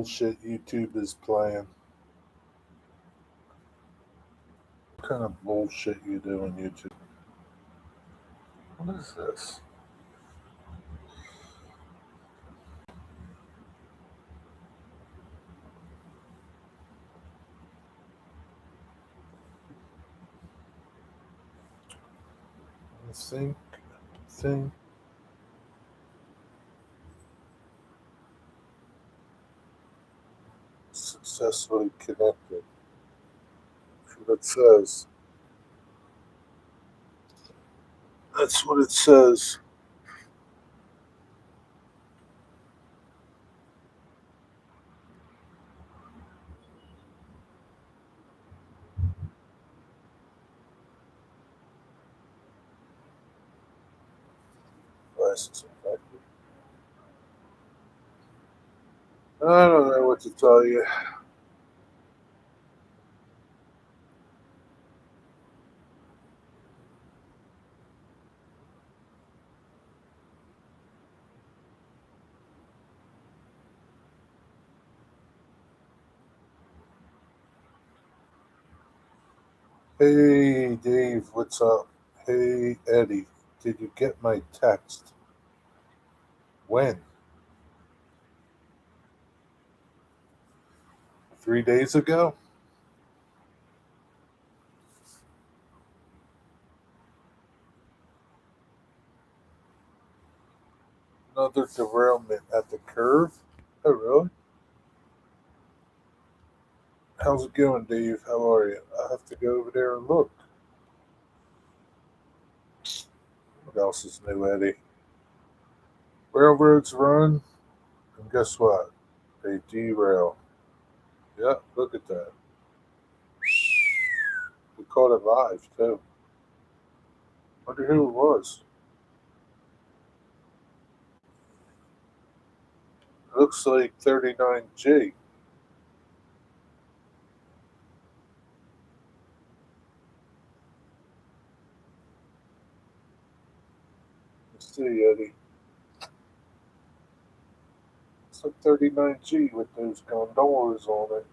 bullshit YouTube is playing? What kind of bullshit you do on YouTube? What is this? I think successfully connected. That's what it says. That's what it says. Devices infected. I don't know what to tell you. Hey Dave, what's up? Hey Eddie, did you get my text? When? 3 days ago? Another derailment at the curve? Oh, really? How's it going, Dave? How are you? I have to go over there and look. What else is new, Eddie? Railroads run, and guess what? They derail. Yeah, look at that. We caught it live, too. Wonder who it was. It looks like 39G. Let's see, Eddie. It's like 39G with those gondolas on it.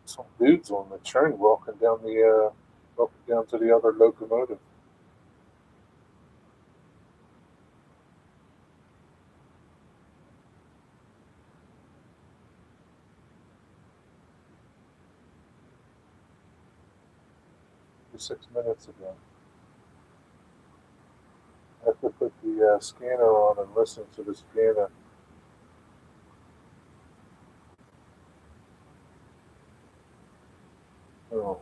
Some dudes on the train walking down to the other locomotive. Just 6 minutes ago. I have to put the scanner on and listen to the scanner. Oh,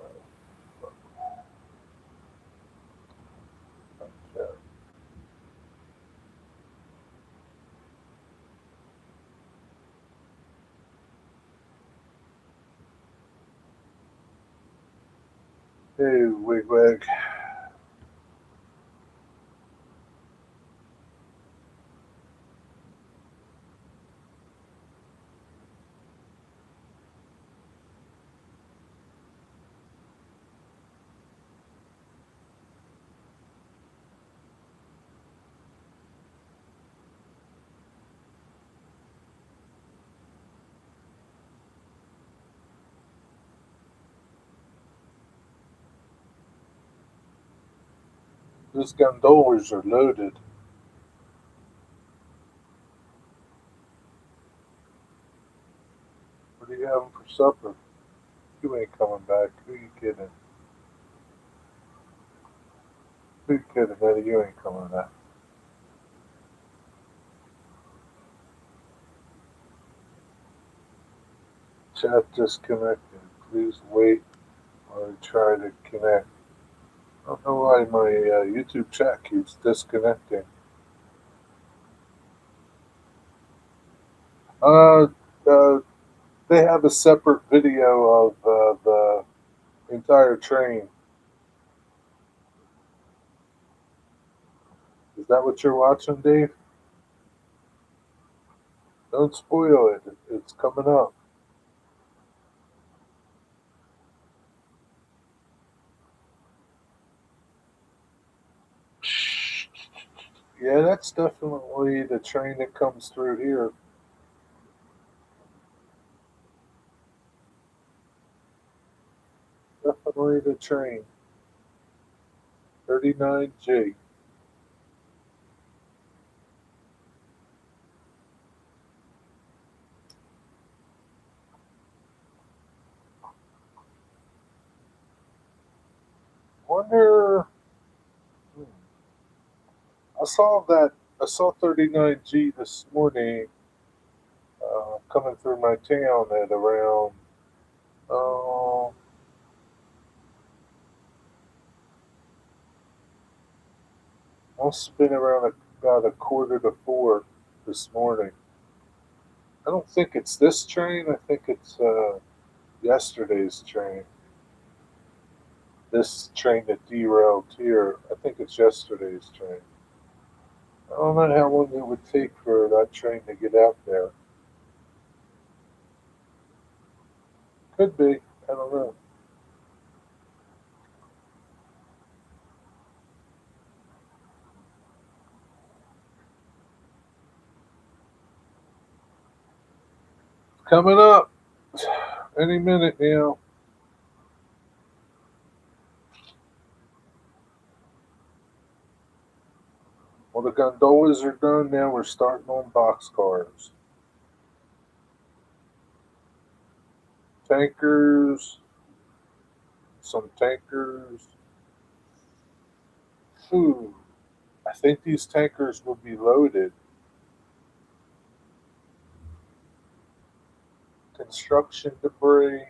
okay. Hey, Wigwag. Those gondolas are loaded. What are you having for supper? You ain't coming back. Who you kidding? Who you kidding, Eddie? You ain't coming back. Chat disconnected. Please wait while I try to connect. I don't know why my YouTube chat keeps disconnecting. Uh, uh, they have a separate video of the entire train. Is that what you're watching, Dave? Don't spoil it. It's coming up. Yeah, that's definitely the train that comes through here. Definitely the train. 39G. Wonder. hmm, I saw that. I saw 39G this morning coming through my town at around. Uh, Must have been around about a quarter to four this morning. I don't think it's this train. I think it's yesterday's train. This train that derailed here. I think it's yesterday's train. I don't know how long it would take for that train to get out there. Could be. I don't know. Coming up any minute now. Well, the gondolas are done now. We're starting on boxcars. Tankers, some tankers. Ooh, I think these tankers will be loaded. Construction debris.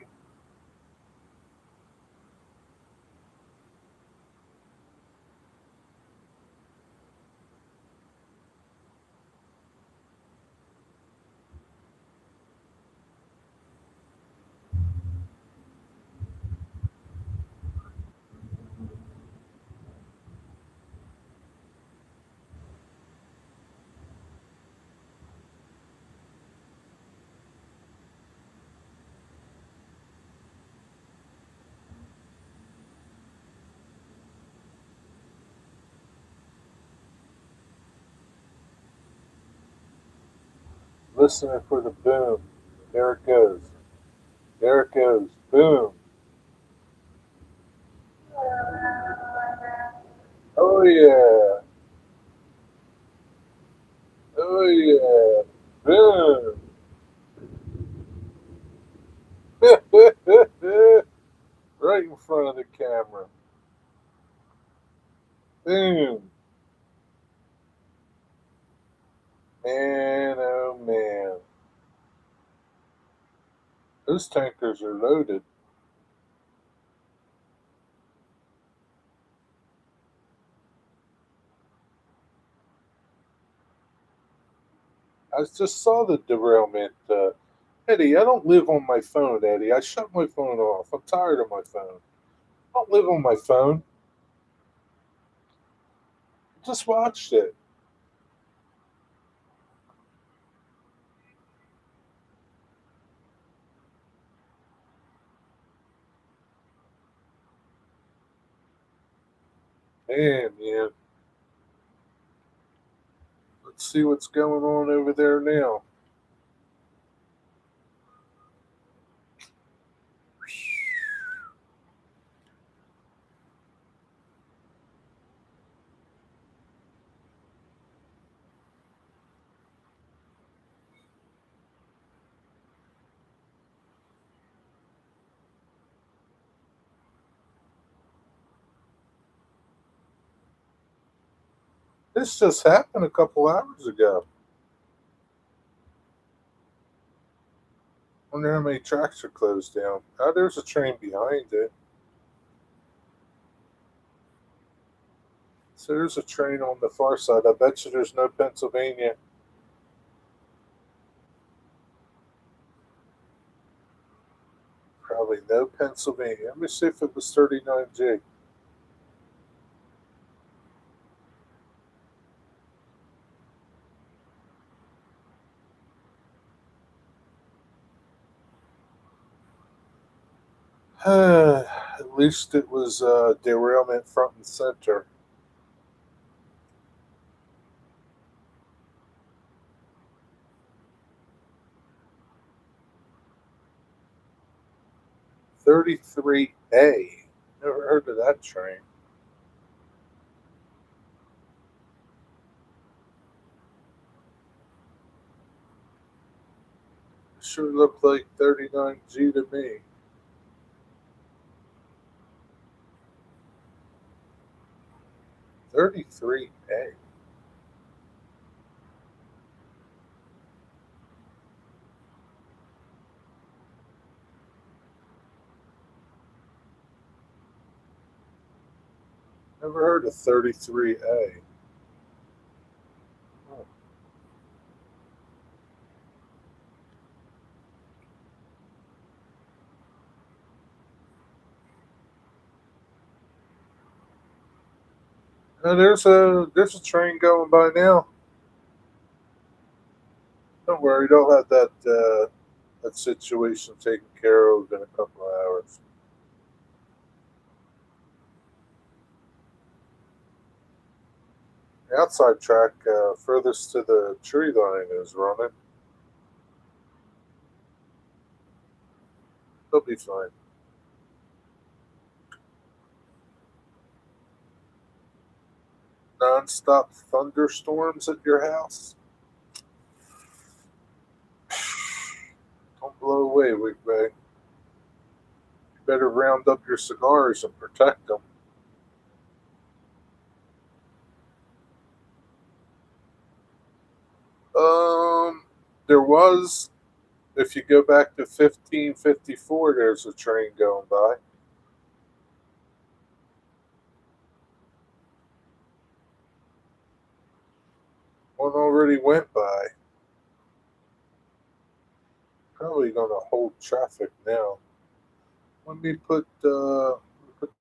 Listening for the boom. There it goes. There it goes. Boom. Oh yeah. Oh yeah. Boom. Right in front of the camera. Boom. Man, oh man. Those tankers are loaded. I just saw the derailment. Eddie, I don't live on my phone, Eddie. I shut my phone off. I'm tired of my phone. I don't live on my phone. I just watched it. Man. Let's see what's going on over there now. This just happened a couple hours ago. Wonder how many tracks are closed down. Oh, there's a train behind it. So there's a train on the far side. I bet you there's no Pennsylvania. Probably no Pennsylvania. Let me see if it was 39G. At least it was derailment front and center. 33A. Never heard of that train. Sure looked like 39G to me. 33A. Never heard of 33A. Oh. There's a train going by now. Don't worry, they'll have that situation taken care of in a couple of hours. The outside track furthest to the tree line is running. They'll be fine. Non-stop thunderstorms at your house? Don't blow away, Wigbay. You better round up your cigars and protect them. Um, there was. If you go back to 1554, there's a train going by. One already went by. Probably going to hold traffic now. Let me put the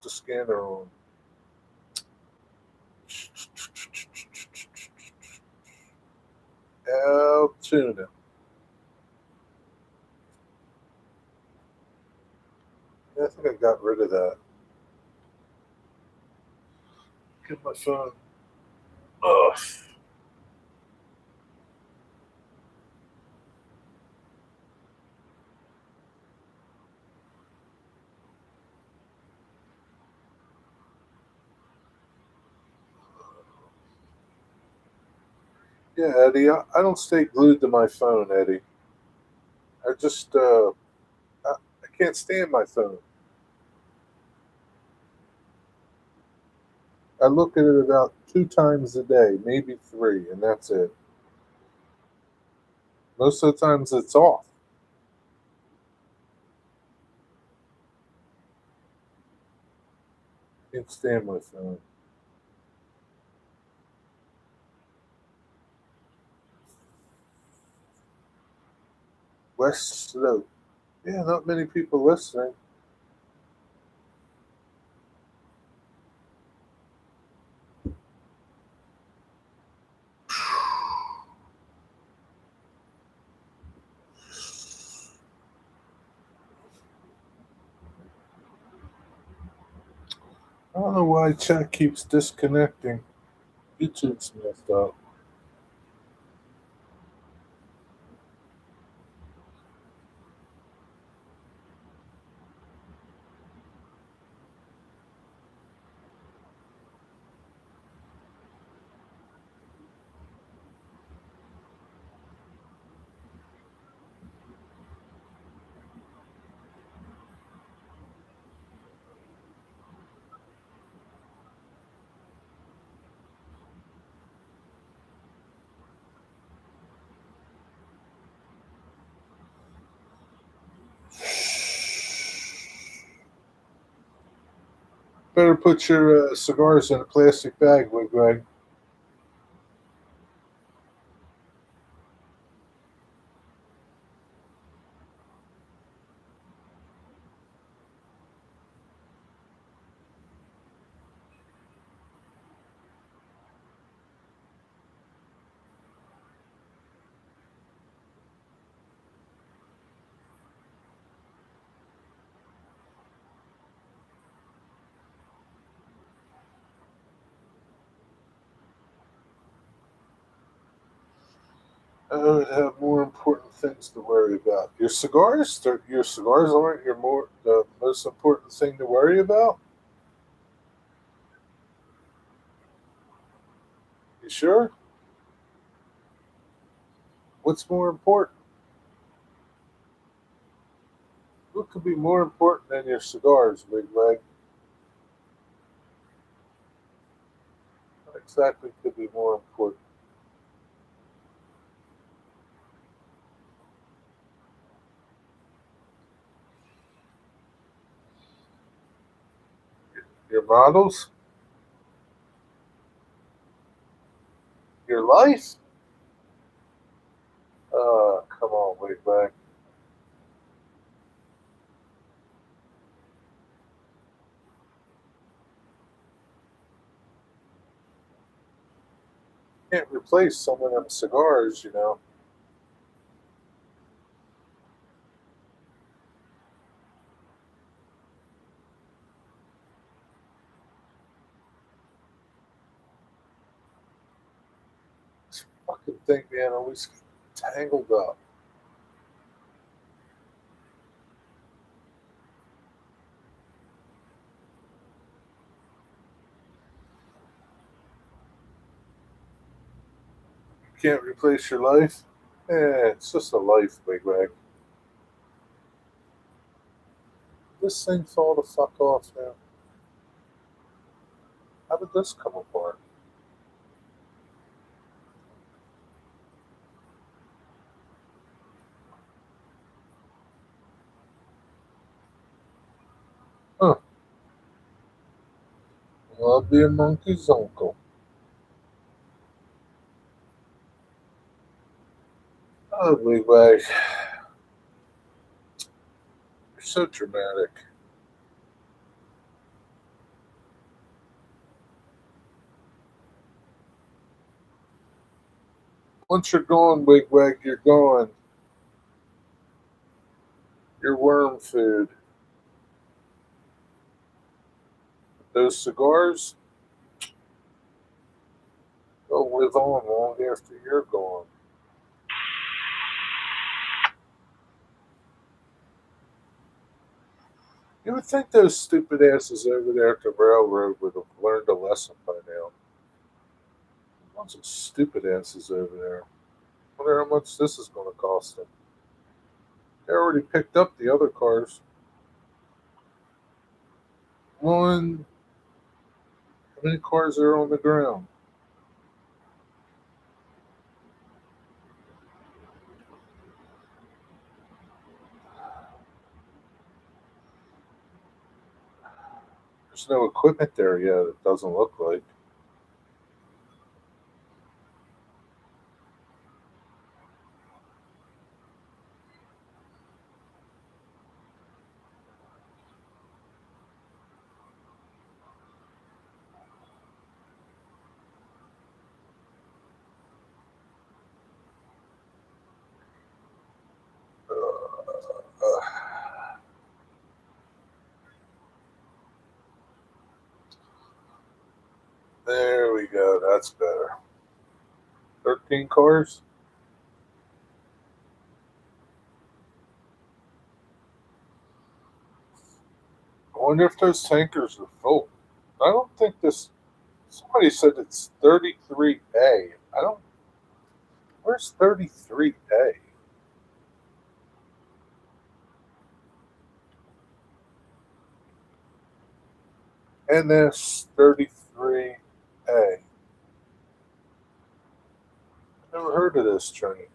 scanner on. Altoona. Yeah, I think I got rid of that. Get my phone. Ugh. Yeah, Eddie, I don't stay glued to my phone, Eddie. I can't stand my phone. I look at it about 2 times a day, maybe three, and that's it. Most of the times it's off. Can't stand my phone. West Slope. Yeah, not many people listening. I don't know why chat keeps disconnecting. YouTube's messed up. Better put your cigars in a plastic bag, Greg. I would have more important things to worry about. Your cigars? Your cigars aren't the most important thing to worry about? You sure? What's more important? What could be more important than your cigars, Big Leg? What exactly could be more important? Your models? Your life? Come on, Big Leg. Can't replace some of them cigars, you know. This fucking thing, man, always tangled up. Can't replace your life? It's just a life, Big Leg. This thing fall the fuck off now. How did this come apart? Huh. Well, I'll be a monkey's uncle. Oh, Big Leg. You're so dramatic. Once you're gone, Big Leg, you're gone. You're worm food. Those cigars, they'll live on long after you're gone. You would think those stupid asses over there at the railroad would have learned a lesson by now. Bunch of stupid asses over there. Wonder how much this is going to cost them. They already picked up the other cars. One, how many cars are on the ground? There's no equipment there yet, it doesn't look like. Uh, there we go, that's better. 13 cars? I wonder if those tankers are full. I don't think this. Somebody said it's 33A. I don't. Where's 33A? NS 33A. Never heard of this train.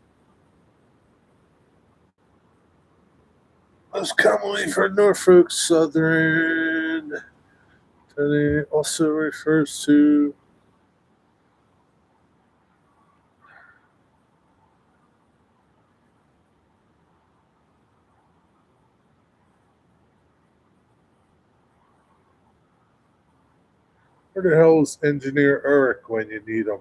Most commonly for Norfolk Southern. And it also refers to. Where the hell is Engineer Eric when you need him?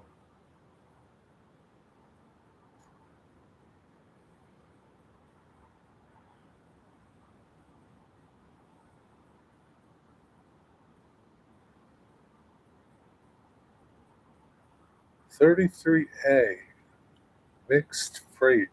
33A. Mixed freight.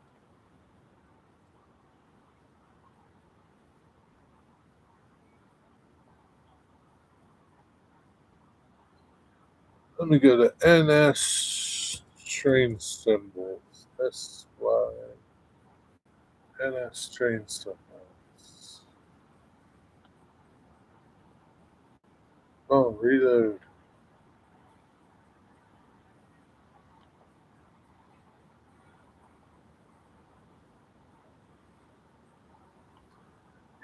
Let me go to NS train symbols. SY. NS train symbols. Oh, reload.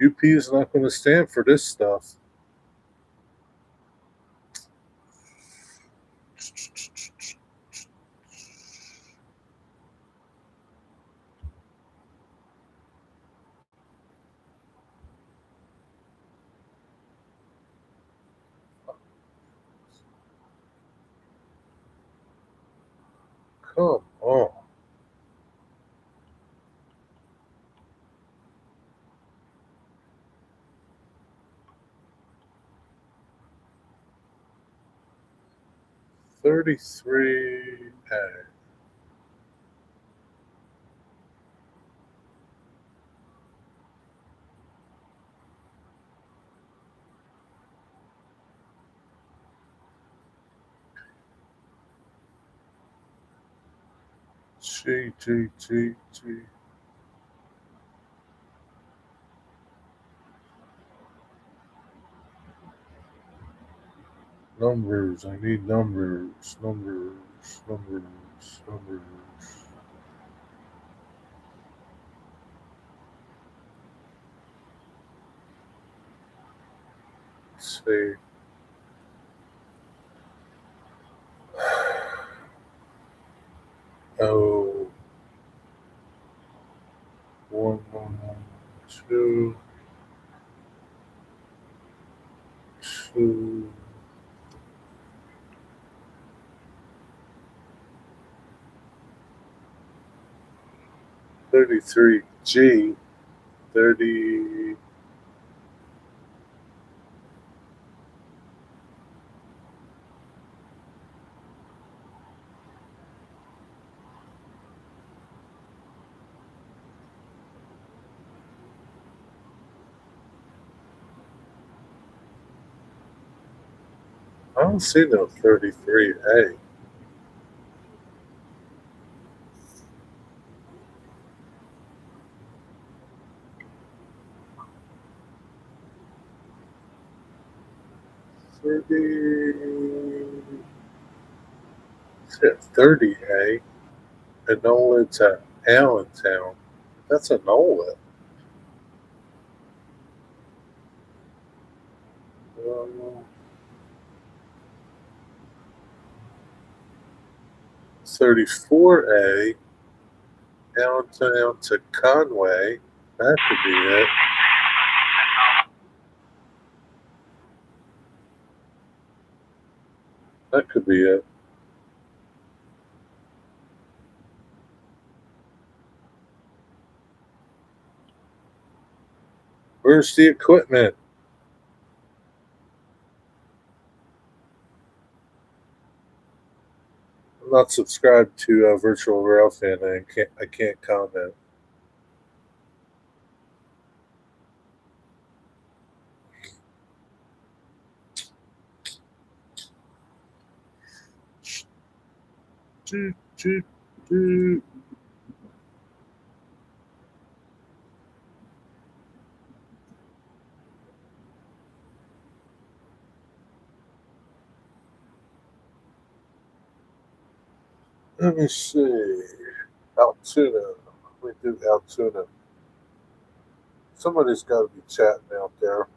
UP is not going to stand for this stuff. Come on. $33. G. Numbers. I need numbers. Numbers. Let's see. Oh. 1, 2, 2. 33G. 30. I don't see no 33A. Said 30A. Enola to Allentown. That's Enola. 34A. Allentown to Conway. That could be it. That could be it. Where's the equipment? I'm not subscribed to Virtual Railfan. I can't comment. Do, do, do. Let me see. Altoona. We do Altoona. Somebody's got to be chatting out there.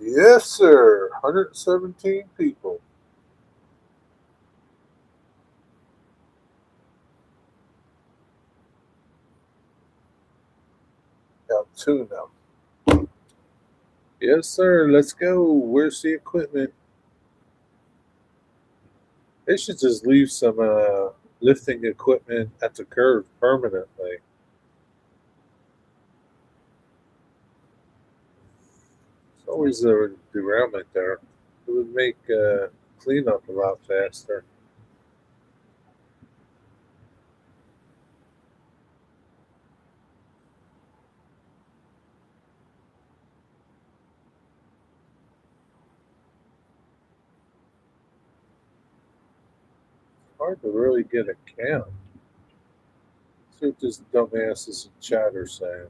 Yes, sir. 117 people. Altoona. Yes, sir. Let's go. Where's the equipment? They should just leave some lifting equipment at the curve permanently. It's always a derailment there. It would make cleanup a lot faster. Hard to really get a count. See what this dumbasses in chat are saying.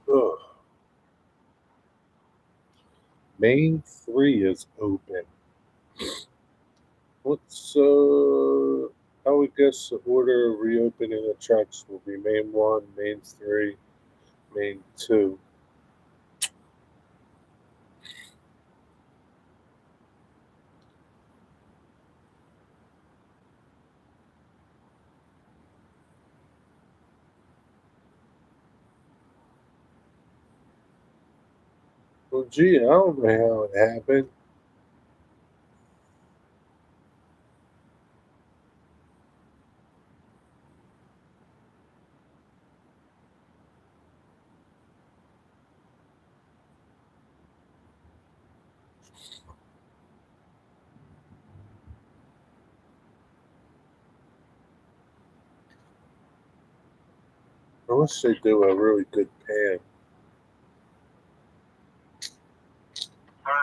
Ugh. Main 3 is open. What's I would guess the order of reopening the tracks will be main 1, main 3, main 2. Well, gee, I don't know how it happened. I wish they do a really good pan. 33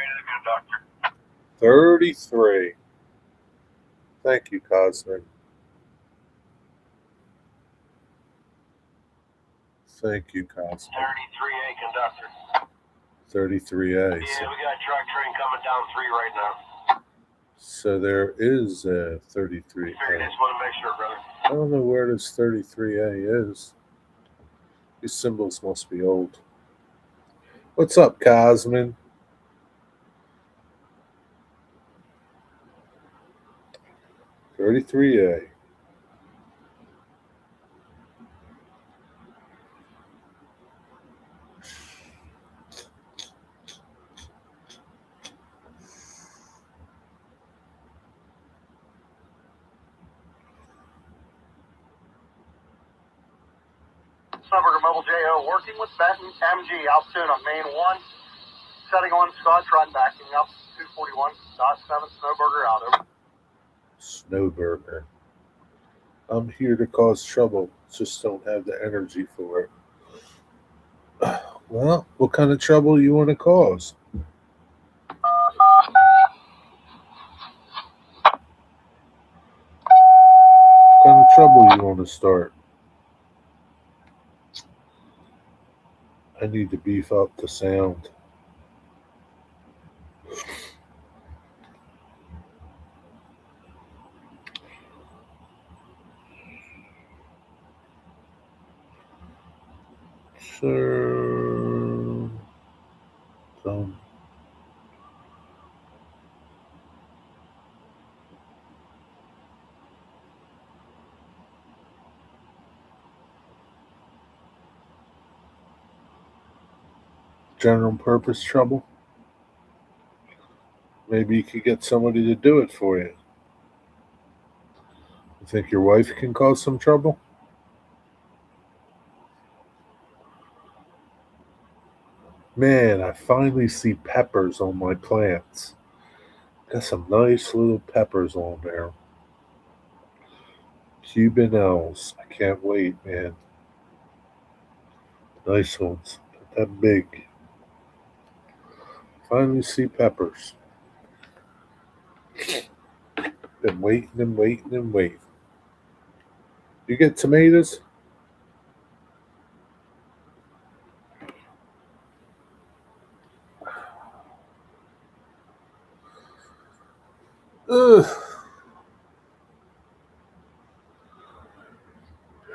to the conductor. 33. Thank you, Cosmin. Thank you, Cosmin. 33A conductor. 33A. Yeah, we got a truck train coming down 3 right now. So there is a Figured, 33A. just want to make sure, brother. I don't know where this 33A is. These symbols must be old. What's up, Cosmin? 33A. Snowburger Mobile JO working with Benton MG out soon on main 1. Setting on Scott Trot backing up 241.7 Snowburger out over. Snowburger. I'm here to cause trouble. Just don't have the energy for it. Well, what kind of trouble you want to cause? What kind of trouble you want to start? I need to beef up the sound. Sir. General purpose trouble? Maybe you could get somebody to do it for you. You think your wife can cause some trouble? Man, I finally see peppers on my plants. Got some nice little peppers on there. Cuban elves. I can't wait, man. Nice ones. Not that big. Finally see peppers. Been waiting and waiting and waiting. You get tomatoes? Ugh.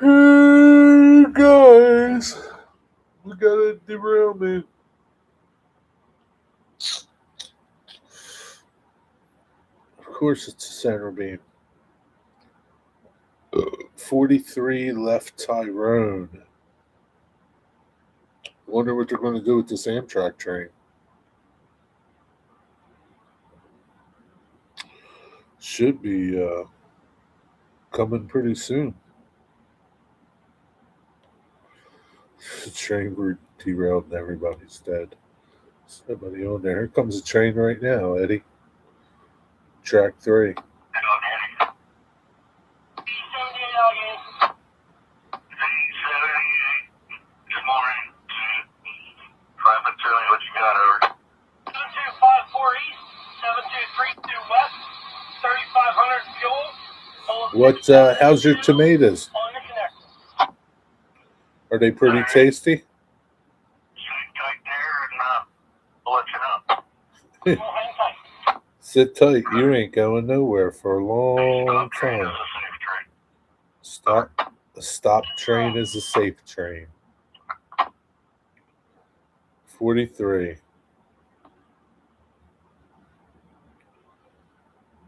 Hey guys, we got a derailment. Of course, it's a center beam. 43 left Tyrone. Wonder what they're going to do with this Amtrak train. Should be coming pretty soon. The train derailed and everybody's dead. Somebody on there. Here comes a train right now, Eddie. Track 3. Good morning. Private Philly, what you got over? 7254 east, 7232 west, 3500 fuel. What? How's your tomatoes? On the connector. Are they pretty tasty? Sit tight there and I'll let you know. Well, hang tight. Sit tight. You ain't going nowhere for a long Train is time. a safe train. A stop train is a safe train. 43.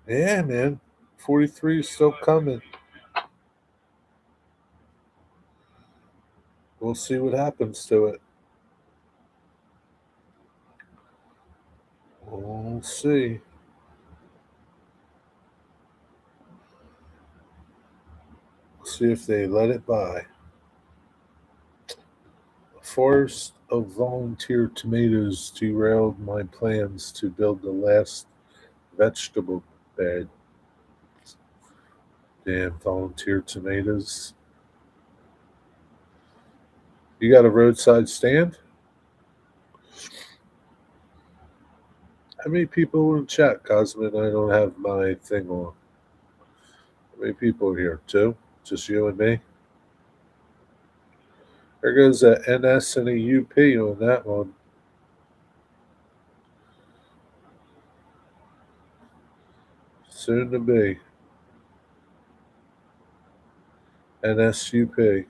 Yeah, man. 43 is still coming. We'll see what happens to it. We'll see. See if they let it by. A forest of volunteer tomatoes derailed my plans to build the last vegetable bed. Damn volunteer tomatoes. You got a roadside stand? How many people in chat, Cosmin? I don't have my thing on. How many people are here? 2? Just you and me? There goes a NS and a UP on that one. Soon to be. NSUP.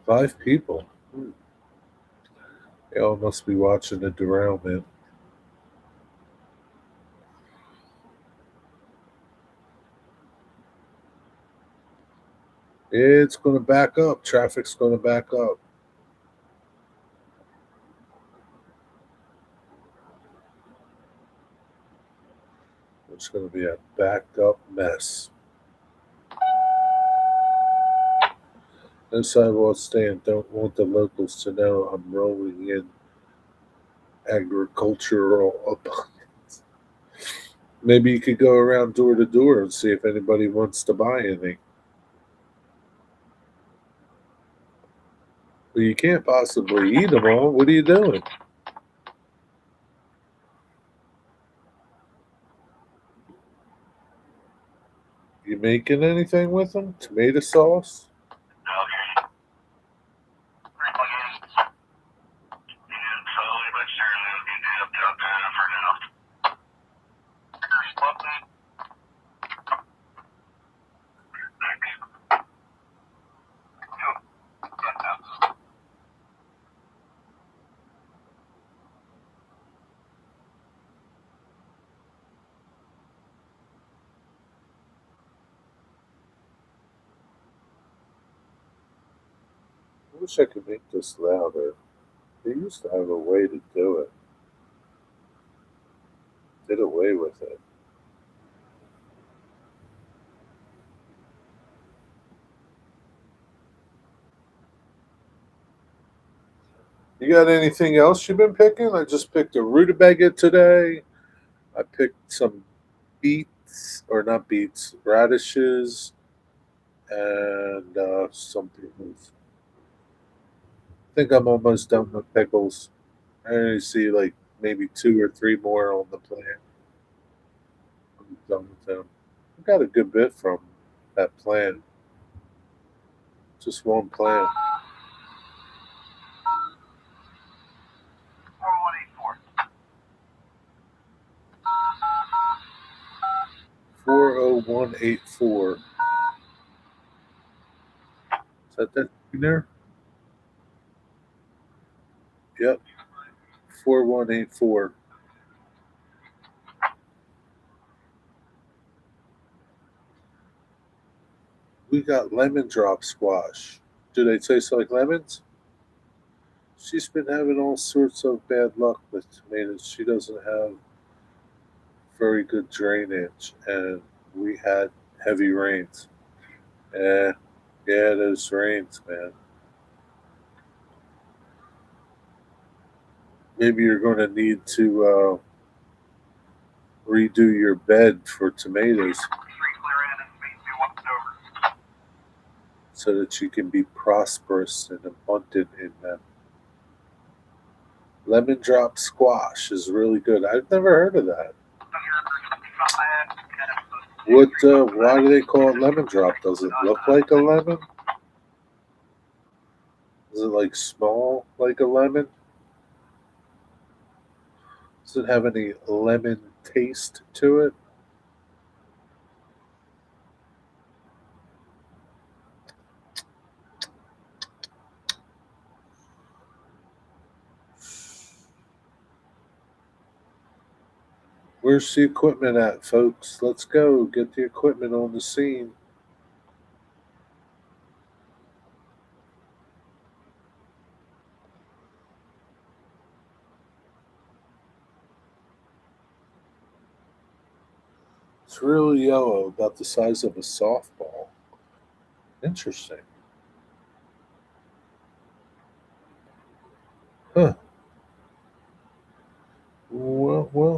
5 people. They all must be watching the derailment. It's going to back up. Traffic's going to back up. It's going to be a backed up mess. No sidewalk stand. Don't want the locals to know I'm rolling in agricultural abundance. Maybe you could go around door to door and see if anybody wants to buy any. Well, you can't possibly eat them all. What are you doing? You making anything with them? Tomato sauce? Okay. Slowly but surely we'll get it up there for now. Thanks. I wish I could make this louder. They used to have a way to do it. Did away with it. You got anything else you've been picking? I just picked a rutabaga today. I picked some beets, or not beets, radishes, and some pickles. I think I'm almost done with pickles. I only see like maybe 2 or 3 more on the plant. I'm done with them. I got a good bit from that plant. Just one plant. 4184. 4184. Is that in there? Yep. 4184. We got lemon drop squash. Do they taste like lemons? She's been having all sorts of bad luck with tomatoes. She doesn't have very good drainage, and we had heavy rains. Yeah, yeah, those rains, man. Maybe you're going to need to redo your bed for tomatoes so that you can be prosperous and abundant in them. Lemon drop squash is really good. I've never heard of that. What? Why do they call it lemon drop? Does it look like a lemon? Is it like small like a lemon? Does it have any lemon taste to it? Where's the equipment at, folks? Let's go. Get the equipment on the scene. It's really yellow, about the size of a softball. Interesting. Huh.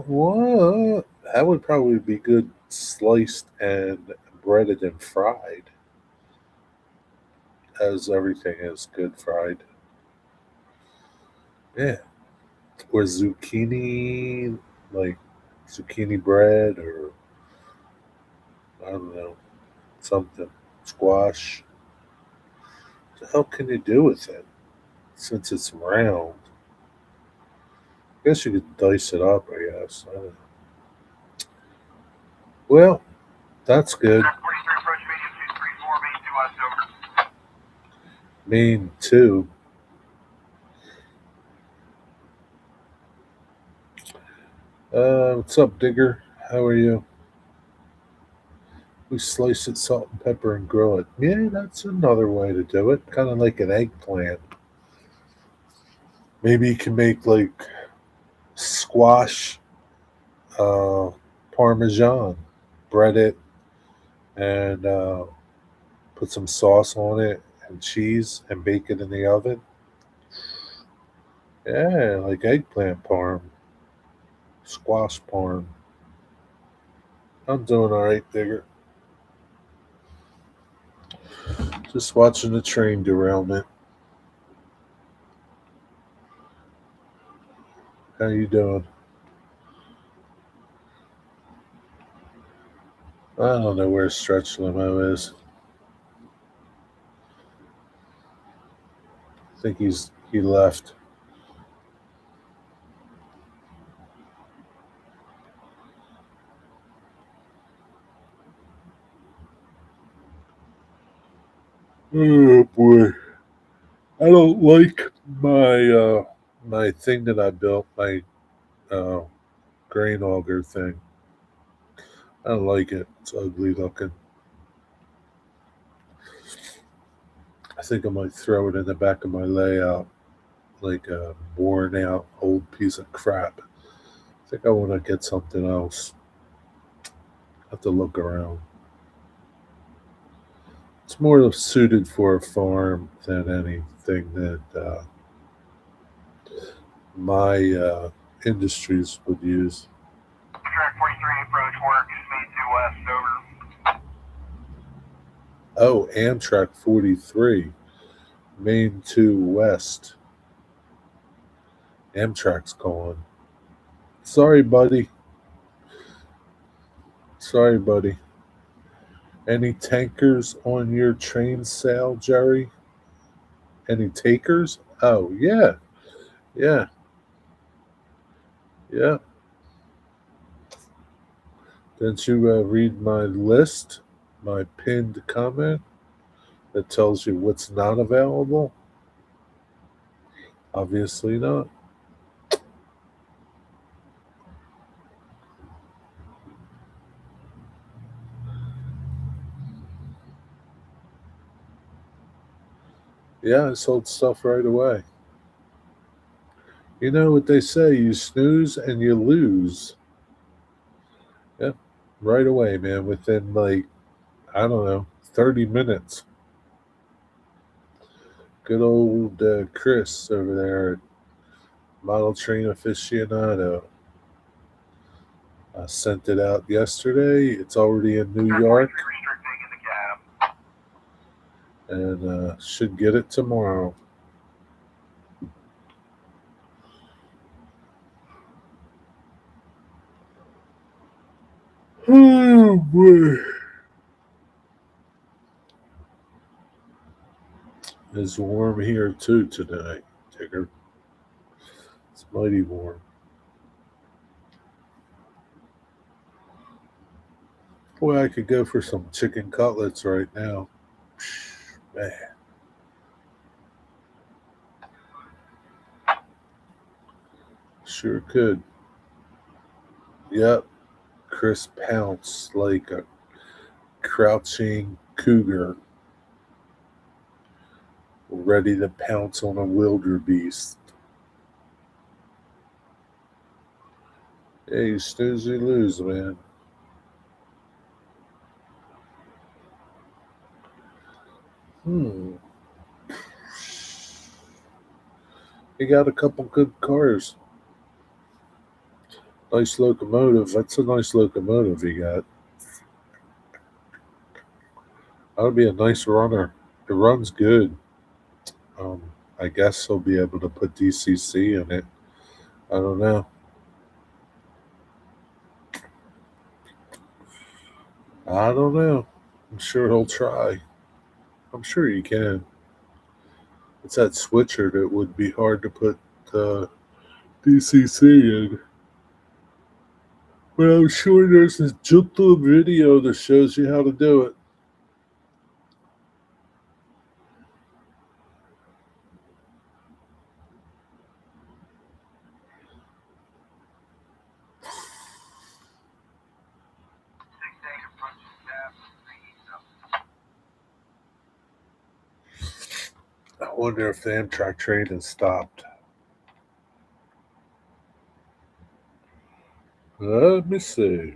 What? That would probably be good sliced and breaded and fried, as everything is good fried. Yeah. Or zucchini, like zucchini bread, or I don't know, something. Squash. What the hell can you do with it? Since it's round, I guess you could dice it up, I guess. I don't know. Well, that's good. Main 2. What's up, Digger? How are you? We slice it, salt and pepper, and grill it. Yeah, that's another way to do it. Kind of like an eggplant. Maybe you can make like squash parmesan. Bread it and put some sauce on it and cheese and bake it in the oven. Yeah, like eggplant parm, squash parm. I'm doing all right, Digger. Just watching the train derailment. How you doing? I don't know where Stretch Limo is. I think he left. Oh boy, I don't like my thing that I built, my uh, grain auger thing. I don't like it. It's ugly looking. I think I might throw it in the back of my layout like a worn out old piece of crap. I think I want to get something else. I have to look around. It's more suited for a farm than anything that my industries would use. Track 43 approach works, main 2 west, over. Oh, Amtrak 43, Main 2 West. Amtrak's gone. Sorry, buddy. Sorry, buddy. Any tankers on your train sale, Jerry? Any takers? Oh, yeah. Yeah. Yeah. Didn't you read my list? my pinned comment that tells you what's not available? Obviously not. Yeah, I sold stuff right away. You know what they say, you snooze and you lose. Yeah, right away, man, within like, I don't know, 30 minutes. Good old Chris over there at Model Train Aficionado. I sent it out yesterday. It's already in New York and should get it tomorrow. Oh boy. It's warm here too tonight, Tigger. It's mighty warm. Boy, I could go for some chicken cutlets right now. Man, sure could. Yep, Chris pounced like a crouching cougar, ready to pounce on a wildebeest. Hey, you snooze, you lose, man. Hmm. You got a couple good cars. Nice locomotive. That's a nice locomotive you got. That'll be a nice runner. It runs good. Um, I guess he'll be able to put DCC in it. I don't know. I don't know. I'm sure he'll try. I'm sure he can. It's that switcher that would be hard to put DCC in. But I'm sure there's this YouTube video that shows you how to do it. I wonder if the Amtrak train has stopped. Let me see.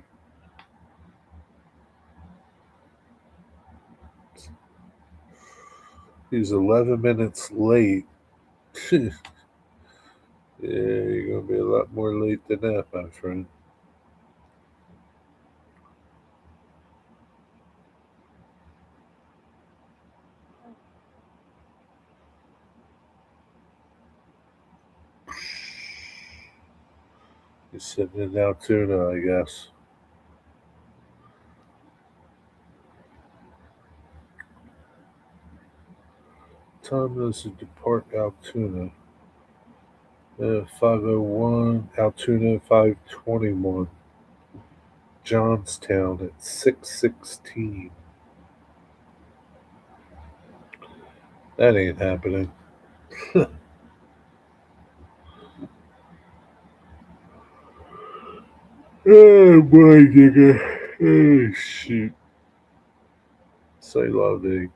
He's 11 minutes late. Yeah, you're going to be a lot more late than that, my friend. He's sitting in Altoona, I guess. Time does it depart Altoona? 5:01, Altoona 5:21, Johnstown at 6:16. That ain't happening. Oh boy, nigga. Oh shoot. Say lovely.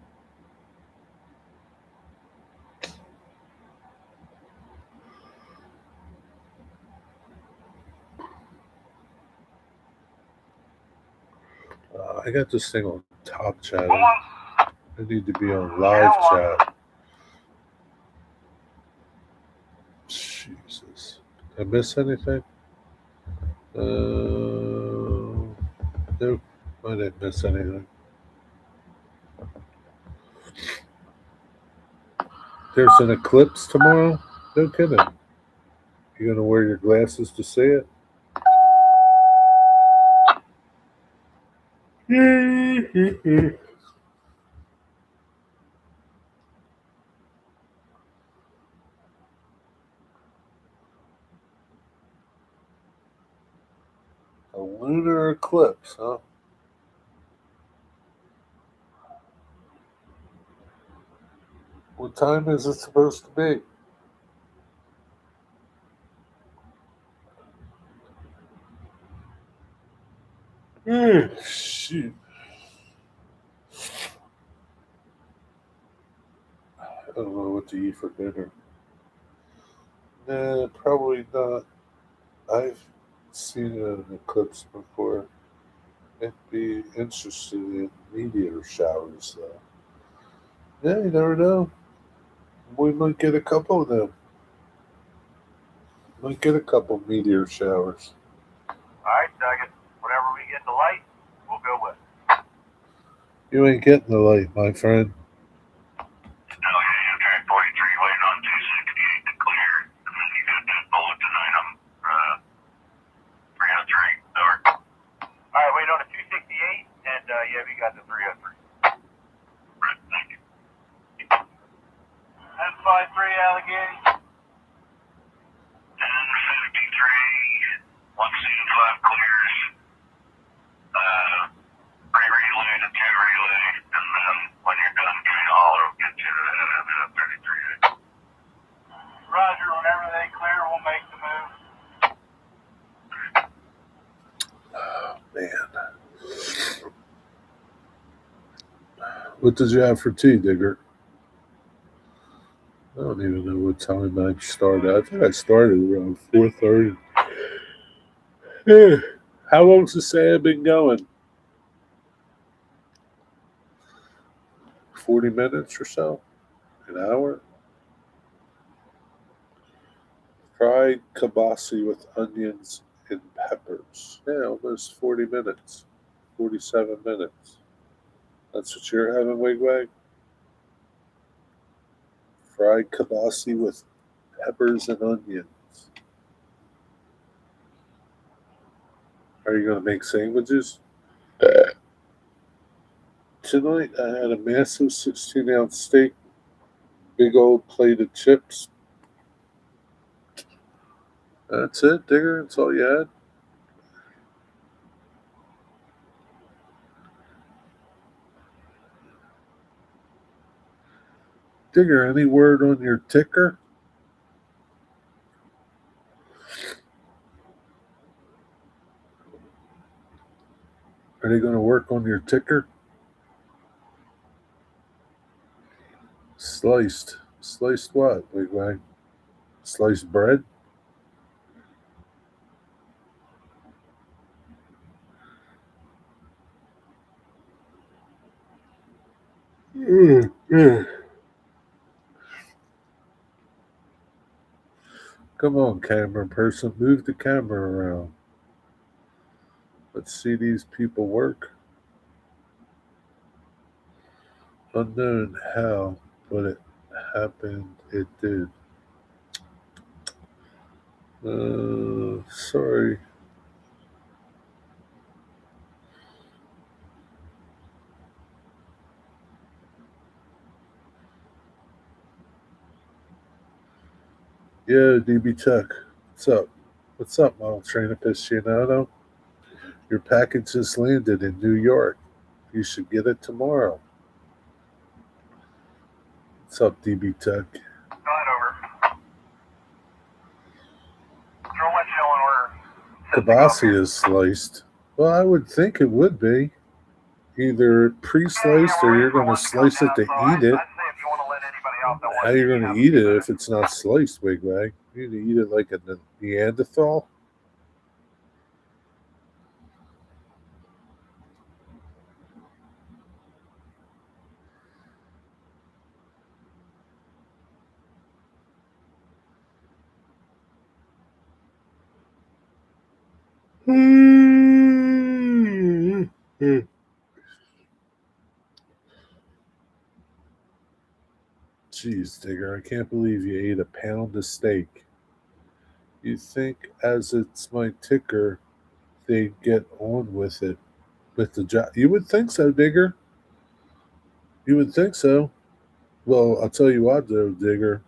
I got this thing on top chat. I need to be on live chat. Jesus. Did I miss anything? Nope. I didn't miss anything. There's an eclipse tomorrow? No kidding. You gonna wear your glasses to see it? A lunar eclipse, huh? What time is it supposed to be? Shoot. I don't know what to eat for dinner. Nah, probably not. I've seen an eclipse before. I'd be interested in meteor showers, though. Yeah, you never know. We might get a couple of them. Might get a couple meteor showers. All right, Doug. Whatever we get in the light, we'll go with. You ain't getting the light, my friend. No, yeah, track 43 waiting on 268 to clear. And then you got that bullet tonight on 303 dark. All right, waiting on a 268, and yeah, we got the 303. Right, thank you. That's 53 Allegheny. 1053. 1C5 clears. Pre-relay to 2 relay, and then when you're done, give me a holler. We'll get you to that 33. Roger, whenever they clear, we'll make the move. Oh, man. What did you have for tea, Digger? I don't even know what time I started. I think I started around 4:30. How long's the sale been going? 40 minutes or so? An hour? Fried kibasi with onions and peppers. Yeah, almost 40 minutes. 47 minutes. That's what you're having, Wigwag? Fried kibasi with peppers and onions. Are you going to make sandwiches? Tonight I had a massive 16-ounce steak, big old plate of chips. That's it, Digger. That's all you had. Digger, any word on your ticker? Are they going to work on your ticker? Sliced. Sliced what, Wigwag? Sliced bread? Mm. Come on, camera person. Move the camera around. Let's see these people work. Unknown how, but it happened. It did. Sorry. Yeah, DB Tech. What's up? What's up, model train aficionado? Your package just landed in New York. You should get it tomorrow. What's up, DB Tech? Going over. Throw what you know in order. Kibasi is sliced. Well, I would think it would be. Either pre-sliced or you're going to slice it to eat it. I'd say if you want to let anybody else that How you're going to eat it if it's not sliced, Wigwag? You need to eat it like a Neanderthal? Jeez, Digger, I can't believe you ate a pound of steak. You think, as it's my ticker, they'd get on with it, with the job? You would think so, Digger. You would think so. Well, I'll tell you what, though, Digger.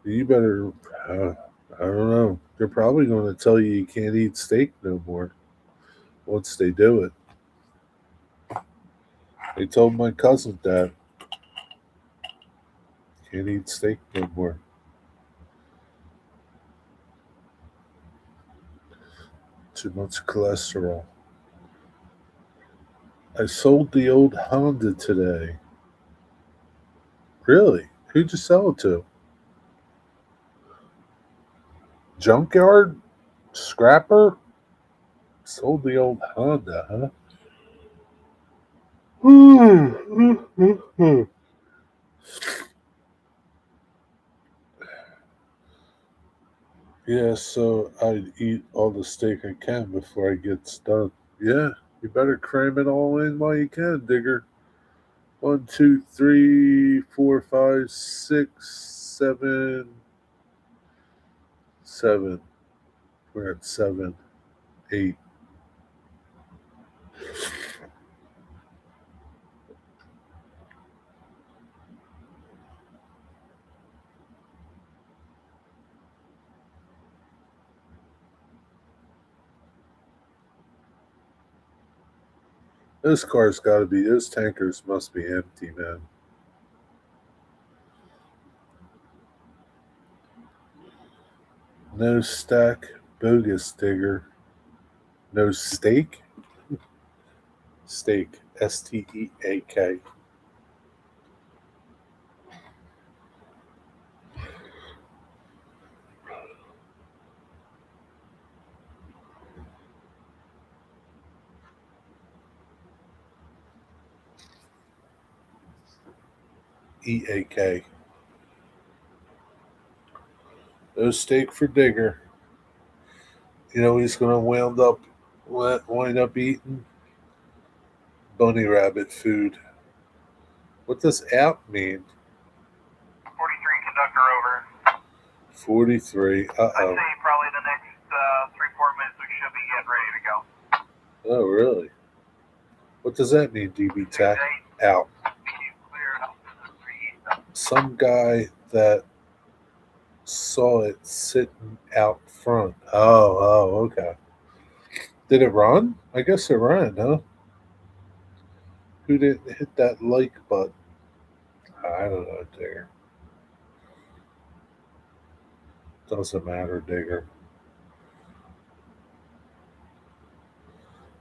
You better, I don't know. They're probably going to tell you can't eat steak no more once they do it. They told my cousin that. Can't eat steak no more. Too much cholesterol. I sold the old Honda today. Really? Who'd you sell it to? Junkyard? Scrapper? Sold the old Honda, huh? Yeah, so I'd eat all the steak I can before I get done. Yeah, you better cram it all in while you can, Digger. 1, 2, 3, 4, 5, 6, 7, 7. We're at 7, 8. Those cars gotta be, those tankers must be empty, man. No stack, bogus, Digger. No steak? Steak. Steak. EAK. No steak for Digger. You know he's gonna wind up eating bunny rabbit food. What does out mean? 43 conductor over. 43. I'd say probably the next 3-4 minutes we should be getting ready to go. Oh, really? What does that mean, DB Tech? Out. Some guy that saw it sitting out front. Oh, okay. Did it run? I guess it ran, huh? Who didn't hit that like button? I don't know, Digger. Doesn't matter, Digger.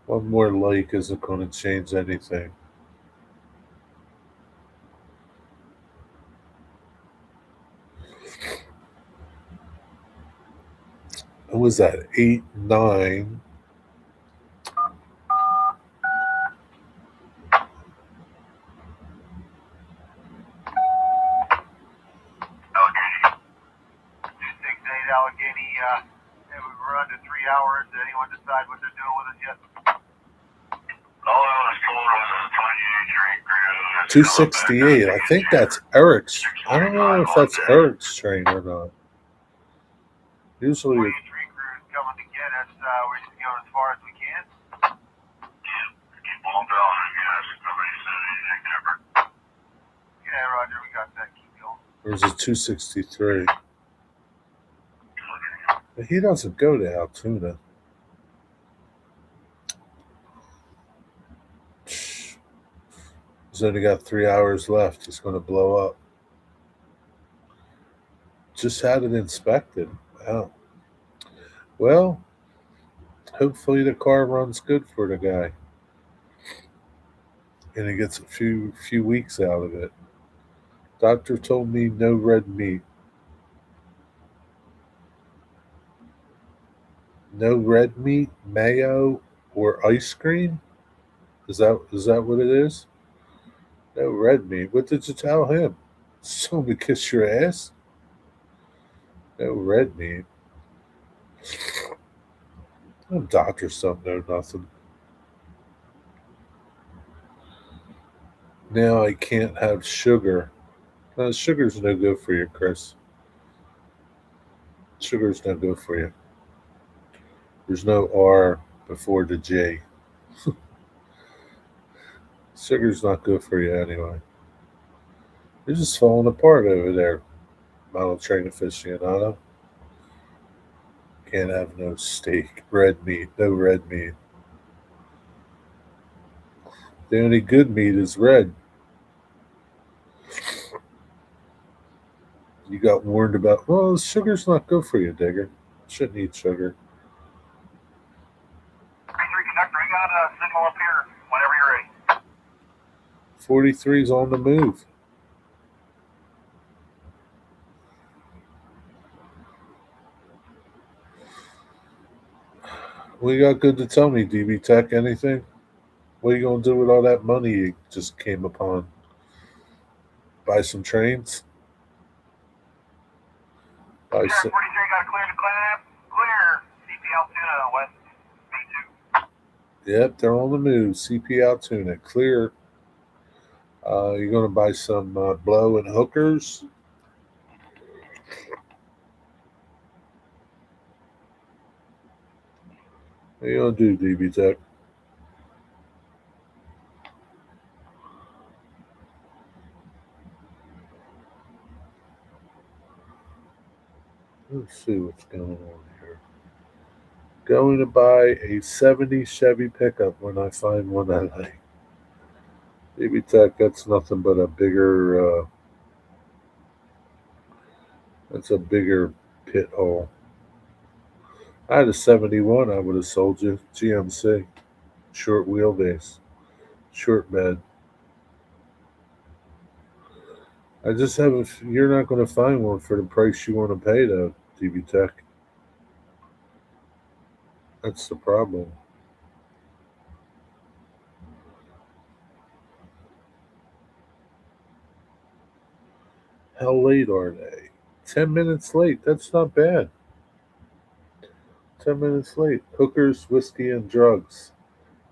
One more like isn't going to change anything. What was that? 8, 9. Allegheny, and we run to 3 hours. Did anyone decide what they're doing with us yet? All I was told was a 268. I think that's Eric's. I don't know if that's Eric's train or not. Usually, 23 crews coming to get us. We're just going as far as we can. Keep on going. Yes, nobody said anything different. Yeah, Roger, we got that. Keep going. there's a 263. But he doesn't go to Altoona. He's only got 3 hours left. He's going to blow up. Just had it inspected. Wow. Well, hopefully the car runs good for the guy, and he gets a few weeks out of it. Doctor told me no red meat. No red meat, mayo, or ice cream. Is that what it is? No red meat. What did you tell him? So me kiss your ass? No red meat. Them doctors don't know nothing. Now I can't have sugar. No, sugar's no good for you, Chris. Sugar's no good for you. There's no R before the J. Sugar's not good for you anyway. You're just falling apart over there, model train aficionado. Can't have no steak, red meat, no red meat. The only good meat is red. You got warned about, well, sugar's not good for you, Digger. Shouldn't eat sugar. 33 conductor, we got a signal up here whenever you're ready. 43's on the move. What you got good to tell me, DB Tech? Anything? What are you gonna do with all that money you just came upon? Buy some trains? Buy Sure, some. 43 got a clear to clap. Clear. CP Altoona, West B2. Yep, they're on the move. CP Altoona, clear. You're gonna buy some blow and hookers. What you gonna do, DB Tech? Let's see what's going on here. Going to buy a 70 Chevy pickup when I find one I like. DB Tech, that's nothing but a bigger. That's a bigger pit hole. I had a 71. I would have sold you GMC, short wheelbase, short bed. I just haven't. You're not going to find one for the price you want to pay, though, DB Tech. That's the problem. How late are they? 10 minutes late. That's not bad. 10 minutes late. Hookers, whiskey, and drugs.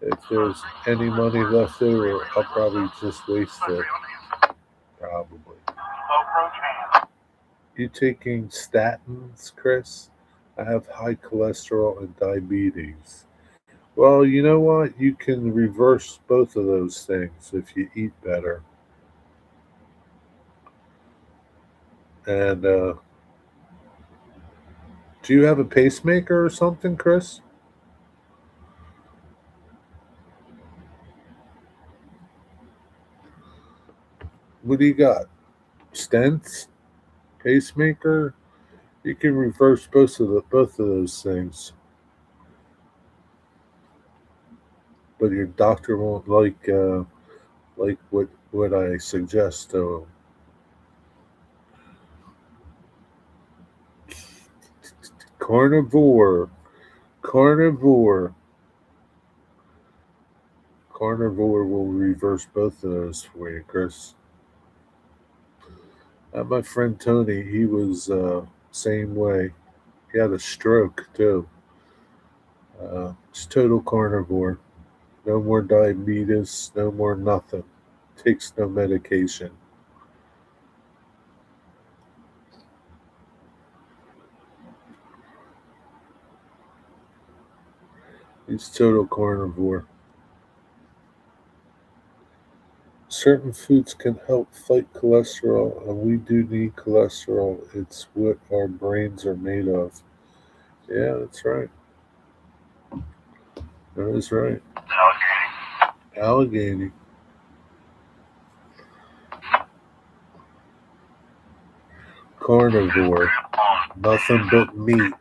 If there's any money left over, I'll probably just waste it. Probably. Approach hand. You taking statins, Chris? I have high cholesterol and diabetes. Well, you know what? You can reverse both of those things if you eat better. And do you have a pacemaker or something, Chris? What do you got? Stents? Pacemaker? You can reverse both of those things. But your doctor won't like what I suggest to him. Carnivore, carnivore, carnivore will reverse both of those for you, Chris. My friend Tony, he was same way. He had a stroke too. It's total carnivore. No more diabetes. No more nothing. Takes no medication. He's total carnivore. Certain foods can help fight cholesterol, and we do need cholesterol. It's what our brains are made of. Yeah, that's right. That is right. Allegheny. Carnivore. Nothing but meat.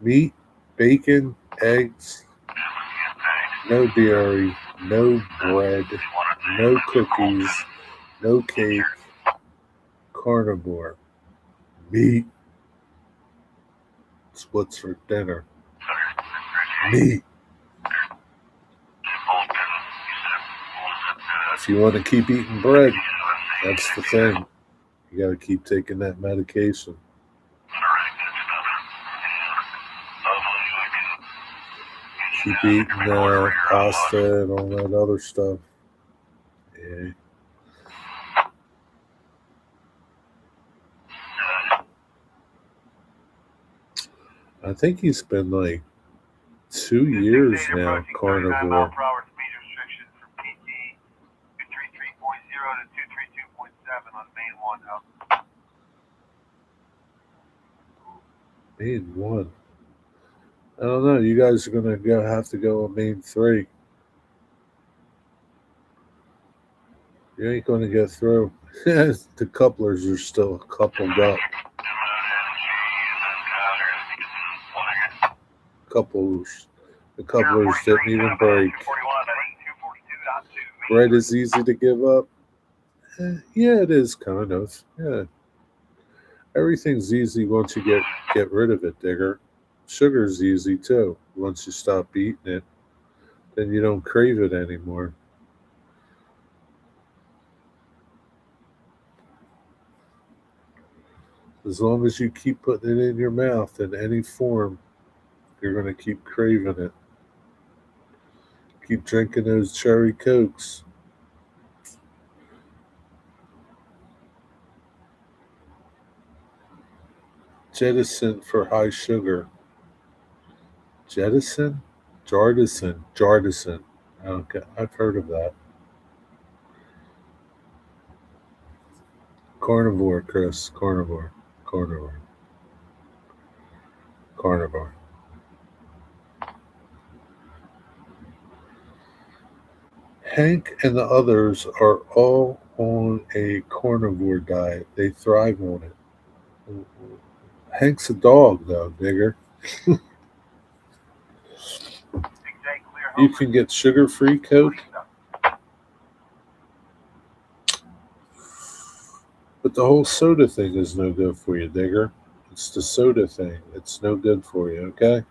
Meat, bacon, eggs, no dairy, no bread, no cookies, no cake. Carnivore. Meat. It's what's for dinner. Meat. If you want to keep eating bread, that's the thing. You got to keep taking that medication. Keep eating pasta and all that other stuff. Yeah. I think he's been like 2 years now carnivore. Main 1. I don't know. You guys are gonna have to go on main 3. You ain't going to get through. The couplers are still coupled up. Couplers. The couplers didn't even break. Bread is easy to give up. Yeah, it is kind of. Yeah, everything's easy once you get rid of it, Digger. Sugar's easy too. Once you stop eating it, then you don't crave it anymore. As long as you keep putting it in your mouth in any form, you're going to keep craving it. Keep drinking those cherry cokes. Jettison for high sugar. Jettison? Jardison. Jardison. Okay, I've heard of that. Carnivore, Chris. Carnivore. Carnivore. Carnivore. Hank and the others are all on a carnivore diet. They thrive on it. Hank's a dog, though, Digger. You can get sugar free Coke, but the whole soda thing is no good for you, Digger. It's the soda thing. It's no good for you, okay?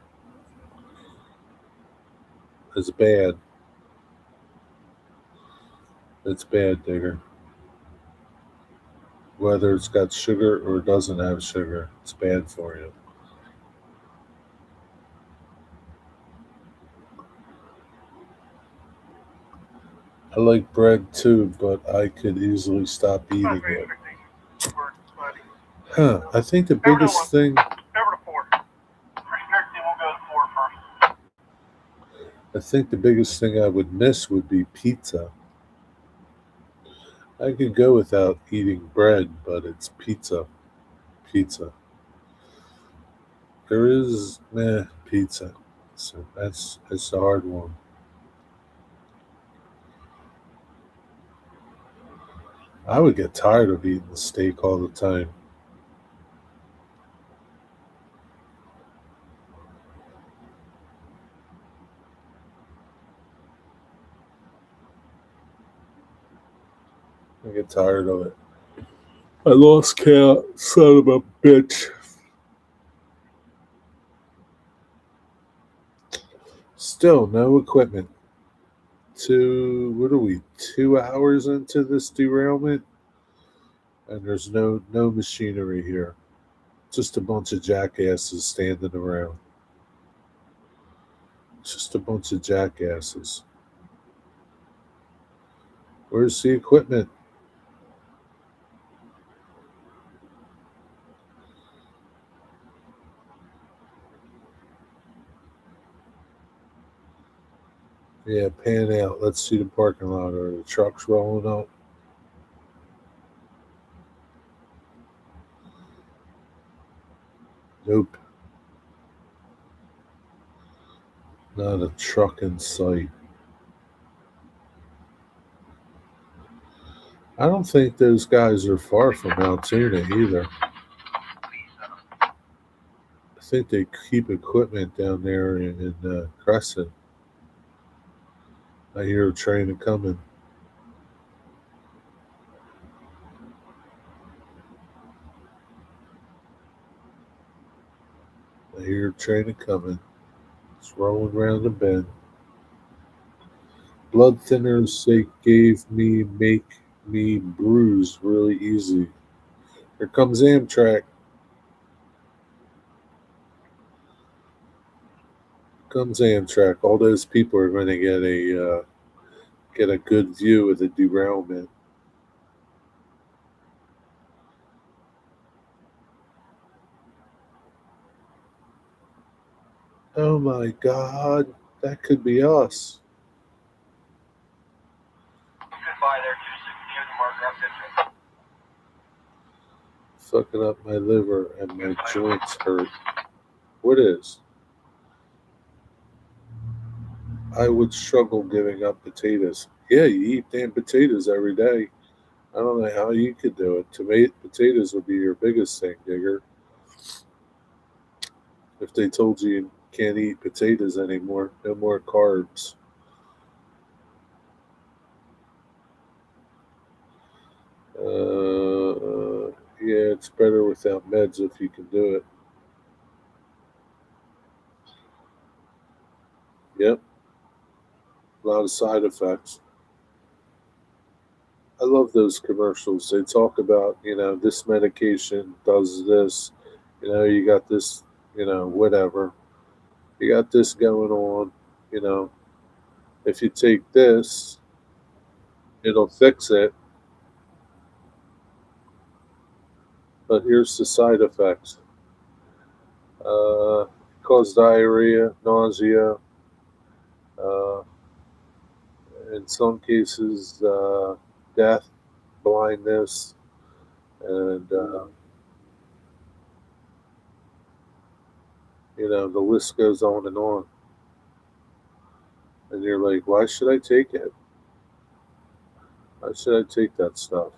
It's bad. It's bad, Digger. Whether it's got sugar or doesn't have sugar, it's bad for you. I like bread too, but I could easily stop eating it. Huh. I think the biggest thing I think the biggest thing I would miss would be pizza. I could go without eating bread, but it's pizza. Pizza. There is pizza. So that's a hard one. I would get tired of eating steak all the time. I get tired of it. I lost count, son of a bitch. Still no equipment. What are we? 2 hours into this derailment, and there's no machinery here. Just a bunch of jackasses standing around. Just a bunch of jackasses. Where's the equipment? Yeah, pan out. Let's see the parking lot. Are the trucks rolling up? Nope. Not a truck in sight. I don't think those guys are far from Altoona either. I think they keep equipment down there in Crescent. I hear a train coming. I hear a train coming. It's rolling around the bend. Blood thinners they gave me make me bruise really easy. Here comes Amtrak. Comes Amtrak. All those people are going to get a good view of the derailment. Oh my God, that could be us. Fucking up my liver and my joints hurt. What is? I would struggle giving up potatoes. Yeah, you eat damn potatoes every day. I don't know how you could do it. Potatoes would be your biggest thing, Digger. If they told you can't eat potatoes anymore, no more carbs. Yeah, it's better without meds if you can do it. Yep, a lot of side effects. I love those commercials. They talk about, this medication does this, you got this, whatever. You got this going on, you know, if you take this, it'll fix it. But here's the side effects: uh, cause diarrhea, nausea, uh, in some cases, death, blindness, and the list goes on and on. And you're like, why should I take it? Why should I take that stuff?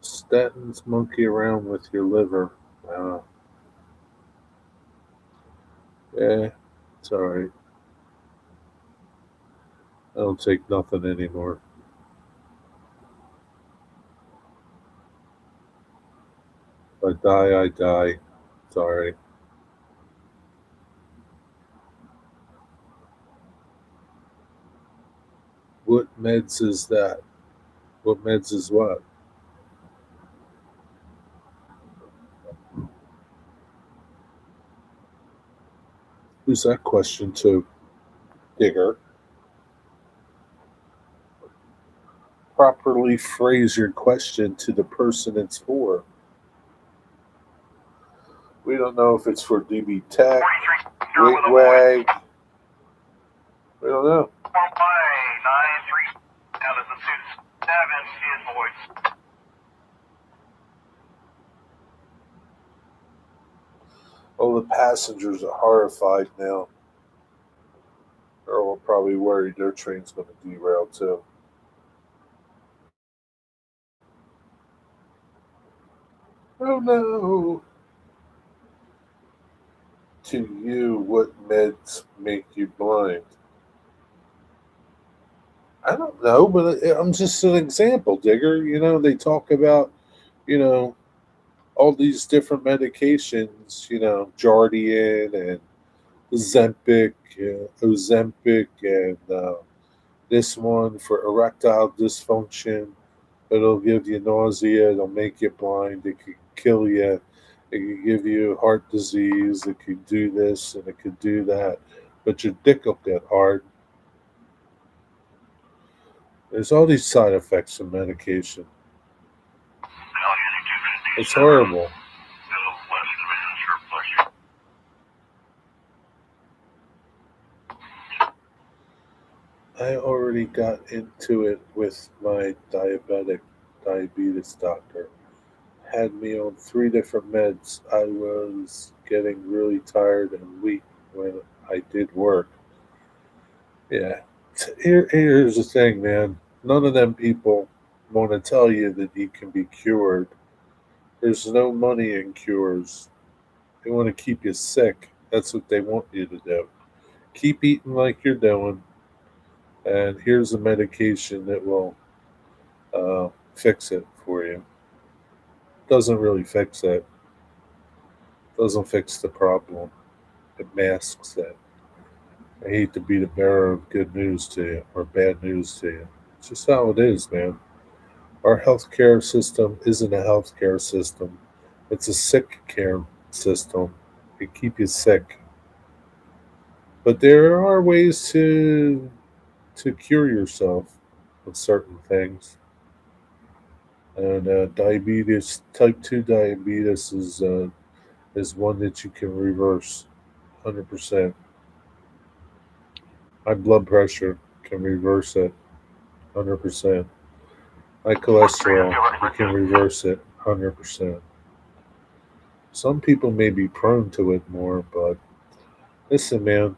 Statins monkey around with your liver. Uh, yeah, it's all right. I don't take nothing anymore. If I die, I die. It's all right. What meds is that? What meds is what? Who's that question to? Digger. Properly phrase your question to the person it's for. We don't know if it's for DB Tech, 43 through with a voice. Wigwag. We don't know. 93. Now listen to 7 is voice. All the passengers are horrified now. They're all probably worried their train's going to derail too. Oh no! To you, what meds make you blind? I don't know, but I'm just an example, Digger. They talk about, you know, all these different medications, Jardian and Ozempic, and this one for erectile dysfunction. It'll give you nausea. It'll make you blind. It could kill you. It could give you heart disease. It could do this and it could do that. But your dick will get hard. There's all these side effects of medication. It's horrible. I already got into it with my diabetes doctor. Had me on 3 different meds. I was getting really tired and weak when I did work. Yeah. Here's the thing, man. None of them people want to tell you that you can be cured. There's no money in cures. They want to keep you sick. That's what they want you to do. Keep eating like you're doing, and here's a medication that will fix it for you. Doesn't really fix it. Doesn't fix the problem. It masks it. I hate to be the bearer of good news to you or bad news to you. It's just how it is, man. Our healthcare system isn't a healthcare system. It's a sick care system. They keep you sick. But there are ways to cure yourself of certain things. And diabetes, type 2 diabetes, is one that you can reverse 100%. High blood pressure can reverse it 100%. High cholesterol, you can reverse it 100%. Some people may be prone to it more, but Listen, man,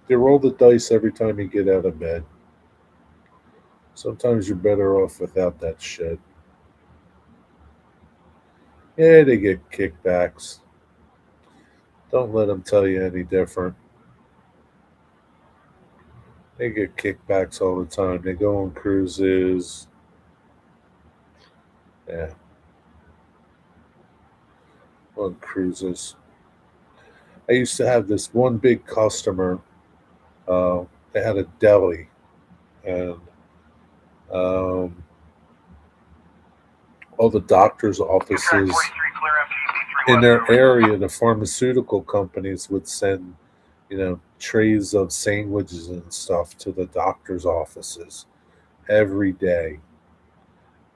you roll the dice every time you get out of bed. Sometimes you're better off without that shit. Yeah, they get kickbacks. Don't let them tell you any different. They get kickbacks all the time. They go on cruises. Yeah, on cruises. I used to have this one big customer. Uh, they had a deli, and um, all the doctors' Your track offices 43, clear FTP 3 in west, their over. area, the pharmaceutical companies would send, trays of sandwiches and stuff to the doctors' offices every day.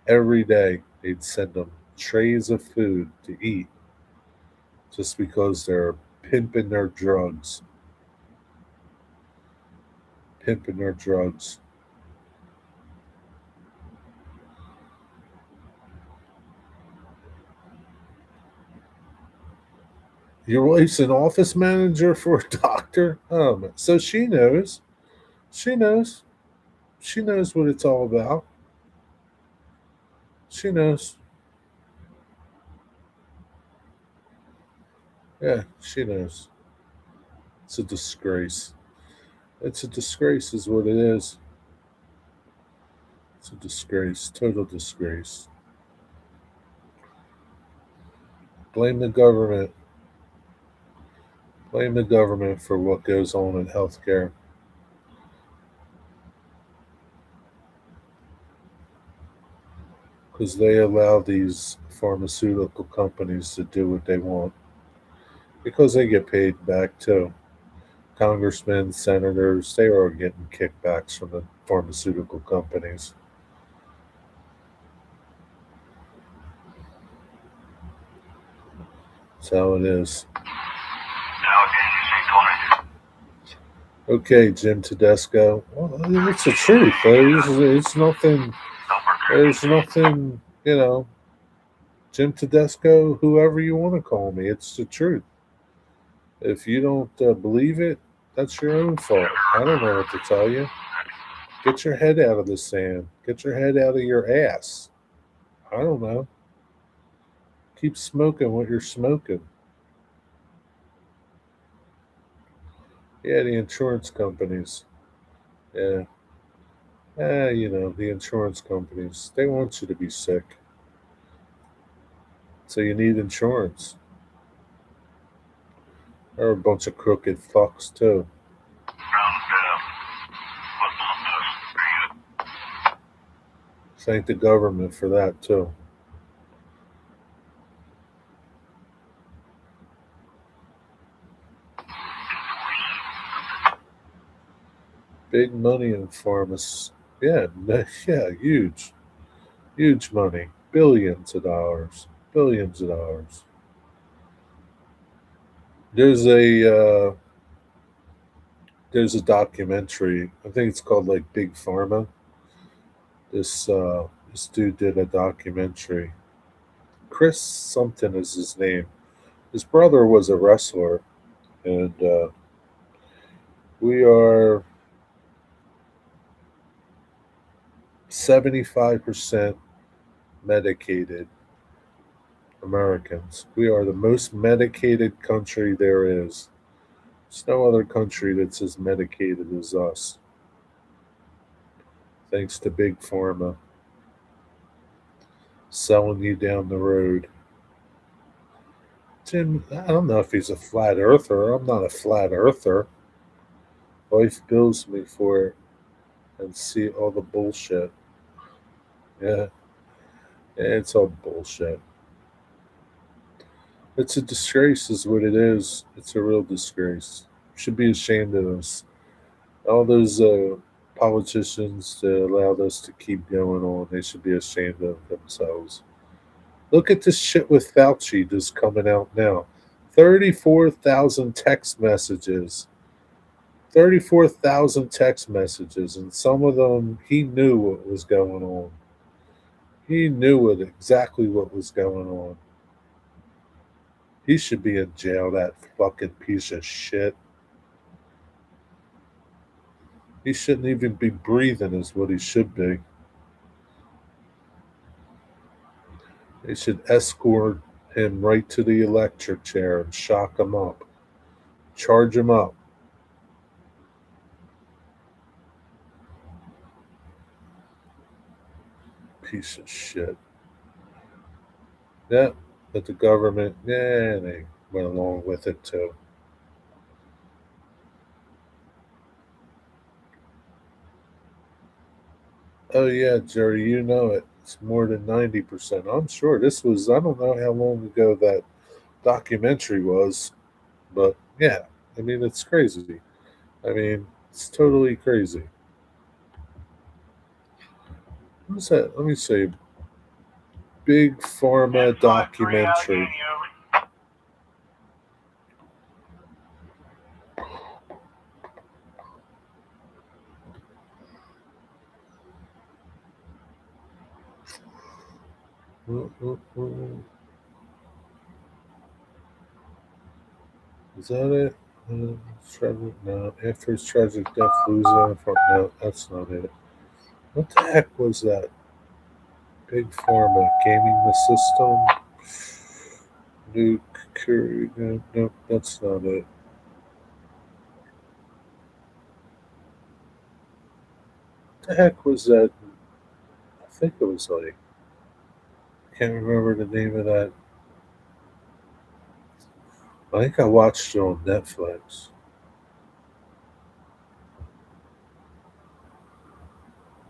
Every day, they'd send them trays of food to eat just because they're pimping their drugs. Pimping their drugs. Your wife's an office manager for a doctor? Oh, man. So she knows. She knows. She knows what it's all about. She knows. Yeah, she knows. It's a disgrace. It's a disgrace, is what it is. It's a disgrace. Total disgrace. Blame the government. Blame the government for what goes on in healthcare. Because they allow these pharmaceutical companies to do what they want. Because they get paid back too. Congressmen, senators, they are getting kickbacks from the pharmaceutical companies. That's how it is. Now, okay, you say 20. Okay, Jim Tedesco. Well, it's the truth. There's nothing. There's nothing. Jim Tedesco, whoever you want to call me. It's the truth. If you don't believe it, that's your own fault. I don't know what to tell you. Get your head out of the sand. Get your head out of your ass. I don't know. Keep smoking what you're smoking. Yeah, the insurance companies. Yeah. The insurance companies. They want you to be sick. So you need insurance. They're a bunch of crooked fucks, too. Thank the government for that, too. Big money in pharmacy. Yeah, yeah, huge. Huge money. Billions of dollars. Billions of dollars. There's a documentary. I think it's called like Big Pharma. This dude did a documentary. Chris something is his name. His brother was a wrestler, and we are 75% medicated Americans. We are the most medicated country there is. There's no other country that's as medicated as us, thanks to Big Pharma selling you down the road. Tim, I don't know if he's a flat earther. I'm not a flat earther. Wife bills me for it and see all the bullshit. Yeah, it's all bullshit. It's a disgrace, is what it is. It's a real disgrace. Should be ashamed of us. All those politicians that allowed us to keep going on, they should be ashamed of themselves. Look at this shit with Fauci just coming out now. 34,000 text messages. 34,000 text messages, and some of them he knew what was going on. He knew exactly what was going on. He should be in jail, that fucking piece of shit. He shouldn't even be breathing, is what he should be. They should escort him right to the electric chair and shock him up, charge him up. Piece of shit. Yeah, but the government, yeah, they went along with it too. Oh yeah, Jerry, you know it. It's more than 90%. I'm sure this was. I don't know how long ago that documentary was, but yeah, I mean it's crazy. I mean it's totally crazy. What's that? Let me say, Big Pharma 1053 documentary. Allegheny, over. Is that it? Tragic? No. After his tragic death, losing from no, that's not it. What the heck was that? Big Pharma gaming the system. Nuke Curry. No, no, that's not it. What the heck was that? I think it was like I can't remember the name of that. I think I watched it on Netflix.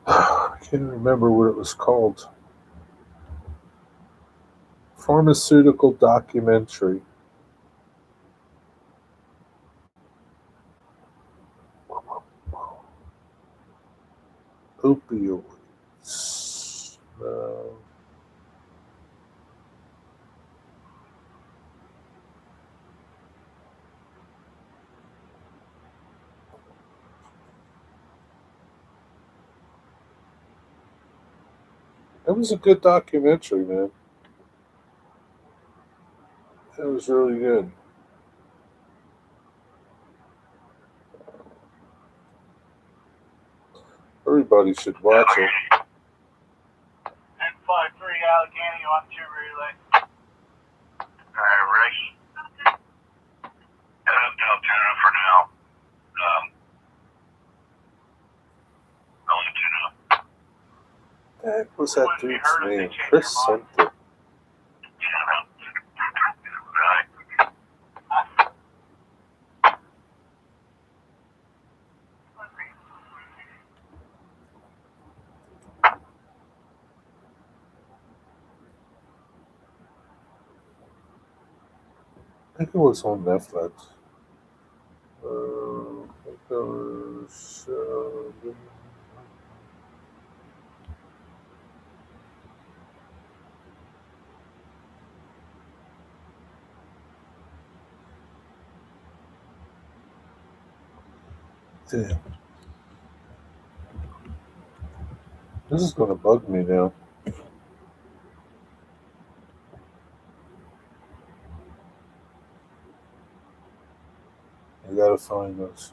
I can't remember what it was called. Pharmaceutical documentary. Opioids. It was a good documentary, man. It was really good. Everybody should watch it. 1053 Allegheny on 2 relay. Alright, ready? I'll turn it for now. I'll let you know. What the heck was that dude's name? Chris something. Right. I think it was on Netflix. I think it was. Damn. This is going to bug me now. I gotta find this.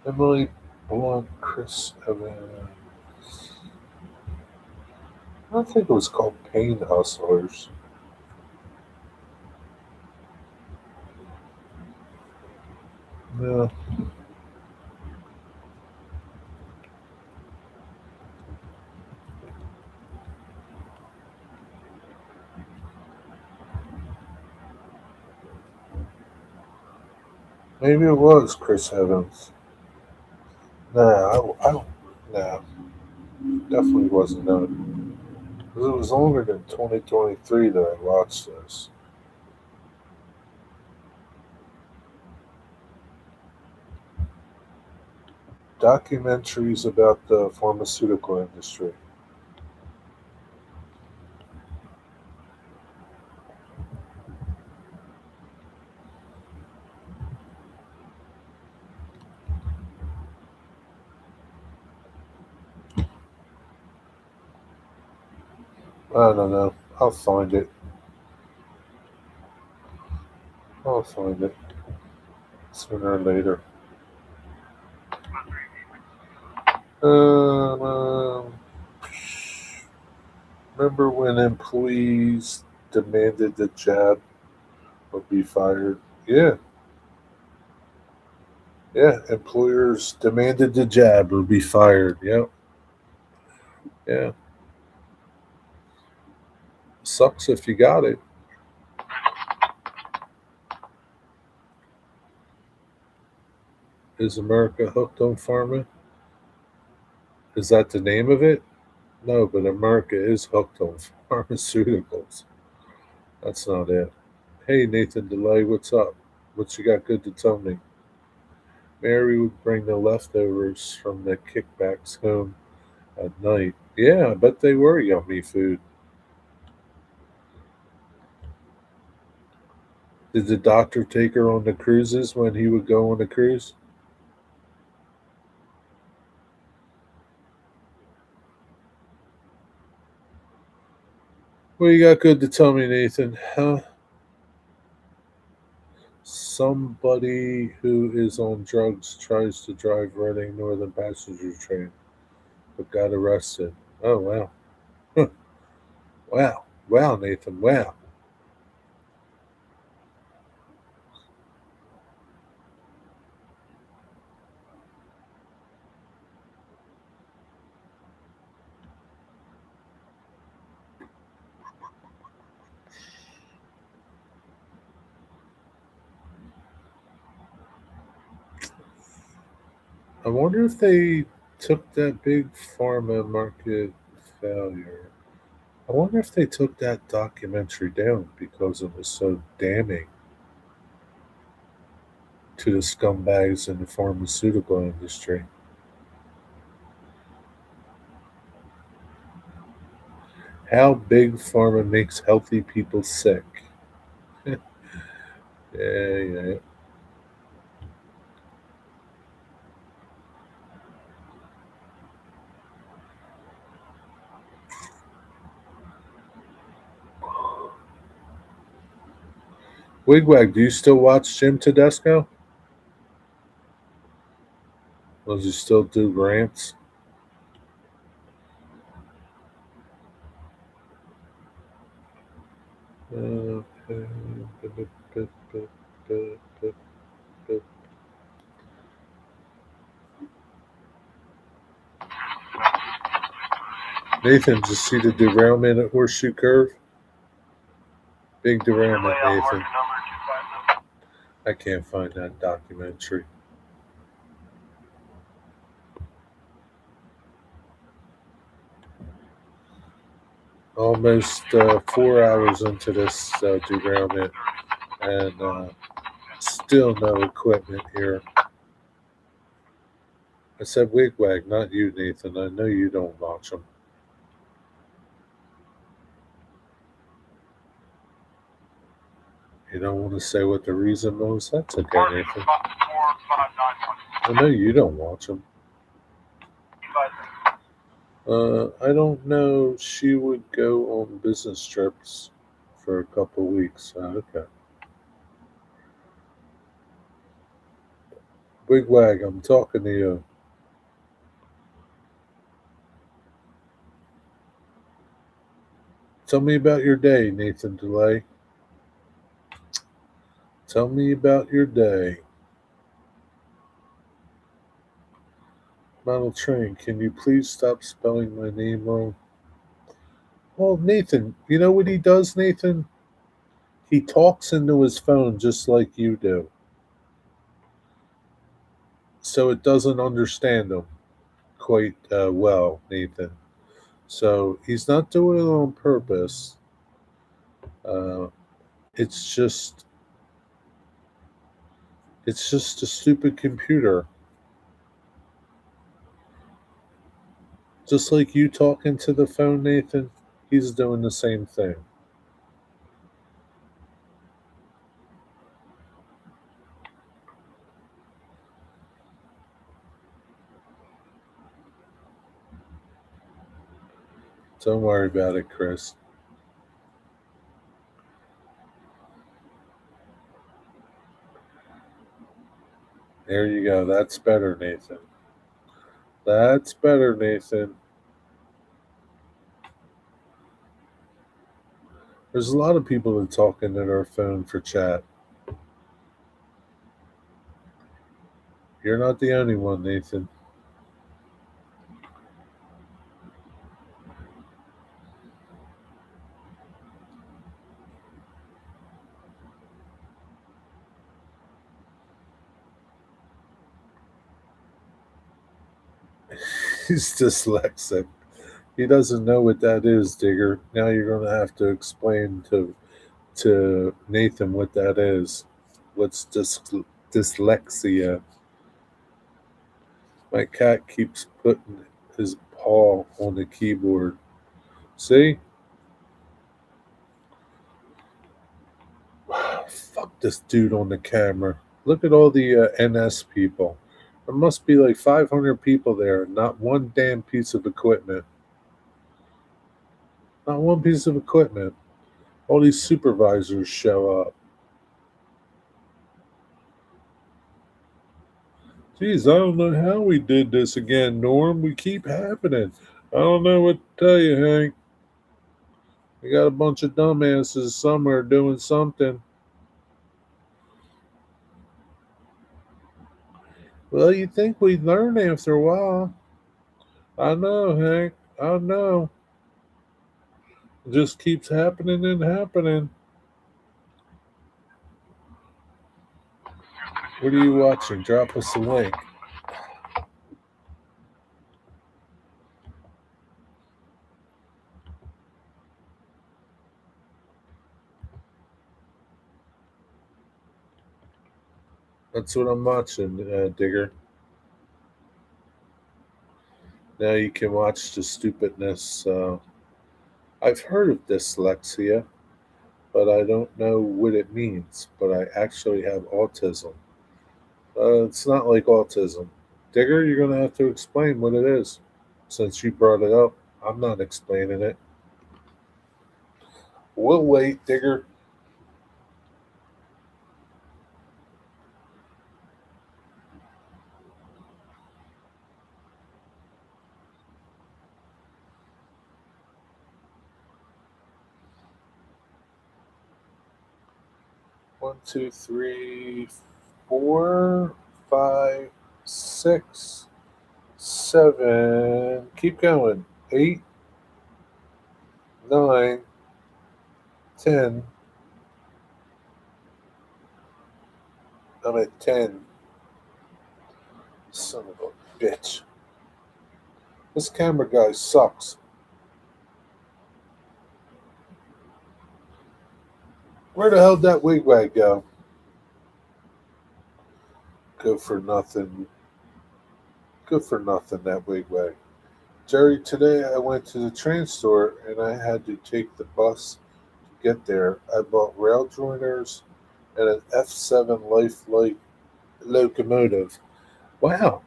Emily Blunt, Chris Evans. I think it was called Pain Hustlers. Yeah, maybe it was Chris Evans. Nah, I don't. Nah, definitely wasn't that. 'Cause it was longer than 2023 that I watched this. Documentaries about the pharmaceutical industry. I don't know. I'll find it. I'll find it sooner or later. Um, remember when employees demanded the jab would be fired? Yeah, yeah. Employers demanded the jab would be fired. Yep. Yeah. Sucks if you got it. Is America hooked on pharma? Is that the name of it? No, but America is hooked on pharmaceuticals. That's not it. Hey, Nathan DeLay, what's up? What you got good to tell me? Mary would bring the leftovers from the kickbacks home at night. Yeah, I bet they were yummy food. Did the doctor take her on the cruises when he would go on the cruise? What you got good to tell me, Nathan? Huh? Somebody who is on drugs tries to drive Reading Northern passenger train but got arrested. Oh, wow. Huh. Wow. Wow, Nathan. Wow. I wonder if they took that big pharma market failure. I wonder if they took that documentary down because it was so damning to the scumbags in the pharmaceutical industry. How big pharma makes healthy people sick. Yeah, yeah. Wigwag, do you still watch Jim Tedesco? Does he still do rants? Okay. Nathan, did you see the derailment at Horseshoe Curve? Big derailment, Nathan. I can't find that documentary. Almost 4 hours into this derailment, and still no equipment here. I said wigwag, not you, Nathan. I know you don't watch them. You don't want to say what the reason was? That's okay, Nathan. I know you don't watch them. I don't know. She would go on business trips for a couple weeks. Okay. Wigwag, I'm talking to you. Tell me about your day, Nathan DeLay. Tell me about your day. Model train, can you please stop spelling my name wrong? Well, Nathan, you know what he does, Nathan? He talks into his phone just like you do. So it doesn't understand him quite well, Nathan. So he's not doing it on purpose. Uh, it's just it's just a stupid computer. Just like you talking to the phone, Nathan, he's doing the same thing. Don't worry about it, Chris. There you go. That's better, Nathan. That's better, Nathan. There's a lot of people that talk into their phone for chat. You're not the only one, Nathan. He's dyslexic. He doesn't know what that is, Digger. Now you're going to have to explain to Nathan what that is. What's dyslexia? My cat keeps putting his paw on the keyboard. See? Fuck this dude on the camera. Look at all the NS people. There must be like 500 people there. Not one damn piece of equipment. Not one piece of equipment. All these supervisors show up. Geez, I don't know how we did this again, Norm. We keep happening. I don't know what to tell you, Hank. We got a bunch of dumbasses somewhere doing something. Well, you'd think we'd learn after a while. I know, Hank. I know. It just keeps happening and happening. What are you watching? Drop us a link. That's what I'm watching, Digger. Now you can watch the stupidness. I've heard of dyslexia, but I don't know what it means. But I actually have autism. It's not like autism. Digger, you're going to have to explain what it is. Since you brought it up, I'm not explaining it. We'll wait, Digger. One, two, three, 4, 5, 6, 7. Keep going. 8, 9, 10. I'm at 10. Son of a bitch. This camera guy sucks. Where the hell did that wigwag go? Good for nothing. Good for nothing, that wigwag. Jerry, today I went to the train store and I had to take the bus to get there. I bought rail joiners and an F7 Lifelike locomotive. Wow.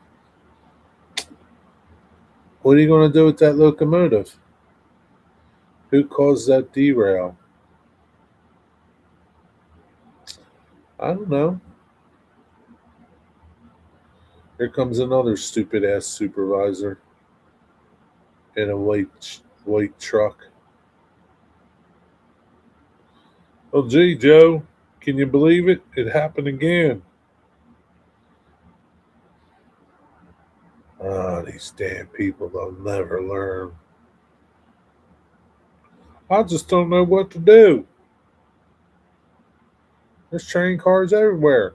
What are you going to do with that locomotive? Who caused that derail? I don't know. Here comes another stupid ass supervisor in a white truck. Oh, gee, Joe, can you believe it? It happened again. Ah, these damn people, they'll never learn. I just don't know what to do. There's train cars everywhere.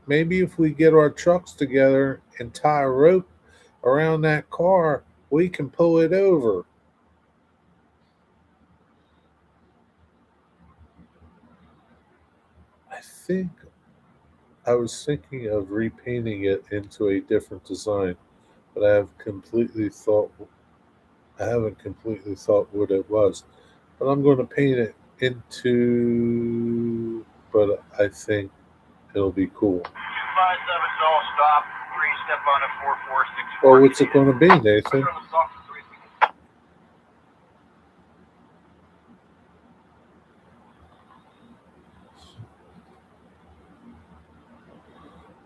Maybe if we get our trucks together and tie a rope around that car, we can pull it over. I think I was thinking of repainting it into a different design, but I haven't completely thought what it was. But I'm going to paint it into. But I think it'll be cool. 257 all stop. 3 step on a 4464. Well, what's it going to be, Nathan?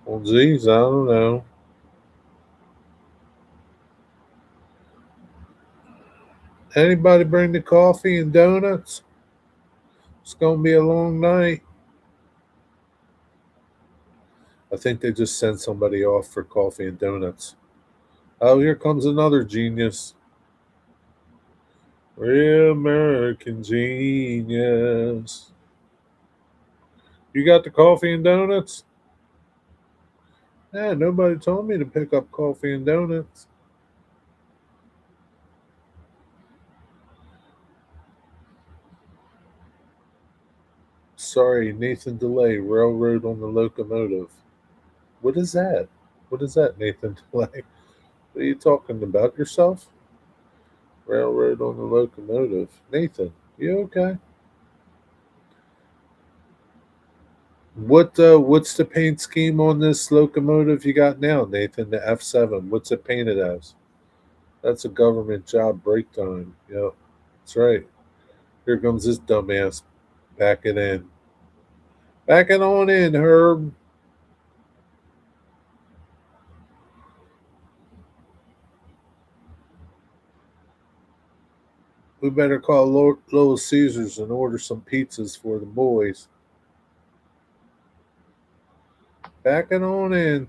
Well, geez, I don't know. Anybody bring the coffee and donuts? It's gonna be a long night. I think they just sent somebody off for coffee and donuts. Oh, here comes another genius. Real American genius. You got the coffee and donuts? Yeah, nobody told me to pick up coffee and donuts. Sorry, Nathan Delay, Railroad on the Locomotive. What is that? What is that, Nathan Delay? What are you talking about yourself? Railroad on the Locomotive. Nathan, you okay? What's the paint scheme on this locomotive you got now, Nathan? The F7. What's it painted as? That's a government job break time. Yep. That's right. Here comes this dumbass. Back it in. Back it on in, Herb. We better call Little Caesars and order some pizzas for the boys. Back it on in.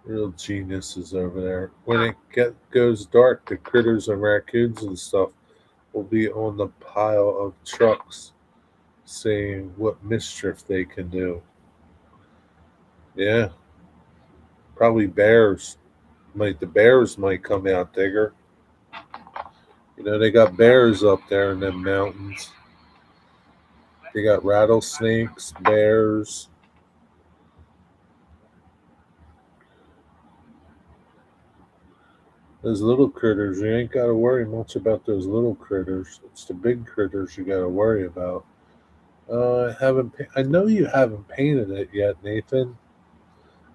Real geniuses over there. When goes dark, the critters and raccoons and stuff will be on the pile of trucks seeing what mischief they can do. Yeah, probably bears. The bears might come out, Digger. You know, they got bears up there in them mountains. They got rattlesnakes, bears. Those little critters, you ain't got to worry much about those little critters. It's the big critters you got to worry about. I haven't. I know you haven't painted it yet, Nathan.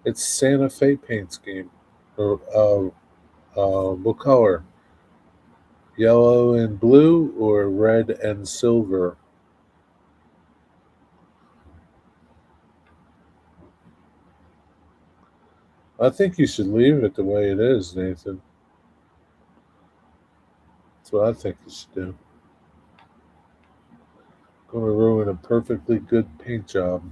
It's Santa Fe paint scheme. Or what color? Yellow and blue, or red and silver? I think you should leave it the way it is, Nathan. That's what I think you should do. Going to ruin a perfectly good paint job.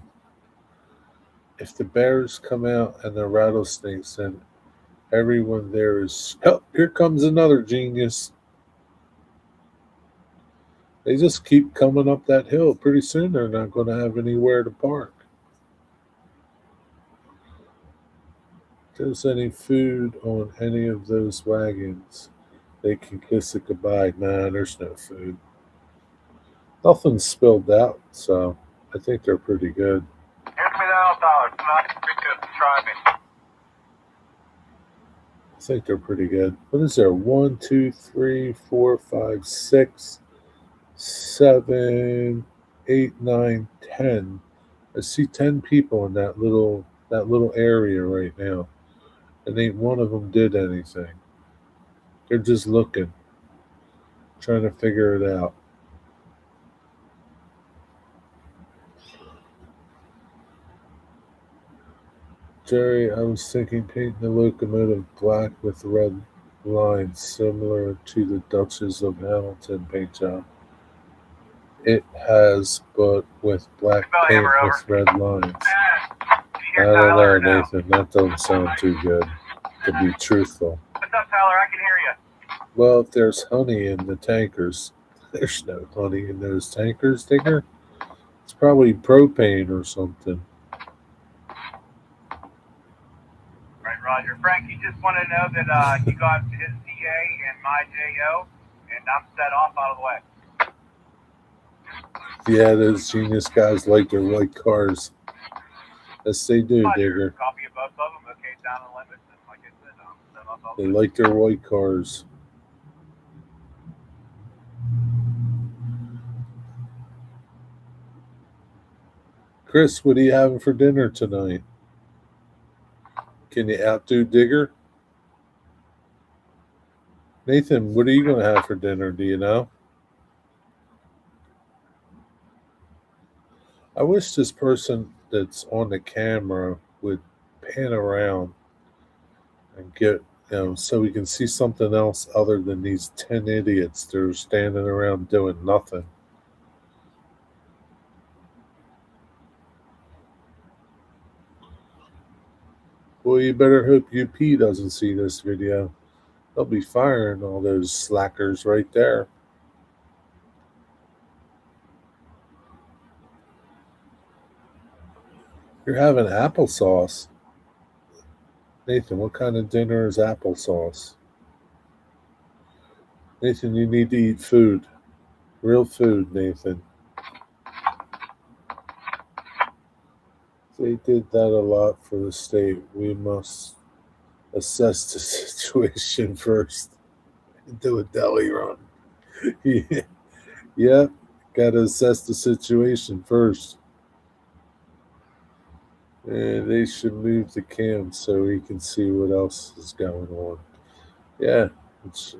If the bears come out and the rattlesnakes, then everyone there is. Oh, here comes another genius. They just keep coming up that hill. Pretty soon they're not going to have anywhere to park. If there's any food on any of those wagons, they can kiss it goodbye. Nah, there's no food. Nothing's spilled out, so I think they're pretty good. Here's me the $1. Tonight, try me. I think they're pretty good. What is there? 1, 2, 3, 4, 5, 6, 7, 8, 9, 10. I see 10 people in that little area right now, and ain't one of them did anything. They're just looking, trying to figure it out. Jerry, I was thinking painting the locomotive black with red lines, similar to the Duchess of Hamilton paint job. It has, but with black paint with red lines. I don't know, Nathan. That doesn't sound too good, to be truthful. What's up, Tyler? I can hear you. Well, if there's honey in the tankers, there's no honey in those tankers, Digger. It's probably propane or something. Right, Roger. Frank, you just want to know that you got his CA and my JO, and I'm set off out of the way. Yeah, those genius guys like their white cars. Yes, they do, Roger. Digger. Copy of both of them. Okay, down the limits, and like I said, I'm set off out of They the way. like their white cars. Chris, what are you having for dinner tonight? Can you outdo Digger? Nathan, what are you going to have for dinner? Do you know? I wish this person that's on the camera would pan around and get, so we can see something else other than these 10 idiots that are standing around doing nothing. Well, you better hope UP doesn't see this video. They'll be firing all those slackers right there. You're having applesauce. Nathan, what kind of dinner is applesauce? Nathan, you need to eat food. Real food, Nathan. They did that a lot for the state. We must assess the situation first and do a deli run. Yeah, gotta assess the situation first. And they should move the cam so we can see what else is going on. Yeah,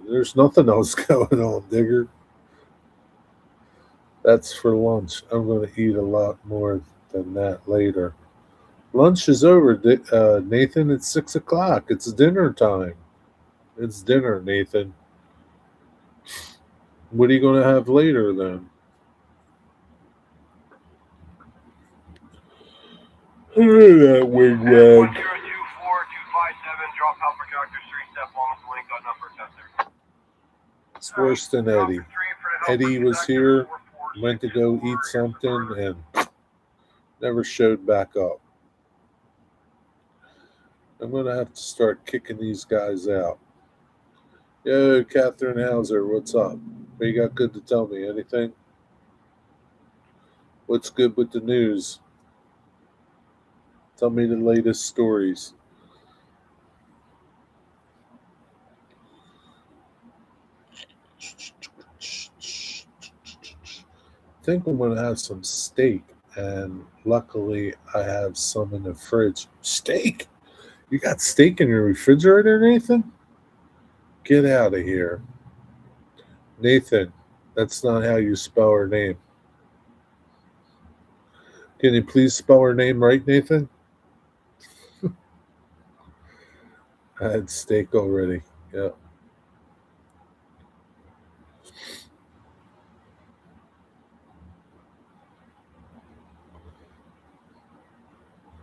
there's nothing else going on, Digger. That's for lunch. I'm going to eat a lot more than that later. Lunch is over, Nathan. It's 6 o'clock. It's dinner time. It's dinner, Nathan. What are you going to have later then? That wigwag. 1024-257, drop helper tractor 3-step long link on number tester. It's worse than Eddie. Eddie was here, went to go eat something, and never showed back up. I'm going to have to start kicking these guys out. Yo, Catherine Hauser, what's up? What you got good to tell me? Anything? What's good with the news? Tell me the latest stories. I think I'm going to have some steak, and luckily I have some in the fridge. Steak? You got steak in your refrigerator, Nathan? Get out of here. Nathan, that's not how you spell her name. Can you please spell her name right, Nathan? I had steak already. Yeah.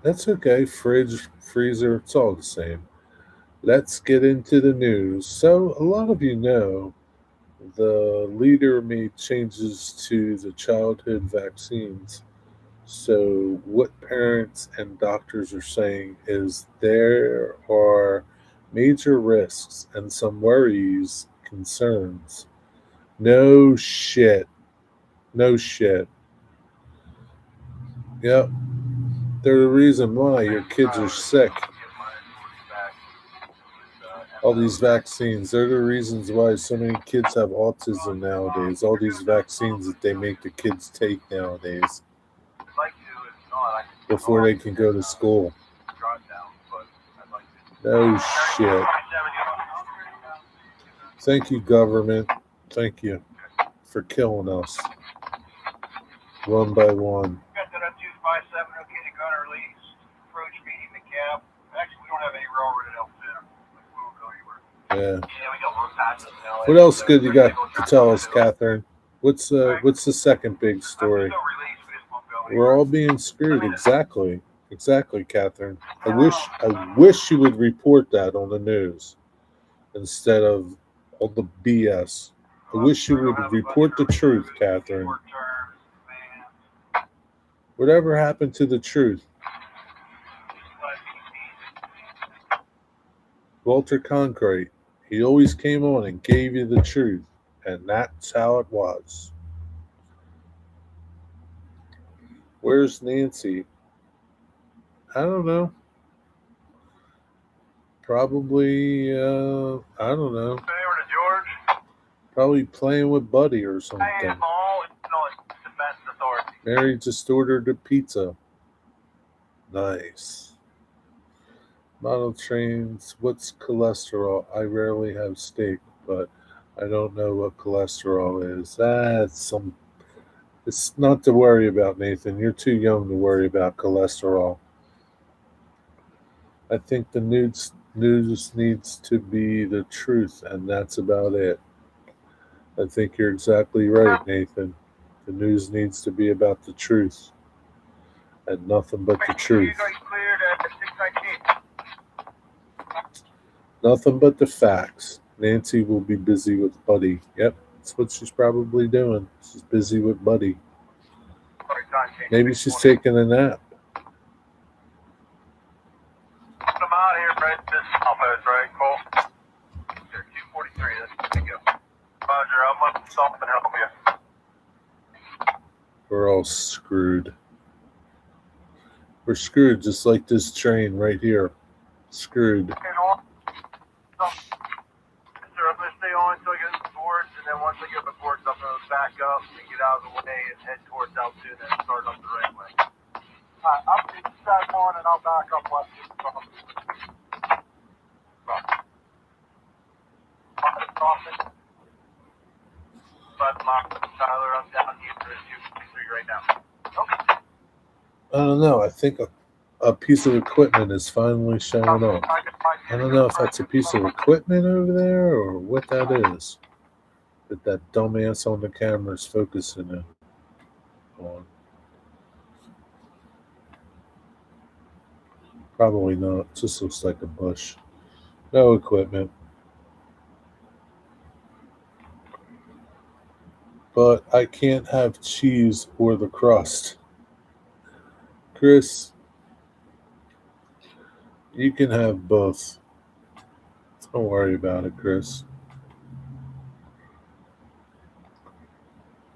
That's okay. Fridge, freezer, it's all the same. Let's get into the news. So, a lot of you know the leader made changes to the childhood vaccines. So, what parents and doctors are saying is there are major risks and some worries, concerns. No shit. No shit. Yep. They're the reason why your kids are sick. All these vaccines, they're the reasons why so many kids have autism nowadays. All these vaccines that they make the kids take nowadays before they can go to school. No shit. Thank you, government. Thank you for killing us one by one. Got that up 257, okay to go to release. Approach meeting the cab. Actually, we don't have any railroad at L10. We won't go anywhere. Yeah. Yeah, we got one passes now. What else good you got to tell us, Catherine? What's the second big story? We're all being screwed. Exactly, Catherine. I wish you would report that on the news instead of all the BS. I wish you would report the truth, Catherine. Whatever happened to the truth? Walter Cronkite, he always came on and gave you the truth, and that's how it was. Where's Nancy? I don't know. Probably, I don't know. Over to George. Probably playing with Buddy or something. Defense Authority. Mary just ordered a pizza. Nice. Model trains, what's cholesterol? I rarely have steak, but I don't know what cholesterol is. It's not to worry about, Nathan. You're too young to worry about cholesterol. I think the news needs to be the truth, and that's about it. I think you're exactly right, Nathan. The news needs to be about the truth and nothing but the truth. Cleared at 619. Nothing but the facts. Nancy will be busy with Buddy. Yep, that's what she's probably doing. She's busy with Buddy. Maybe she's taking a nap. I'm out here, Fred. This Alpha's right, Cole. 243. That's good to go. Roger, I'm up to stop and help you. We're all screwed. We're screwed just like this train right here. Screwed. Okay, on. So, sir, I'm going to stay on until I get the boards, and then once I get the boards, I'm going to back up and get out of the way and head towards L2 and then start up the right way. Alright, I'll be back on and I'll back up left. But Tyler, I'm down here for 253 right now. Okay. I don't know. I think a piece of equipment is finally showing up. I don't know if that's a piece of equipment over there or what that is that dumbass on the camera is focusing on. Probably not. It just looks like a bush. No equipment. But I can't have cheese or the crust. Chris, you can have both. Don't worry about it, Chris.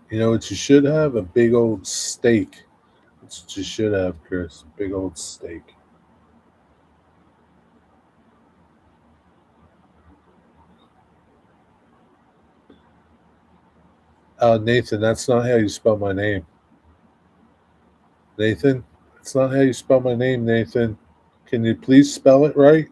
You know what you should have? A big old steak. That's what you should have, Chris. Big old steak. Nathan, that's not how you spell my name. Nathan, that's not how you spell my name, Nathan. Can you please spell it right?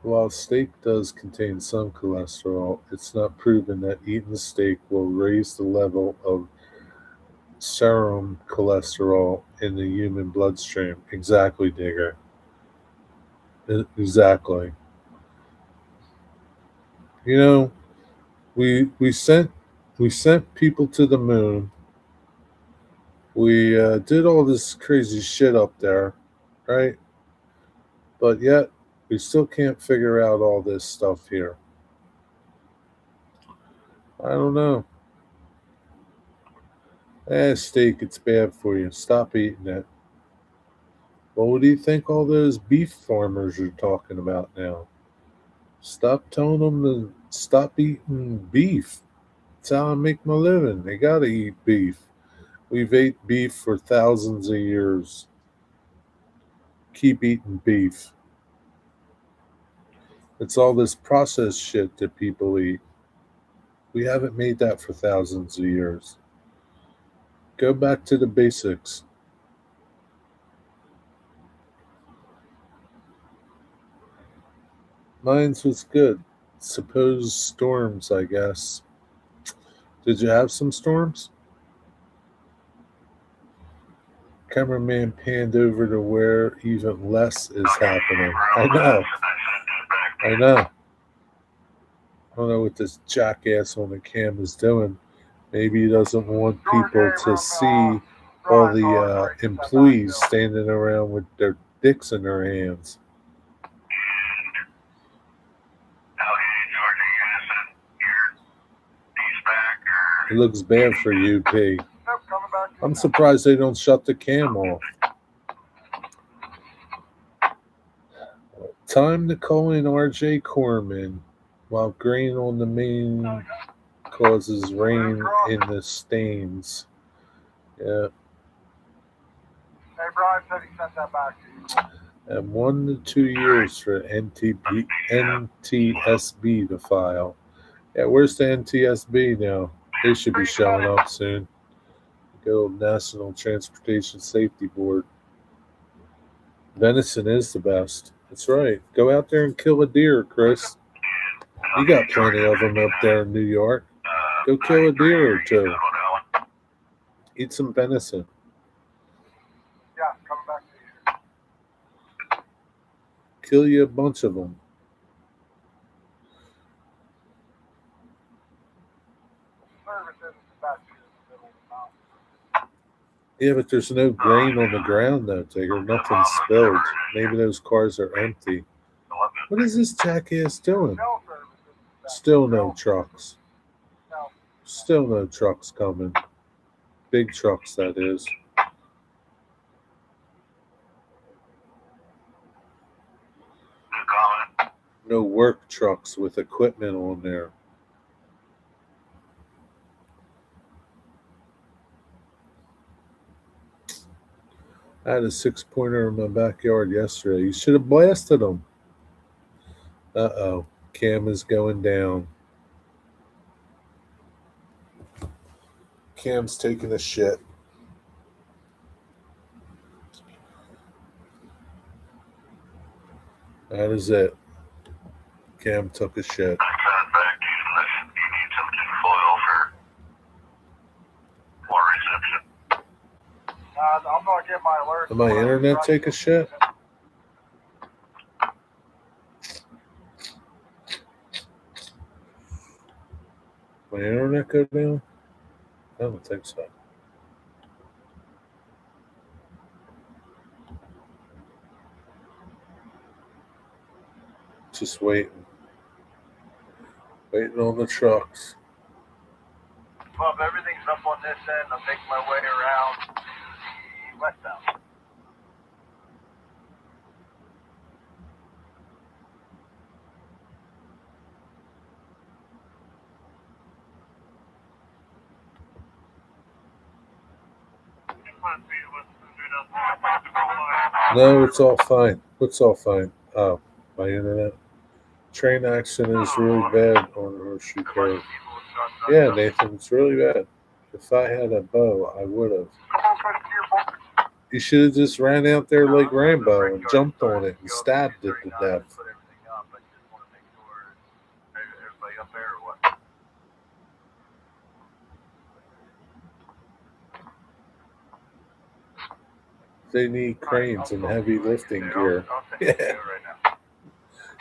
While steak does contain some cholesterol, it's not proven that eating steak will raise the level of serum cholesterol in the human bloodstream. Exactly, Digger. Exactly. You know, we sent people to the moon. We did all this crazy shit up there, right? But yet we still can't figure out all this stuff here. I don't know. Steak, it's bad for you. Stop eating it. Well, what do you think all those beef farmers are talking about now? Stop telling them to stop eating beef. That's how I make my living. They gotta eat beef. We've ate beef for thousands of years. Keep eating beef. It's all this processed shit that people eat. We haven't made that for thousands of years. Go back to the basics. Mine's was good. Suppose storms, I guess. Did you have some storms? Cameraman panned over to where even less is happening. I know. I don't know what this jackass on the cam is doing. Maybe he doesn't want people to see all the employees standing around with their dicks in their hands. It looks bad for you, P. I'm surprised they don't shut the cam off. Time to call in RJ Corman while grain on the main causes rain in the stains. Yeah. Hey, Brian said he sent that back to you. And 1 to 2 years for NTSB to file. Yeah, where's the NTSB now? They should be showing up soon. Good old National Transportation Safety Board. Venison is the best. That's right. Go out there and kill a deer, Chris. You got plenty of them up there in New York. Go kill a deer or two. Eat some venison. Yeah, coming back to you. Kill you a bunch of them. Service isn't the best here in the middle of the mountain. Yeah, but there's no grain on the ground though, Tigger. Nothing's spilled. Maybe those cars are empty. What is this jackass doing? Cell service isn't the best. Still no trucks. No. Still no trucks coming. Big trucks, that is. No work trucks with equipment on there. I had a 6-pointer in my backyard yesterday. You should have blasted them. Uh-oh. Cam is going down. Cam's taking a shit. That is it. Cam took a shit. I'm going to get my alert. Did my internet take a shit? My internet go down? I don't think so. Just waiting. Waiting on the trucks. Well, if everything's up on this end, I'm making my way around the west out. No, it's all fine. It's all fine. Oh, my internet. Train accident is really bad on Horseshoe Cove. Yeah, Nathan, it's really bad. If I had a bow, I would have. You should have just ran out there like Rambo and jumped on it and stabbed it to death. They need cranes and heavy lifting gear. Yeah.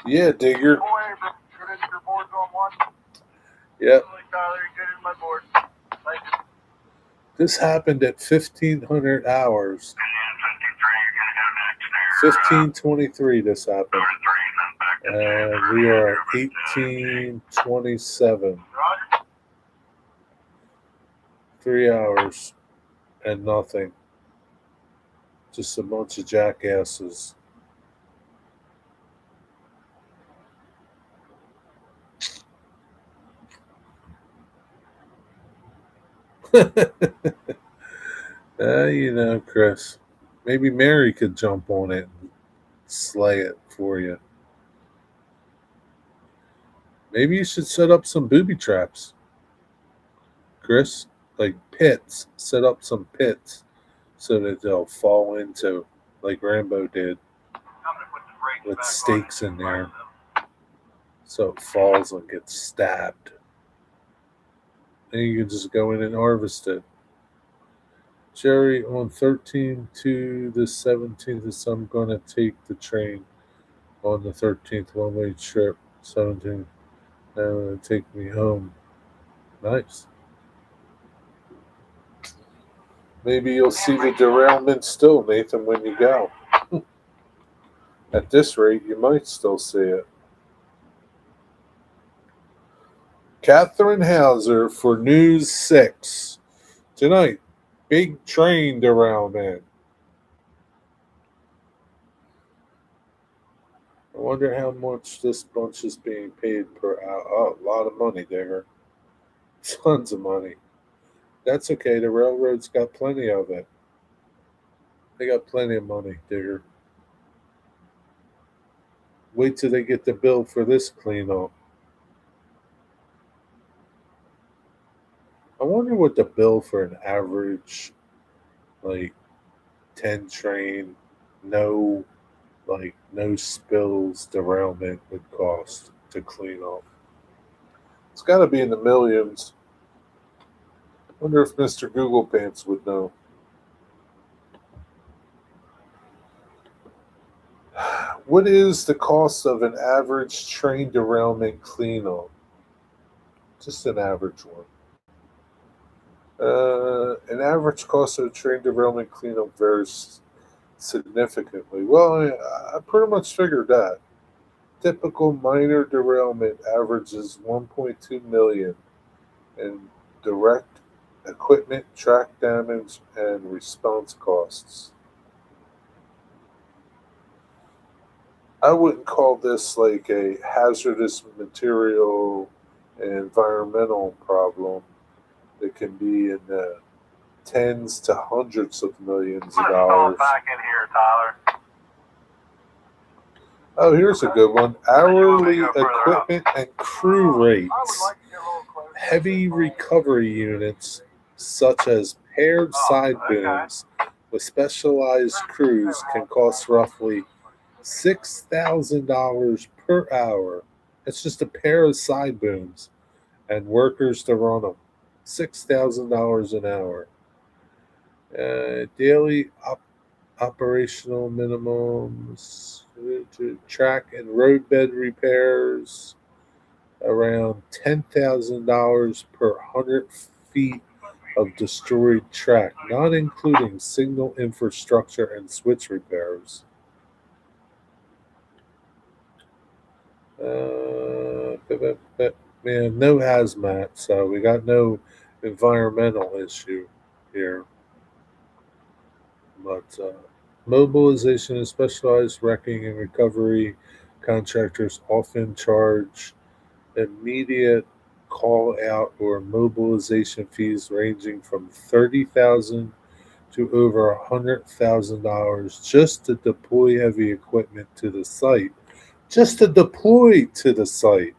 Yeah, Digger. Yeah. This happened at 1500 hours. 1523 this happened. And we are at 1827. 3 hours and nothing. Just a bunch of jackasses. You know, Chris, maybe Mary could jump on it and slay it for you. Maybe you should set up some booby traps, Chris, like pits. Set up some pits so that they'll fall into, like Rambo did, with stakes in there, so it falls and gets stabbed. Then you can just go in and harvest it. Jerry, on 13th to the 17th, so I'm going to take the train on the 13th, one-way trip. 17th, and take me home. Nice. Maybe you'll see the derailment still, Nathan, when you go. At this rate, you might still see it. Catherine Hauser for News 6. Tonight, big train derailment. I wonder how much this bunch is being paid per hour. Oh, a lot of money, Digger. Tons of money. That's okay. The railroad's got plenty of it. They got plenty of money, Digger. Wait till they get the bill for this cleanup. I wonder what the bill for an average like 10 train, no no spills derailment would cost to clean up. It's got to be in the millions. Wonder if Mr. Google Pants would know. What is the cost of an average train derailment cleanup? Just an average one. An average cost of a train derailment cleanup varies significantly. Well, I pretty much figured that. Typical minor derailment averages 1.2 million in direct equipment, track damage, and response costs. I wouldn't call this like a hazardous material environmental problem that can be in the tens to hundreds of millions of I'm gonna stall dollars. back in here, Tyler. Oh, here's a good one. Hourly equipment and crew I would rates. like to get a little closer. Heavy recovery units, such as paired side okay. booms with specialized crews, can cost roughly $6,000 per hour. It's just a pair of side booms and workers to run them. $6,000 an hour. Daily operational minimums, to track and roadbed repairs, around $10,000 per 100 feet of destroyed track, not including signal infrastructure and switch repairs. Man, no hazmat, so we got no environmental issue here. But mobilization and specialized wrecking and recovery contractors often charge immediate call out or mobilization fees ranging from 30,000 to over $100,000 just to deploy heavy equipment to the site. Just to deploy to the site,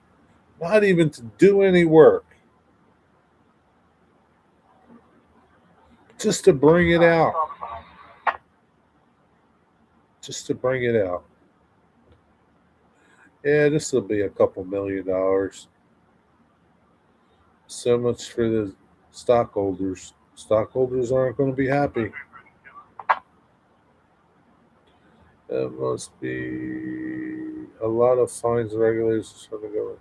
not even to do any work. Just to bring it out. Just to bring it out. Yeah, this will be a couple $1,000,000. So much for the stockholders. Stockholders aren't going to be happy. That must be a lot of fines and regulations from the government.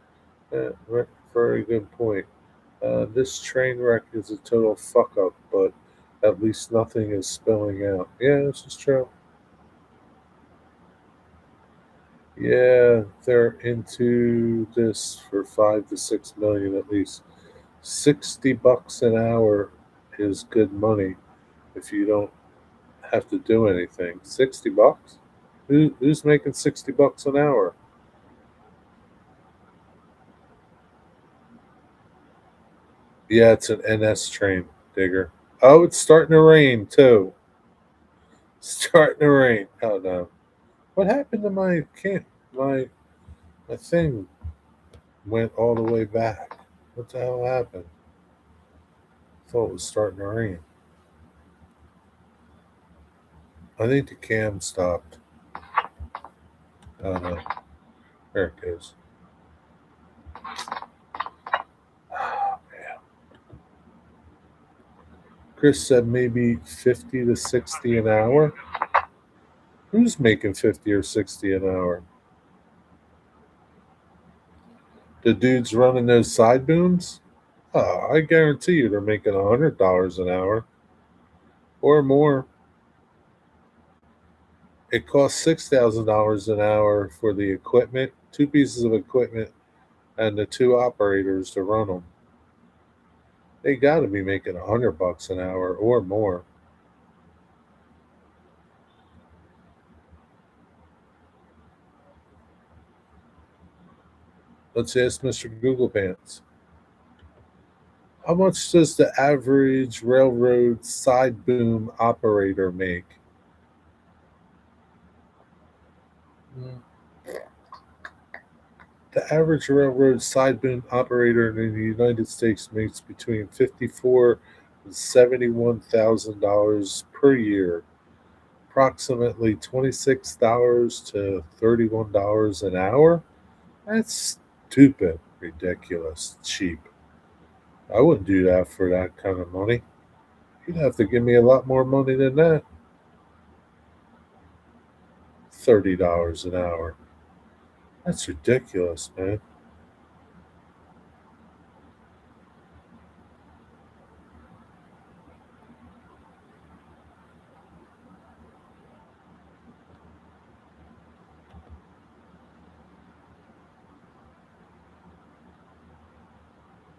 Very good point. This train wreck is a total fuck up, but at least nothing is spilling out. Yeah, this is true. Yeah, they're into this for 5 to 6 million at least. $60 an hour is good money if you don't have to do anything. $60? Who's making $60 an hour? Yeah, it's an NS train, Digger. Oh, it's starting to rain too. Starting to rain. Oh no. What happened to my camp? My thing went all the way back. What the hell happened? I thought it was starting to rain. I think the cam stopped. Oh no. There it goes. Oh, man. Chris said maybe 50 to 60 an hour. Who's making 50 or 60 an hour? The dudes running those side booms? Oh, I guarantee you they're making $100 an hour or more. It costs $6,000 an hour for the equipment, two pieces of equipment, and the two operators to run them. They got to be making $100 an hour or more. Let's ask Mr. Google Pants. How much does the average railroad side boom operator make? The average railroad side boom operator in the United States makes between $54 and $71,000 per year, approximately $26 to $31 an hour. That's stupid, ridiculous, cheap. I wouldn't do that for that kind of money. You'd have to give me a lot more money than that. $30 an hour. That's ridiculous, man.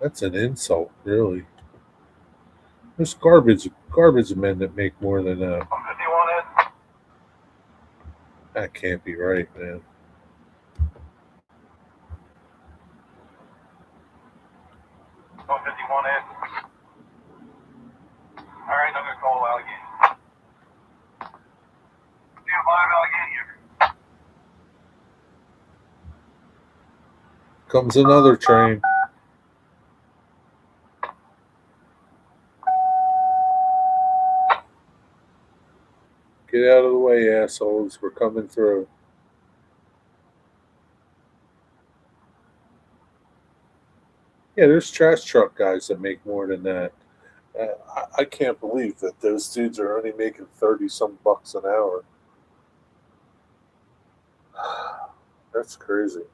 That's an insult, really. There's garbage men that make more than that. 151 in. That can't be right, man. 151 in. All right, I'm gonna call Allegheny. 205 Allegheny. Comes another train. Get out of the way, assholes. We're coming through. Yeah, there's trash truck guys that make more than that. I can't believe that those dudes are only making 30 some bucks an hour. That's crazy. 205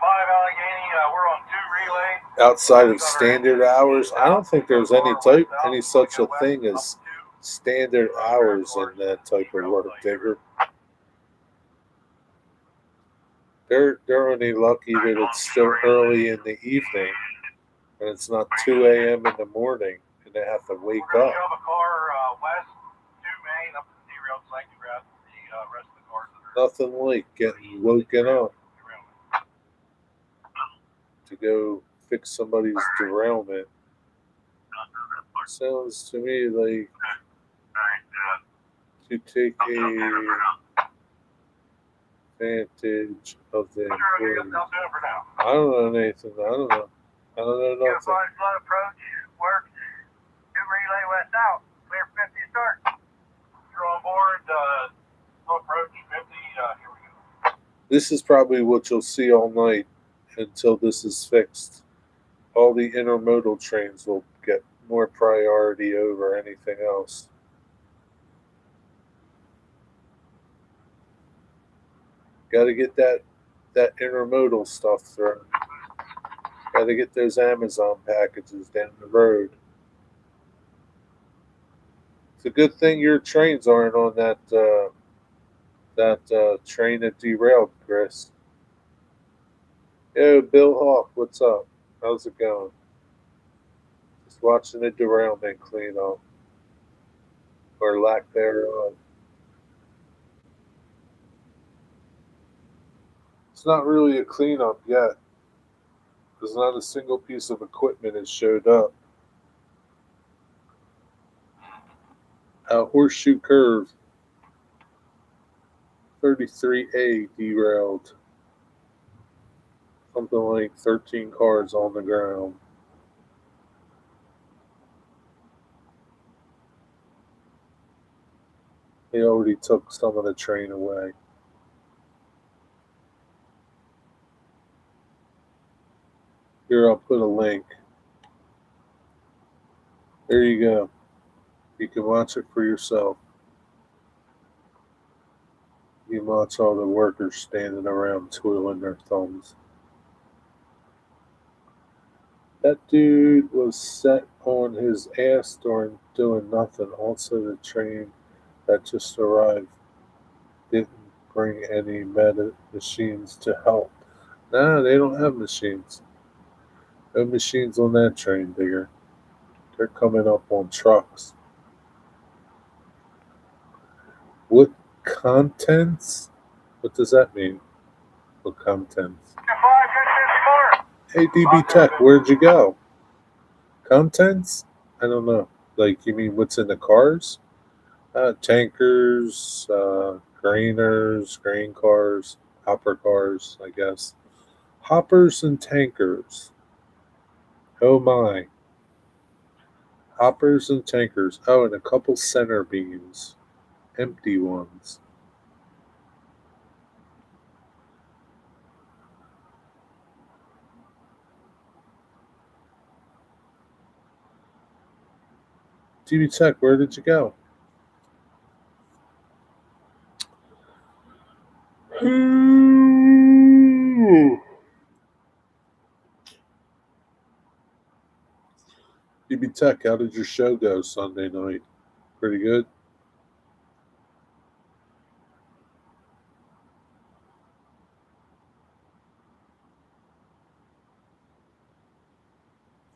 Allegheny. We're on 2 relay. Outside of standard hours, I don't think there's any such a thing as standard hours in that type of work, Digger. They're only lucky that it's still early in the evening and it's not 2 a.m. in the morning and they have to wake We're gonna up. shove a car west to Maine up to the derailed so I can grab the rest of the cars that are Nothing like getting woken up derailment. to go fix somebody's derailment. Sounds to me like to take advantage of the What are you employees. guys doing for now? I don't know, Nathan. I don't know nothing. Flood approach, work, 2 relay west out, clear 50 start. You're on board, slow approach 50, here we go. This is probably what you'll see all night until this is fixed. All the intermodal trains will get more priority over anything else. Got to get that intermodal stuff through. Got to get those Amazon packages down the road. It's a good thing your trains aren't on that train that derailed, Chris. Yo, Bill Hawk, what's up? How's it going? Just watching the derailment clean up, or lack thereof. It's not really a cleanup yet. There's not a single piece of equipment has showed up. Horseshoe Curve 33A derailed. Something like 13 cars on the ground. They already took some of the train away. Here, I'll put a link. There you go. You can watch it for yourself. You can watch all the workers standing around twiddling their thumbs. That dude was set on his ass during doing nothing. Also, the train that just arrived didn't bring any machines to help. Nah, they don't have machines. No machines on that train, Digger. They're coming up on trucks. What contents? What does that mean? What contents? 2-5, 54. Hey, DB Tech, where'd you go? Contents? I don't know. Like, you mean what's in the cars? Tankers, grainers, grain cars, hopper cars, I guess. Hoppers and tankers. Oh my. Hoppers and tankers. Oh, and a couple center beams. Empty ones. TV Tech, where did you go? TV Tech, how did your show go Sunday night? Pretty good?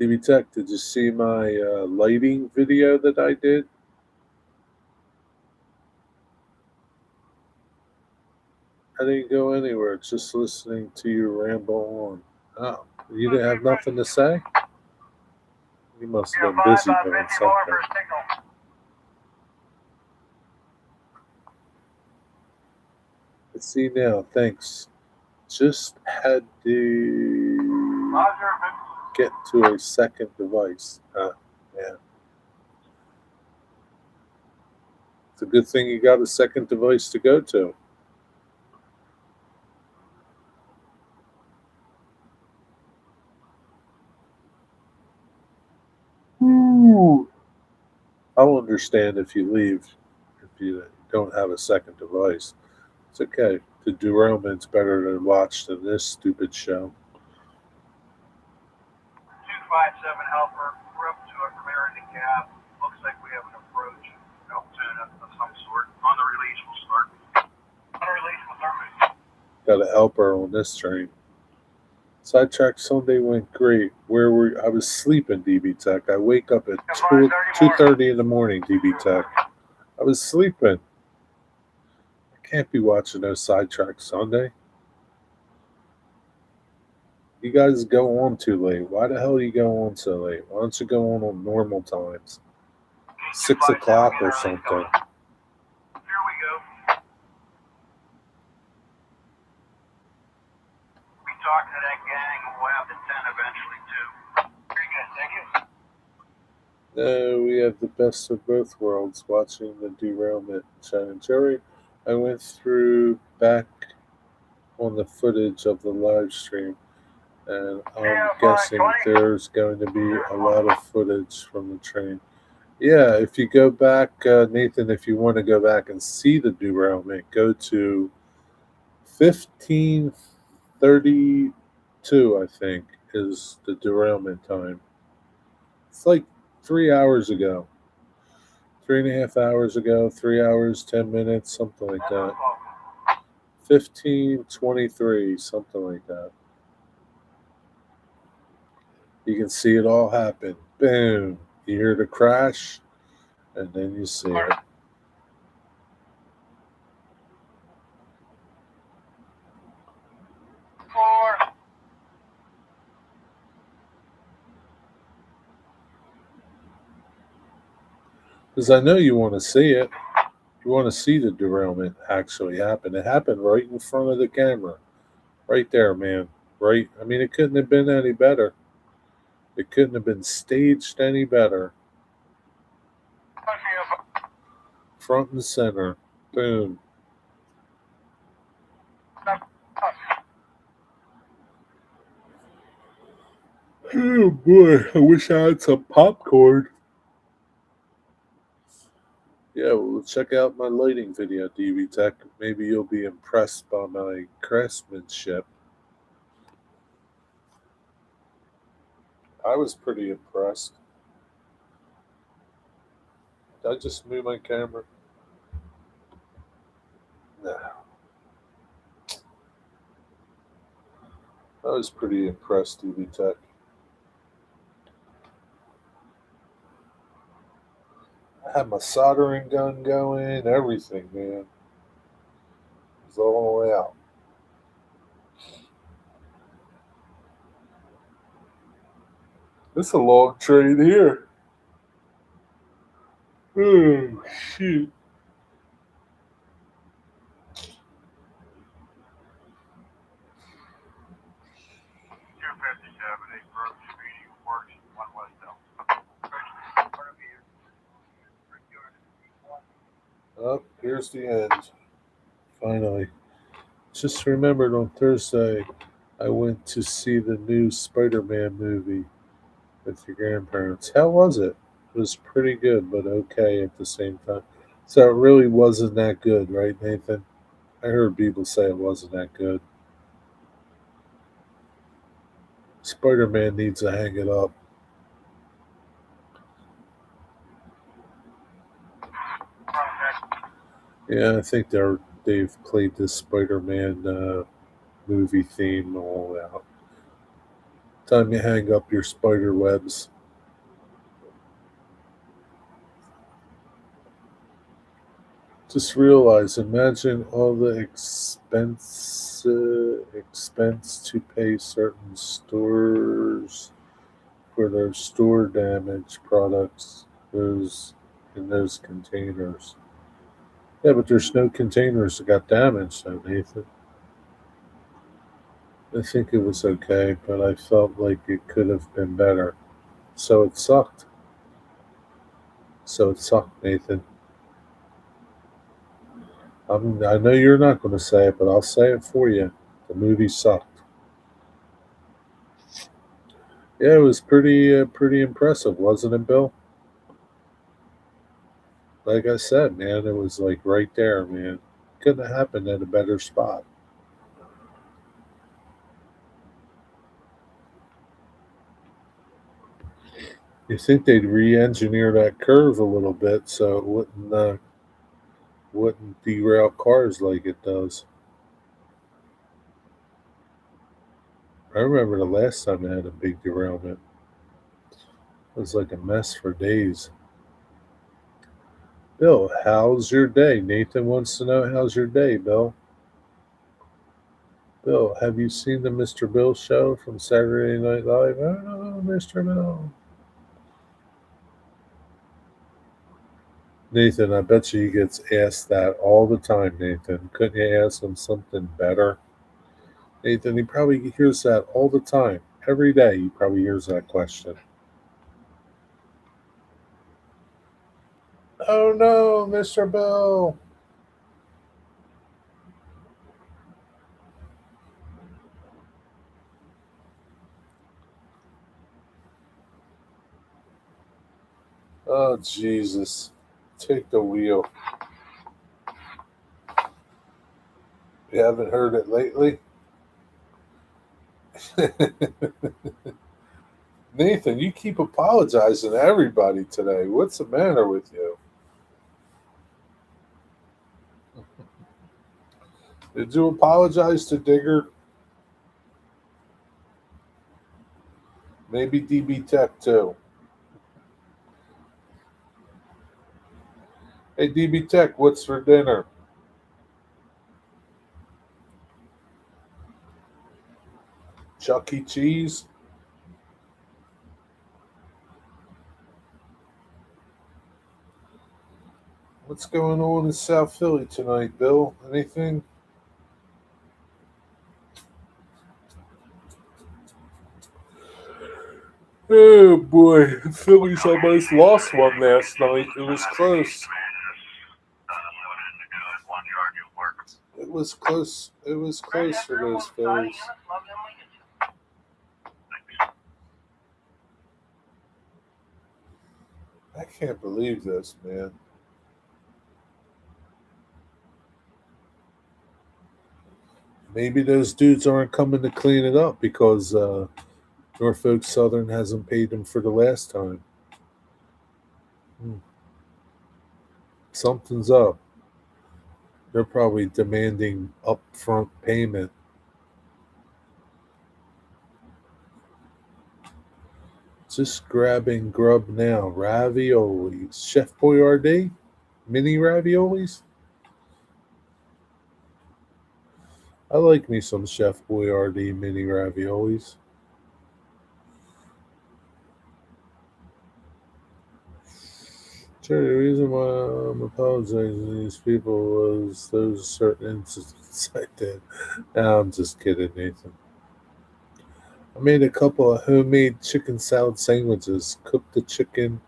TV Tech, did you see my lighting video that I did? I didn't go anywhere, just listening to you ramble on. Oh, you didn't have nothing to say? You must have been busy doing something. Let's see now, thanks. Just had to get to a second device. Yeah. It's a good thing you got a second device to go to. Ooh. I'll understand if you leave, if you don't have a second device. It's okay. The derailment's better to watch than this stupid show. 257 helper. We're up to a Meriden Gap. Looks like we have an approach. Altoona of some sort. On the release, we'll start. On the release, we'll start moving. Got a helper on this train. Sidetrack Sunday went great. I was sleeping, DB Tech. I wake up at 2:30 in the morning, DB Tech. I was sleeping. I can't be watching no Sidetrack Sunday. You guys go on too late. Why the hell you go on so late? Why don't you go on normal times? 6 o'clock or something. Here we go. We talked to that gang and we'll have the 10 eventually too. Very good, thank you. No, we have the best of both worlds watching the derailment. Shannon Jerry, I went through back on the footage of the live stream, and I'm guessing there's going to be a lot of footage from the train. Yeah, if you go back, Nathan, if you want to go back and see the derailment, go to 15:32, I think, is the derailment time. It's like 3 hours ago. 3.5 hours ago, 3 hours, 10 minutes, something like that. 15:23, something like that. You can see it all happen. Boom. You hear the crash, and then you see it. Because I know you want to see it. You want to see the derailment actually happen. It happened right in front of the camera. Right there, man. Right? I mean, it couldn't have been any better. It couldn't have been staged any better. Front and center. Boom. Oh boy, I wish I had some popcorn. Yeah, well, check out my lighting video, DV Tech. Maybe you'll be impressed by my craftsmanship. I was pretty impressed. Did I just move my camera? No. I was pretty impressed, DV Tech. I had my soldering gun going, everything, man. It was all the way out. This is a long train here. Oh, shoot. here's the end. Finally. Just remembered on Thursday, I went to see the new Spider Man movie with your grandparents. How was it? It was pretty good, but okay at the same time. So it really wasn't that good, right, Nathan? I heard people say it wasn't that good. Spider Man needs to hang it up. Okay. Yeah, I think they've played this Spider Man movie theme all out. Time you hang up your spider webs. Just realize, imagine all the expense to pay certain stores for their store damage products those in those containers. Yeah, but there's no containers that got damaged, so Nathan. I think it was okay, but I felt like it could have been better. So it sucked. So it sucked, Nathan. I know you're not going to say it, but I'll say it for you. The movie sucked. Yeah, it was pretty impressive, wasn't it, Bill? Like I said, man, it was like right there, man. Couldn't have happened at a better spot. You think they'd re-engineer that curve a little bit so it wouldn't derail cars like it does. I remember the last time I had a big derailment. It was like a mess for days. Bill, how's your day? Nathan wants to know how's your day, Bill. Bill, have you seen the Mr. Bill show from Saturday Night Live? Oh no, Mr. Bill. Nathan, I bet you he gets asked that all the time, Nathan. Couldn't you ask him something better? Nathan, he probably hears that all the time. Every day he probably hears that question. Oh no, Mr. Bill. Oh Jesus. Take the wheel. You haven't heard it lately? Nathan, you keep apologizing to everybody today. What's the matter with you? Did you apologize to Digger? Maybe DB Tech too. Hey DB Tech, what's for dinner? Chuck E. Cheese? What's going on in South Philly tonight, Bill? Anything? Oh boy, Phillies almost lost one last night. It was close. It was close. It was close for those Phillies. I can't believe this, man. Maybe those dudes aren't coming to clean it up because Norfolk Southern hasn't paid them for the last time. Hmm. Something's up. They're probably demanding upfront payment. Just grabbing grub now. Raviolis. Chef Boyardee? Mini raviolis? I like me some Chef Boyardee mini raviolis. Sure, the reason why I'm apologizing to these people was those certain incidents I did. Nah, I'm just kidding, Nathan. I made a couple of homemade chicken salad sandwiches, cooked the chicken,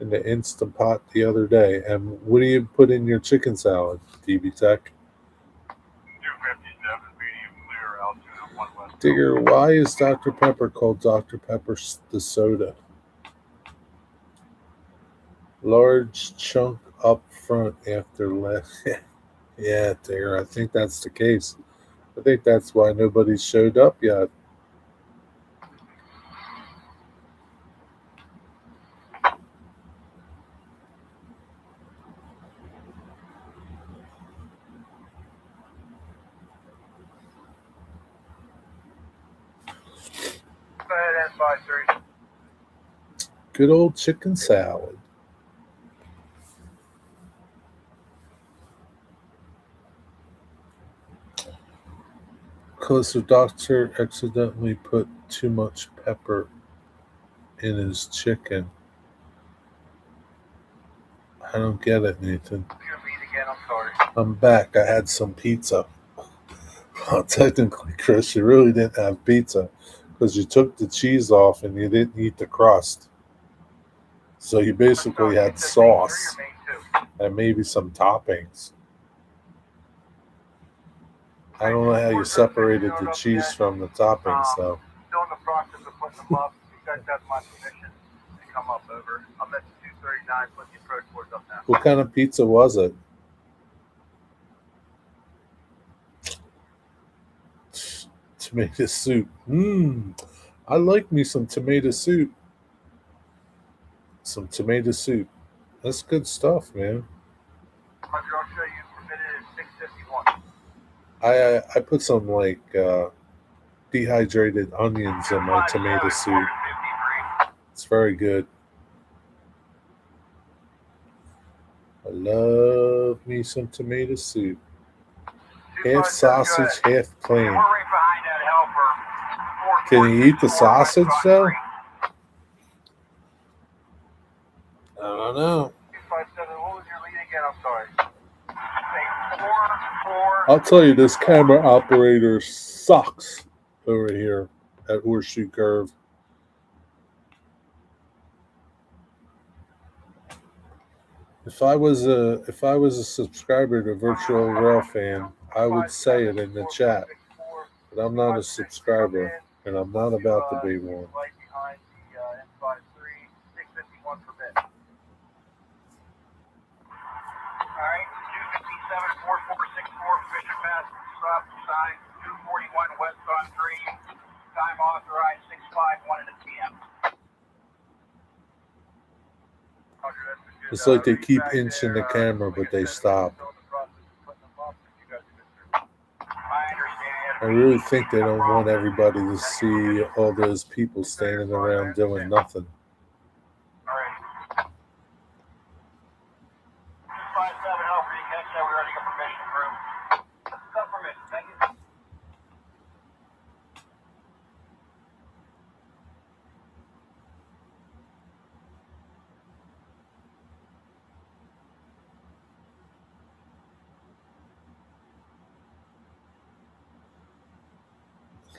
in the Instant Pot the other day. And what do you put in your chicken salad, DB Tech? 257 medium clear Altoona 1 West. Digger, why is Dr. Pepper called Dr. Pepper the soda? Large chunk up front after left. Yeah, Digger, I think that's the case. I think that's why nobody showed up yet. Go ahead and 5-3. Good old chicken salad. Because the doctor accidentally put too much pepper in his chicken. I don't get it, Nathan. You're mean again, I'm sorry. I'm back. I had some pizza. Well, technically, Chris, you really didn't have pizza because you took the cheese off and you didn't eat the crust. So you basically had sauce and maybe some toppings. I don't know how you separated the cheese from the toppings, though. Still in the process of putting them up. You guys have my permission to come up over. I'm at 239, putting the approach boards up now. What kind of pizza was it? Tomato soup. I like me some tomato soup. Some tomato soup. That's good stuff, man. I'll show you permitted at 651. I put some like dehydrated onions in my tomato soup. It's very good. I love me some tomato soup. Half sausage, half plain. We're right behind that helper. Can you eat the sausage though? I don't know. 257. What was your lead again? I'm sorry. Say 4. I'll tell you, this camera operator sucks over here at Horseshoe Curve. If I was a subscriber to Virtual Rail Fan, I would say it in the chat. But I'm not a subscriber, and I'm not about to be one. Right behind the N53, 651 permit. Alright, 257, 4464, permission pass, stop sign, 241 west on 3, time authorized 651 at the PM. It's like they keep inching the camera, but they stop. I really think they don't want everybody to see all those people standing around doing nothing.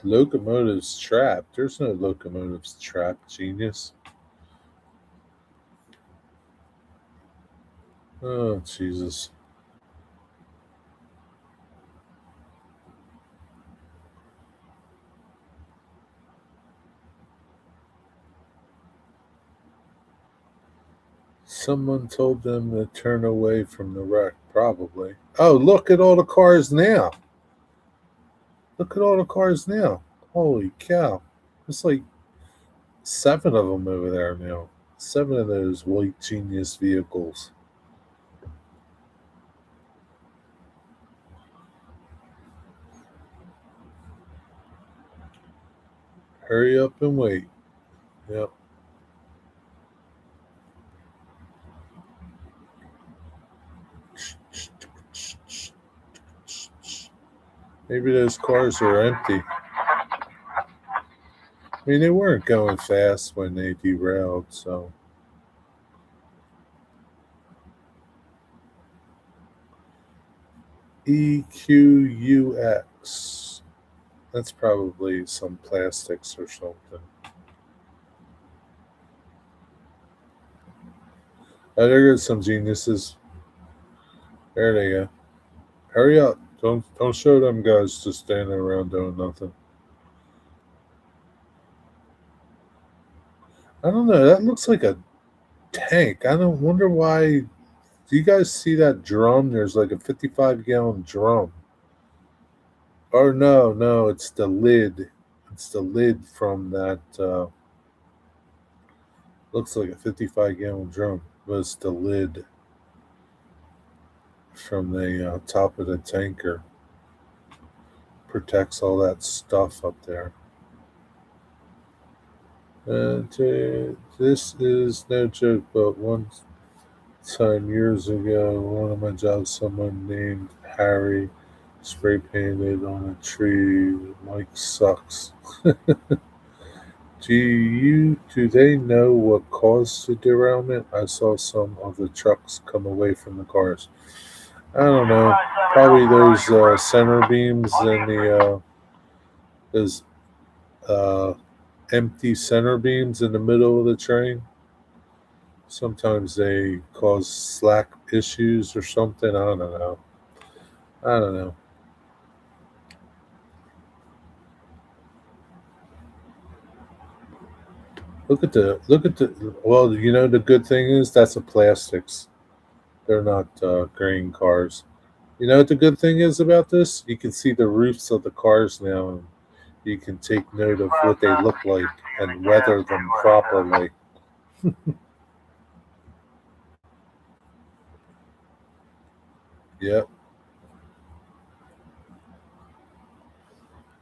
Locomotives trapped. There's no locomotives trapped, genius. Oh, Jesus. Someone told them to turn away from the wreck, probably. Oh, look at all the cars now. Look at all the cars now. Holy cow. There's like 7 of them over there now. 7 of those white genius vehicles. Hurry up and wait. Yep. Maybe those cars are empty. I mean, they weren't going fast when they derailed, so. EQUX. That's probably some plastics or something. Oh, there goes some geniuses. There they go. Hurry up! Don't show them guys just standing around doing nothing. I don't know. That looks like a tank. I don't wonder why. Do you guys see that drum? There's like a 55-gallon drum. Or no, no, it's the lid. It's the lid from that. Looks like a 55-gallon drum. But it's the lid from the top of the tanker. Protects all that stuff up there. And this is no joke, but one time years ago, one of my jobs, someone named Harry spray painted on a tree. Mike sucks. Do they know what caused the derailment? I saw some of the trucks come away from the cars. I don't know. Probably those center beams and those uh, empty center beams in the middle of the train. Sometimes they cause slack issues or something. I don't know. I don't know. Look at the. Well, you know the good thing is that's a plastics. They're not grain cars. You know what the good thing is about this? You can see the roofs of the cars now, and you can take note of what they look like and weather them properly. Yep,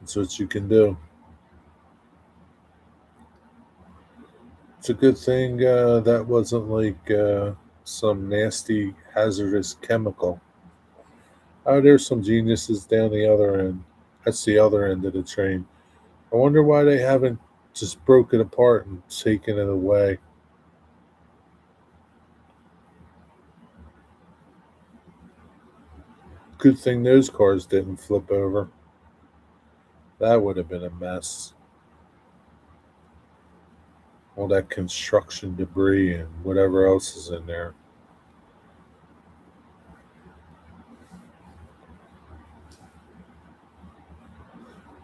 that's what you can do. It's a good thing that wasn't like some nasty hazardous chemical. Oh, there's some geniuses down the other end. That's the other end of the train. I wonder why they haven't just broke it apart and taken it away. Good thing those cars didn't flip over. That would have been a mess. All that construction debris and whatever else is in there.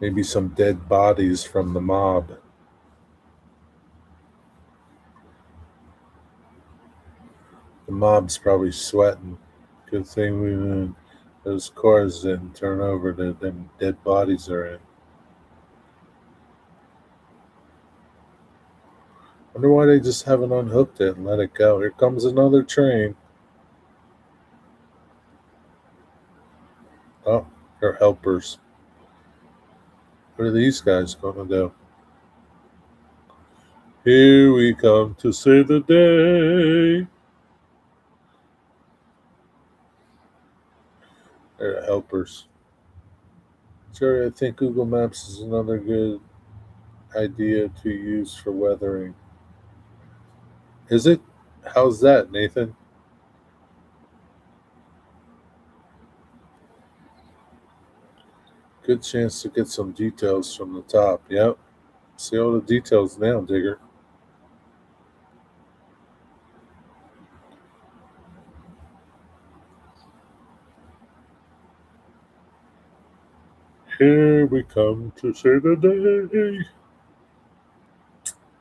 Maybe some dead bodies from the mob. The mob's probably sweating. Good thing those cars didn't turn over that them dead bodies are in. Wonder why they just haven't unhooked it and let it go. Here comes another train. Oh, they're helpers. What are these guys gonna do? Here we come to save the day. They're helpers. Jerry, I think Google Maps is another good idea to use for weathering. Is it? How's that, Nathan? Good chance to get some details from the top. Yep. See all the details now, Digger. Here we come to save the day.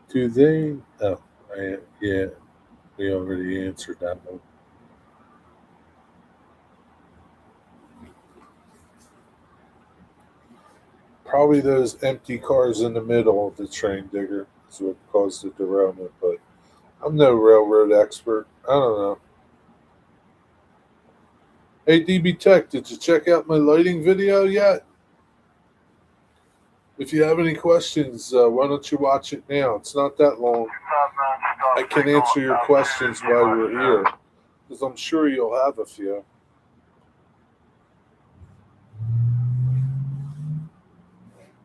Do they? Oh, yeah, we already answered that one. Probably those empty cars in the middle of the train, Digger, is what caused the derailment. But I'm no railroad expert. I don't know. Hey, DB Tech, did you check out my lighting video yet? If you have any questions, why don't you watch it now? It's not that long. I can answer your questions while we're here, because I'm sure you'll have a few.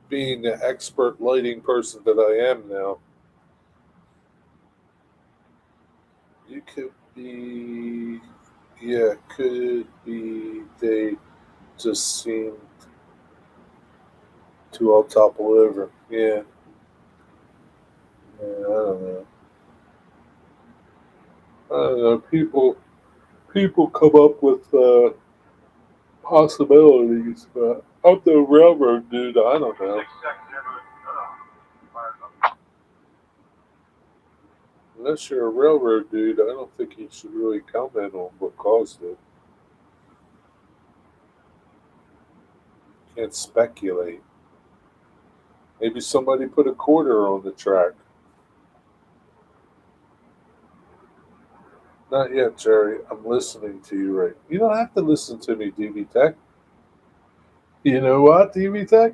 Being the expert lighting person that I am now, you could be, yeah, could be they just seem to all topple over. Yeah, I don't know. I don't know. People come up with possibilities, but I'm the railroad dude. I don't know. 6 seconds into it, fires up. Unless you're a railroad dude, I don't think you should really comment on what caused it. Can't speculate. Maybe somebody put a quarter on the track. Not yet, Jerry. I'm listening to you right. You don't have to listen to me, DB Tech. You know what, DB Tech?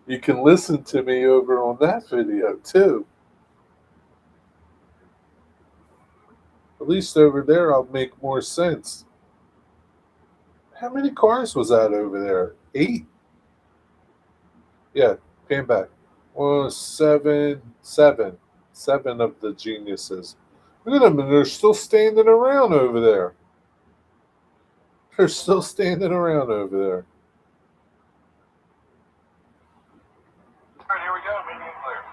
You can listen to me over on that video too. At least over there, I'll make more sense. How many cars was that over there? 8? Yeah, came back. Well, seven. 7 of the geniuses. Look at them, and they're still standing around over there. They're still standing around over there. All right, here we go. Medium clear.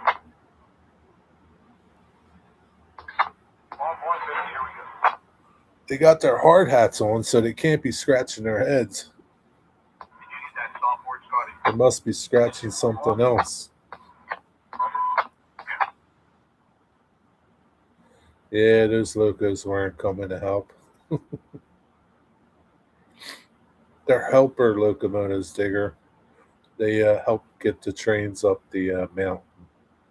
On point, baby. Here we go. They got their hard hats on, so they can't be scratching their heads. Did you get that softboard, Scotty? They must be scratching something else. Yeah, those locos weren't coming to help. They're helper locomotives, Digger. They help get the trains up the mountain.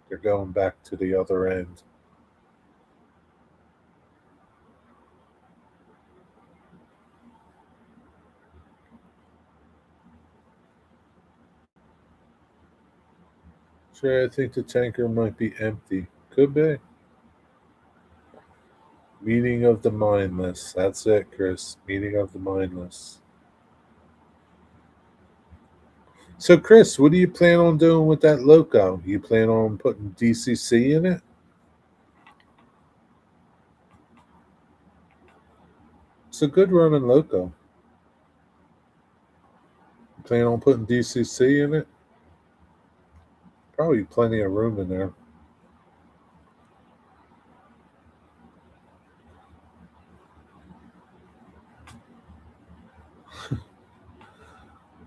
They're going back to the other end. Sure, I think the tanker might be empty. Could be. Meeting of the mindless. That's it, Chris. Meeting of the mindless. So, Chris, what do you plan on doing with that loco? You plan on putting DCC in it? It's a good running loco. You plan on putting DCC in it? Probably plenty of room in there.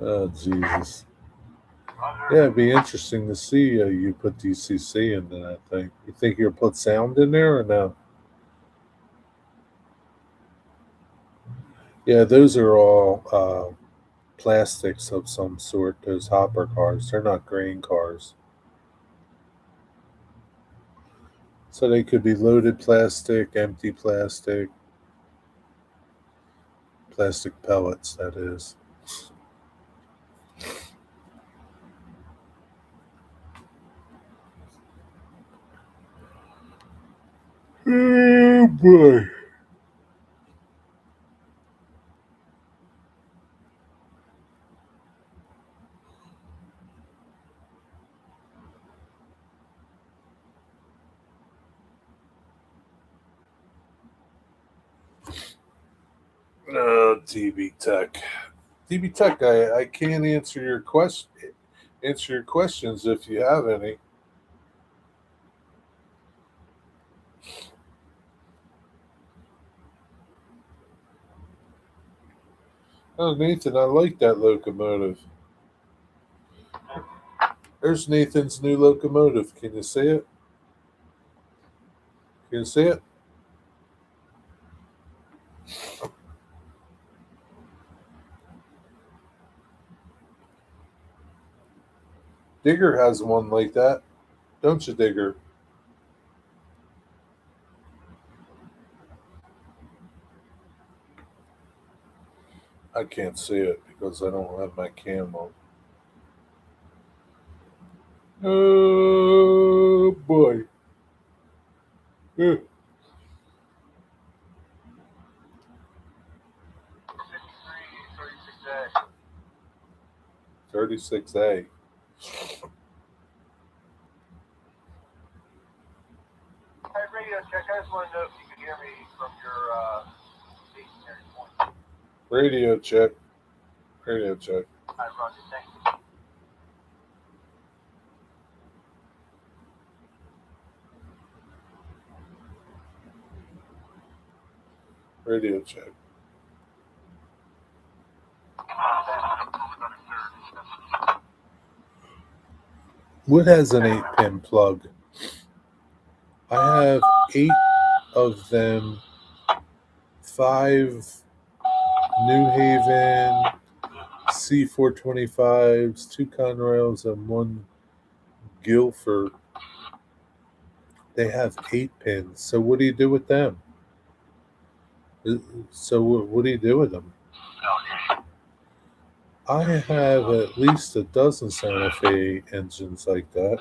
Oh, Jesus. Yeah, it'd be interesting to see you put DCC in that thing. You think you'll put sound in there or no? Yeah, those are all plastics of some sort, those hopper cars. They're not grain cars. So they could be loaded plastic, empty plastic pellets, that is. Oh boy. Oh, DB Tech. DB Tech, I can't answer your questions if you have any. Oh, Nathan, I like that locomotive. There's Nathan's new locomotive. Can you see it? Can you see it? Digger has one like that, don't you, Digger? I can't see it because I don't have my cam on. Oh boy. Eh, 53, 36A. 36A. Hey, radio check. I just want to know if you can hear me from your stationary point. Radio check. Radio check. All right, Roger. Thank you. Radio check. What has an 8-pin plug? I have 8 of them. 5 New Haven C425s, 2 Conrails, and 1 Guilford. They have 8 pins. So what do you do with them? So what do you do with them? I have at least a dozen Santa Fe engines like that.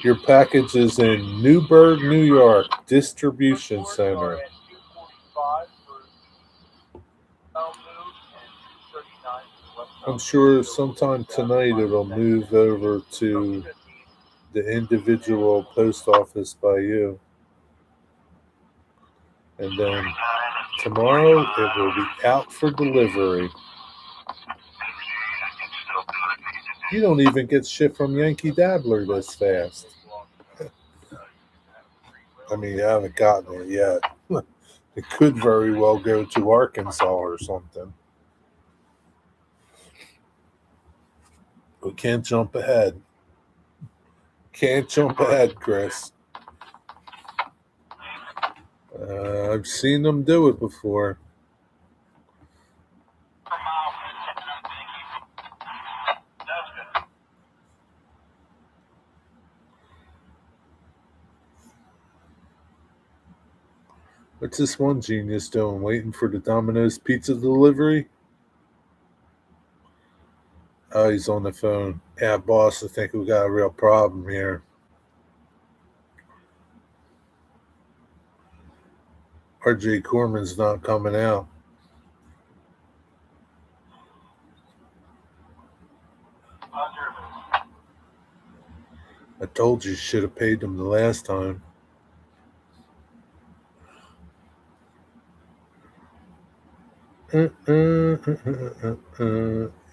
Your package is in Newburgh, New York, distribution center. I'm sure sometime tonight it'll move over to the individual post office by you. And then tomorrow it will be out for delivery. You don't even get shit from Yankee Dabbler this fast. I mean, you haven't gotten it yet. It could very well go to Arkansas or something. We can't jump ahead. Can't jump ahead, Chris. I've seen them do it before. What's this one genius doing? Waiting for the Domino's pizza delivery? Oh, he's on the phone. Yeah, boss, I think we got a real problem here. RJ Corman's not coming out. I told you should have paid them the last time.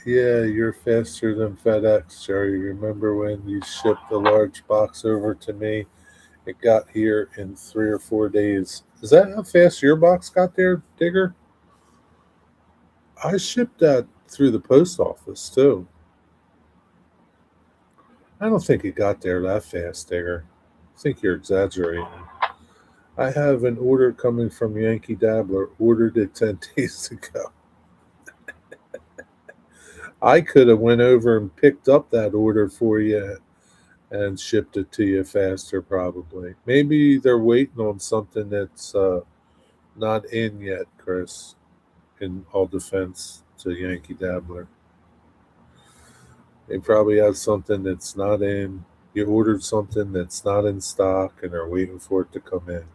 Yeah, you're faster than FedEx, Jerry. Remember when you shipped a large box over to me? It got here in 3 or 4 days. Is that how fast your box got there, Digger? I shipped that through the post office, too. I don't think it got there that fast, Digger. I think you're exaggerating. I have an order coming from Yankee Dabbler. Ordered it 10 days ago. I could have went over and picked up that order for you and shipped it to you faster, probably. Maybe they're waiting on something that's not in yet, Chris, in all defense to Yankee Dabbler. They probably have something that's not in. You ordered something that's not in stock and are waiting for it to come in.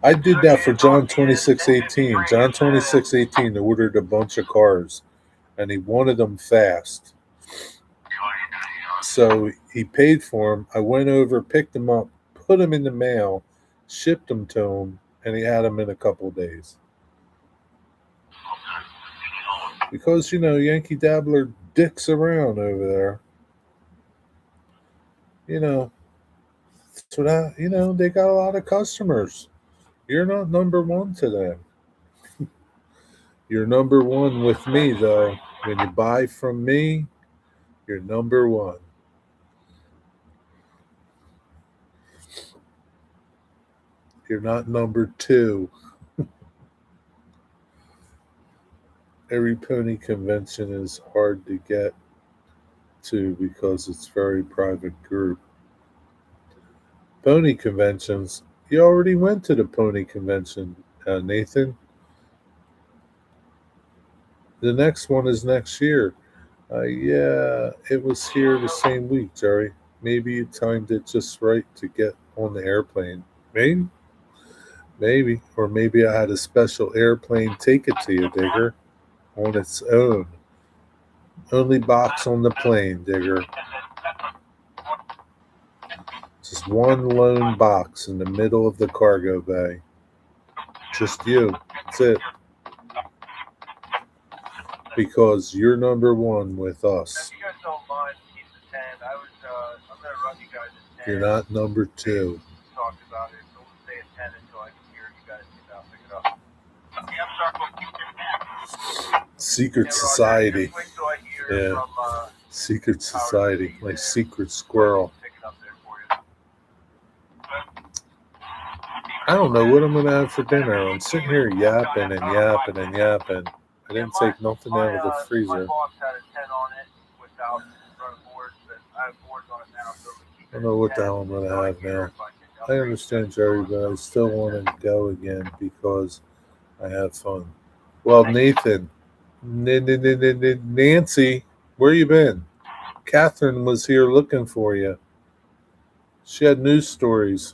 I did that for John 2618. John 2618 ordered a bunch of cars, and he wanted them fast. So he paid for them. I went over, picked them up, put them in the mail, shipped them to him, and he had them in a couple of days. Because, Yankee Dabbler dicks around over there. So they got a lot of customers. You're not number one to them. You're number one with me, though. When you buy from me, you're number one. You're not number two. Every pony convention is hard to get to because it's very private group. Pony conventions. You already went to the pony convention, Nathan. The next one is next year. Yeah, it was here the same week, Jerry. Maybe you timed it just right to get on the airplane. Maybe. Or maybe I had a special airplane take it to you, Digger, on its own. Only box on the plane, Digger. Just one lone box in the middle of the cargo bay. Just you. That's it. Because you're number one with If us. you guys don't mind, keep the 10. I'm gonna run you guys at 10. You're not number two. Talked about it, so we'll stay at 10 until I can hear you guys get out, pick it up. Okay, I'm sorry, we'll keep it back. Secret Yeah, society. Roger, just wait till I hear Yeah. from, Secret Howard society. Steve Like and secret squirrel. pick it up there for you. I don't know what I'm going to have for dinner. I'm sitting here yapping and yapping and yapping. I didn't take nothing out of the My freezer. box had a 10 on it without running boards, but I have boards on it now, so we keep I it don't know what at the 10 hell I'm going to until I have hear now. if I can I upgrade understand, you guys Jerry, to but I run still at want 10. to go again because I have fun. Well, Nathan, Nancy, where you been? Catherine was here looking for you. She had news stories.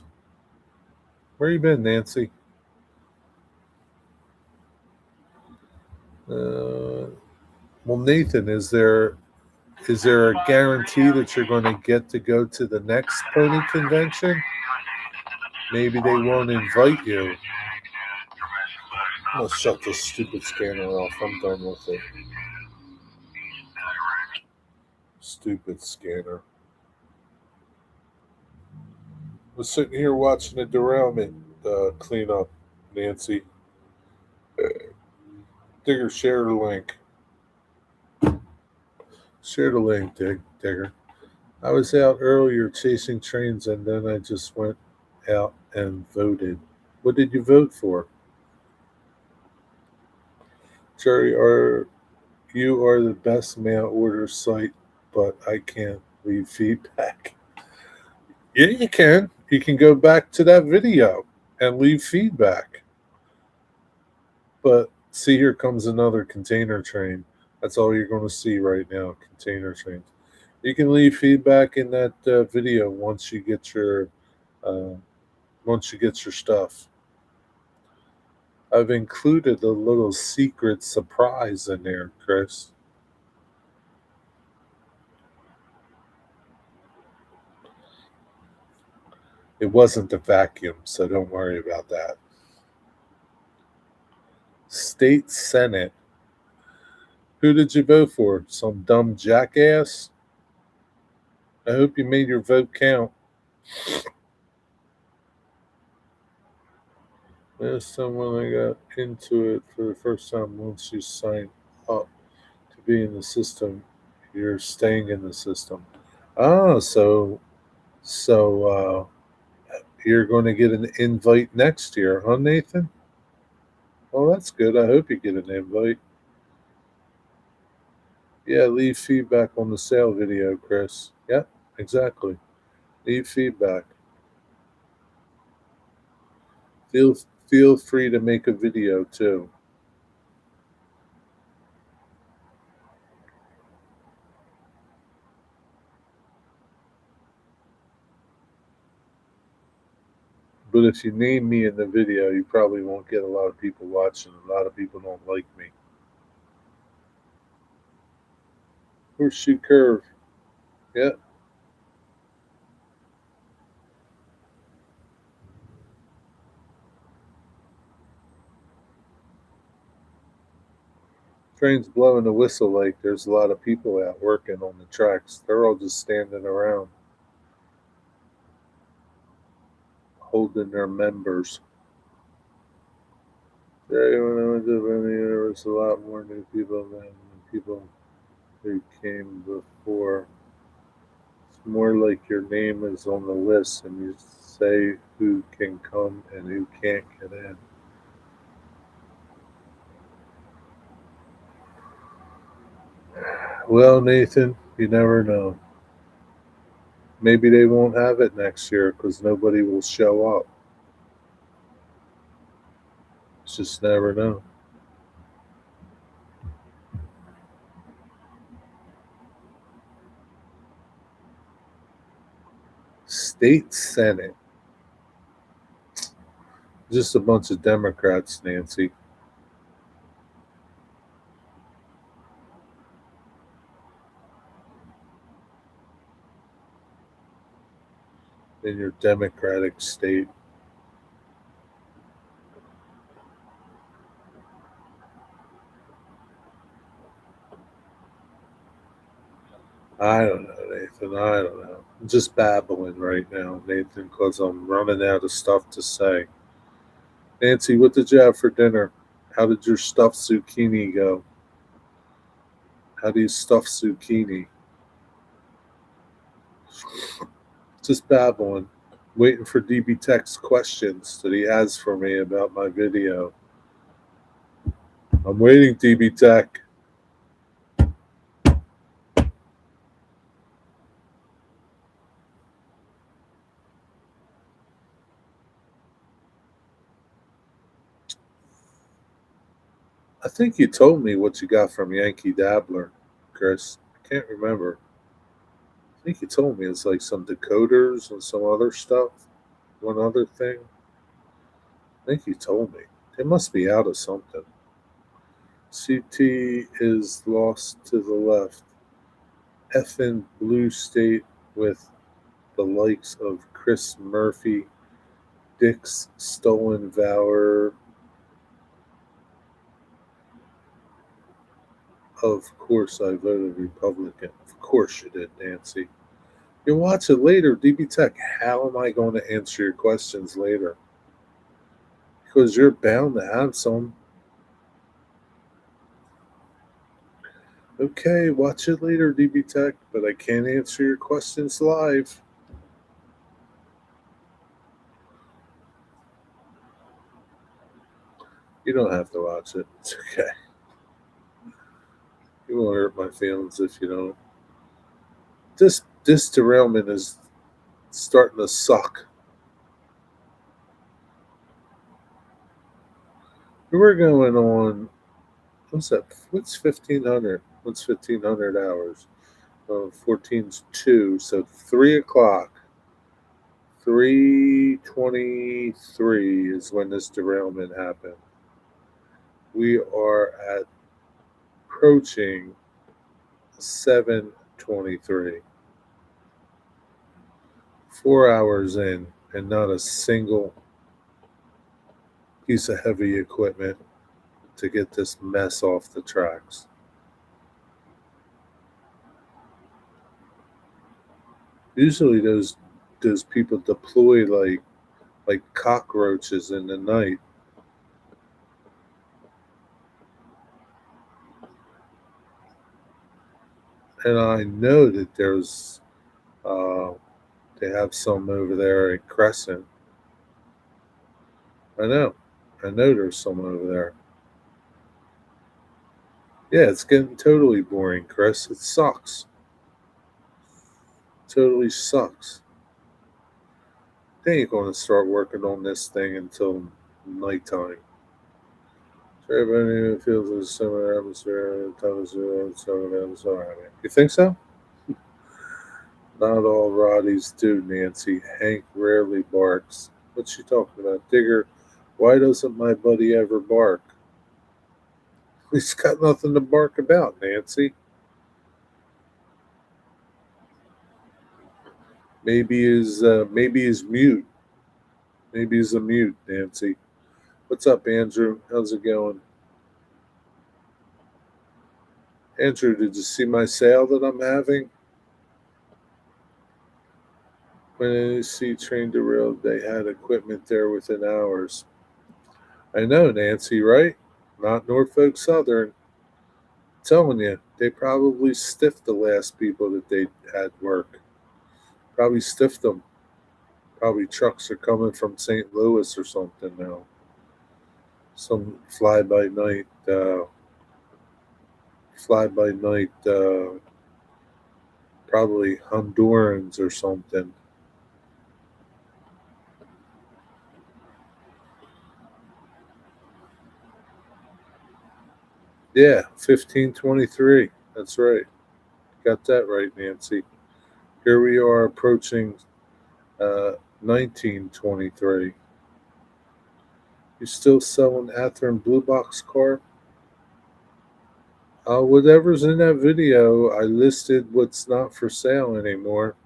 Where you been, Nancy? Well, Nathan, is there a guarantee that you're going to get to go to the next pony convention? Maybe they won't invite you. I'm gonna shut this stupid scanner off. I'm done with it. Stupid scanner. I was sitting here watching the derailment clean up, Nancy. Digger, share the link. Share the link, Digger. I was out earlier chasing trains and then I just went out and voted. What did you vote for? Jerry, you are the best mail order site, but I can't leave feedback. Yeah, you can. You can go back to that video and leave feedback. But see, here comes another container train. That's all you're going to see right now, container trains. You can leave feedback in that video uh, once you get your stuff. I've included a little secret surprise in there, Chris. It wasn't the vacuum, so don't worry about that. State Senate. Who did you vote for? Some dumb jackass? I hope you made your vote count. Last time when I got into it for the first time, once you sign up to be in the system, you're staying in the system. Ah, so you're going to get an invite next year, huh, Nathan? Well, that's good. I hope you get an invite. Yeah, leave feedback on the sale video, Chris. Yep, exactly. Leave feedback. Feel feel free to make a video too. But if you name me in the video, you probably won't get a lot of people watching. A lot of people don't like me. Horseshoe curve. Yep. Trains blowing the whistle like there's a lot of people out working on the tracks. They're all just standing around holding their members. Yeah, when I went to Benny, there was a lot more new people than the people who came before. It's more like your name is on the list and you say who can come and who can't get in. Well, Nathan, you never know. Maybe they won't have it next year because nobody will show up. Just never know. State Senate. Just a bunch of Democrats, Nancy. in your democratic state. I don't know, Nathan. I don't know. I'm just babbling right now, Nathan, because I'm running out of stuff to say. Nancy, what did you have for dinner? How did your stuffed zucchini go? How do you stuff zucchini? Just babbling, waiting for DB Tech's questions that he has for me about my video. I'm waiting, DB Tech. I think you told me what you got from Yankee Dabbler, Chris. I can't remember. I think you told me it's like some decoders and some other stuff. One other thing. I think you told me. They must be out of something. CT is lost to the left. Effin Blue State with the likes of Chris Murphy, Dick's Stolen Valor. Of course, I voted Republican. Of course, you did, Nancy. You'll watch it later, DB Tech. How am I going to answer your questions later? Because you're bound to have some. Okay, watch it later, DB Tech, but I can't answer your questions live. You don't have to watch it. It's okay. You won't hurt my feelings if you don't. This derailment is starting to suck. We're going on. What's that? What's 1500? What's 1500 hours? 14's 2, so 3 o'clock. 3:23 is when this derailment happened. We are at approaching 7:23. 4 hours in, and not a single piece of heavy equipment to get this mess off the tracks. Usually those people deploy like cockroaches in the night. And I know that there's they have some over there at Crescent. I know. I know there's some over there. Yeah, it's getting totally boring, Chris. It sucks. Totally sucks. They ain't going to start working on this thing until nighttime. So everybody feels a similar atmosphere, You think so? Not all Roddies do, Nancy. Hank rarely barks. What's she talking about? Digger, why doesn't my buddy ever bark? He's got nothing to bark about, Nancy. Maybe he's mute. Maybe he's a mute, Nancy. What's up, Andrew? How's it going? Andrew, did you see my sale that I'm having? When NEC trained derailed, they had equipment there within hours. I know, Nancy, right? Not Norfolk Southern. I'm telling you, they probably stiffed the last people that they had work. Probably stiffed them. Probably trucks are coming from St. Louis or something now. Some fly by night, probably Hondurans or something. Yeah, 1523. That's right. Got that right, Nancy. Here we are approaching 1923. You still selling Athearn Blue Box car? Whatever's in that video, I listed what's not for sale anymore.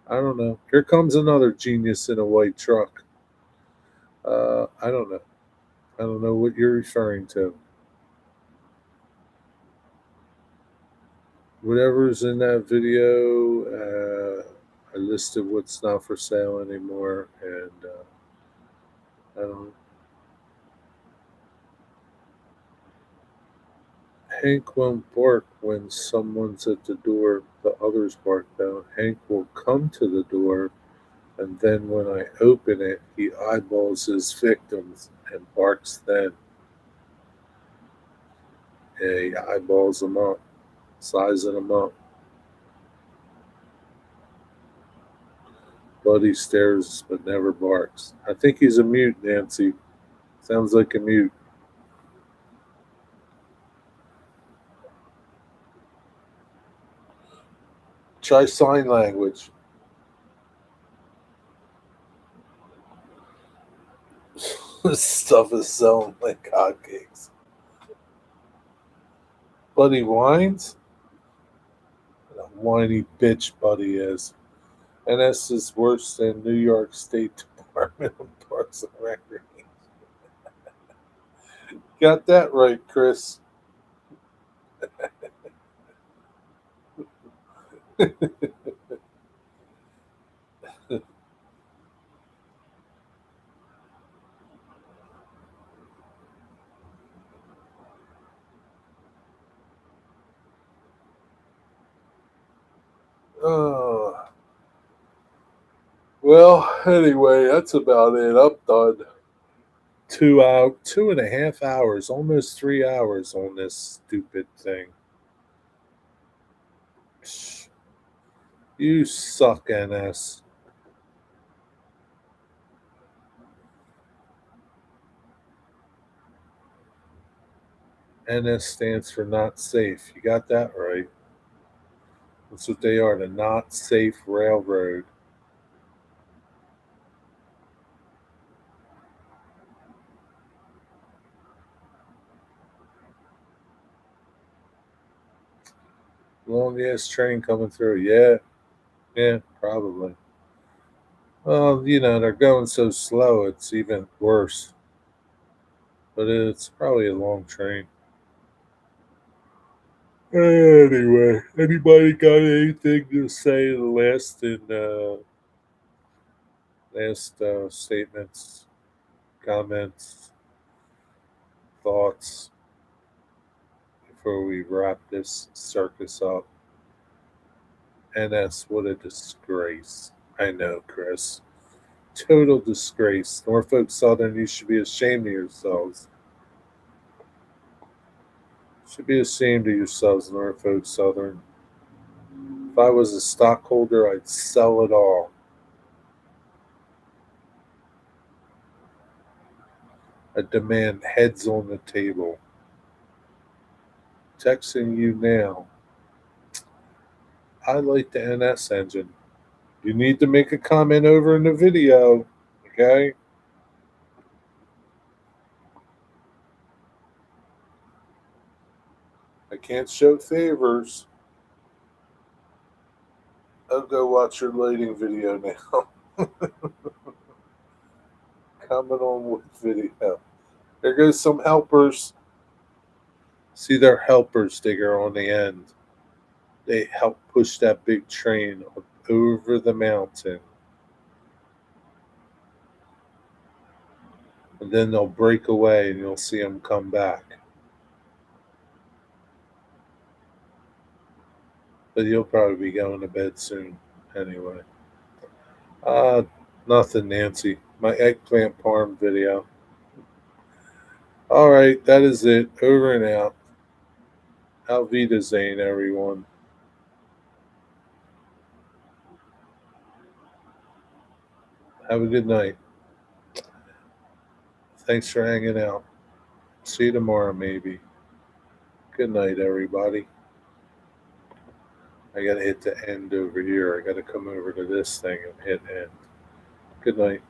I don't know. Here comes another genius in a white truck. I don't know. I don't know what you're referring to. Whatever's in that video, I listed what's not for sale anymore, and I don't. Hank won't bark when someone's at the door. The others bark though. Hank will come to the door, and then when I open it, he eyeballs his victims and barks then. Yeah, he eyeballs them up, sizing them up. Buddy stares but never barks. I think he's a mute, Nancy. Sounds like a mute. Try sign language. This stuff is selling like hotcakes. Buddy whines? What a whiny bitch Buddy is. NS is worse than New York State Department of Parks and Recreation. Got that right, Chris. Oh. Well, anyway, that's about it. I'm done. 2.5 hours, almost 3 hours on this stupid thing. You suck, NS. NS stands for not safe. You got that right. That's what they are, the not safe railroad. Long ass train coming through. Yeah, probably. Well, they're going so slow, it's even worse. But it's probably a long train. Anyway, anybody got anything to say? The last statements, comments, thoughts before we wrap this circus up? NS, what a disgrace! I know, Chris. Total disgrace. Norfolk Southern, you should be ashamed of yourselves. Should be ashamed of yourselves, Norfolk Southern. If I was a stockholder, I'd sell it all. I demand heads on the table. Texting you now. I like the NS engine. You need to make a comment over in the video, okay? I can't show favors. I'll go watch your lighting video now. Comment on with video. There goes some helpers. See their helpers digger on the end. They help push that big train up over the mountain. And then they'll break away and you'll see them come back. But you'll probably be going to bed soon anyway. Uh, Nothing, Nancy. My eggplant parm video. All right, that is it. Over and out. Auf Wiedersehen, everyone. Have a good night. Thanks for hanging out. See you tomorrow, maybe. Good night, everybody. I gotta hit the end over here. I gotta come over to this thing and hit end. Good night.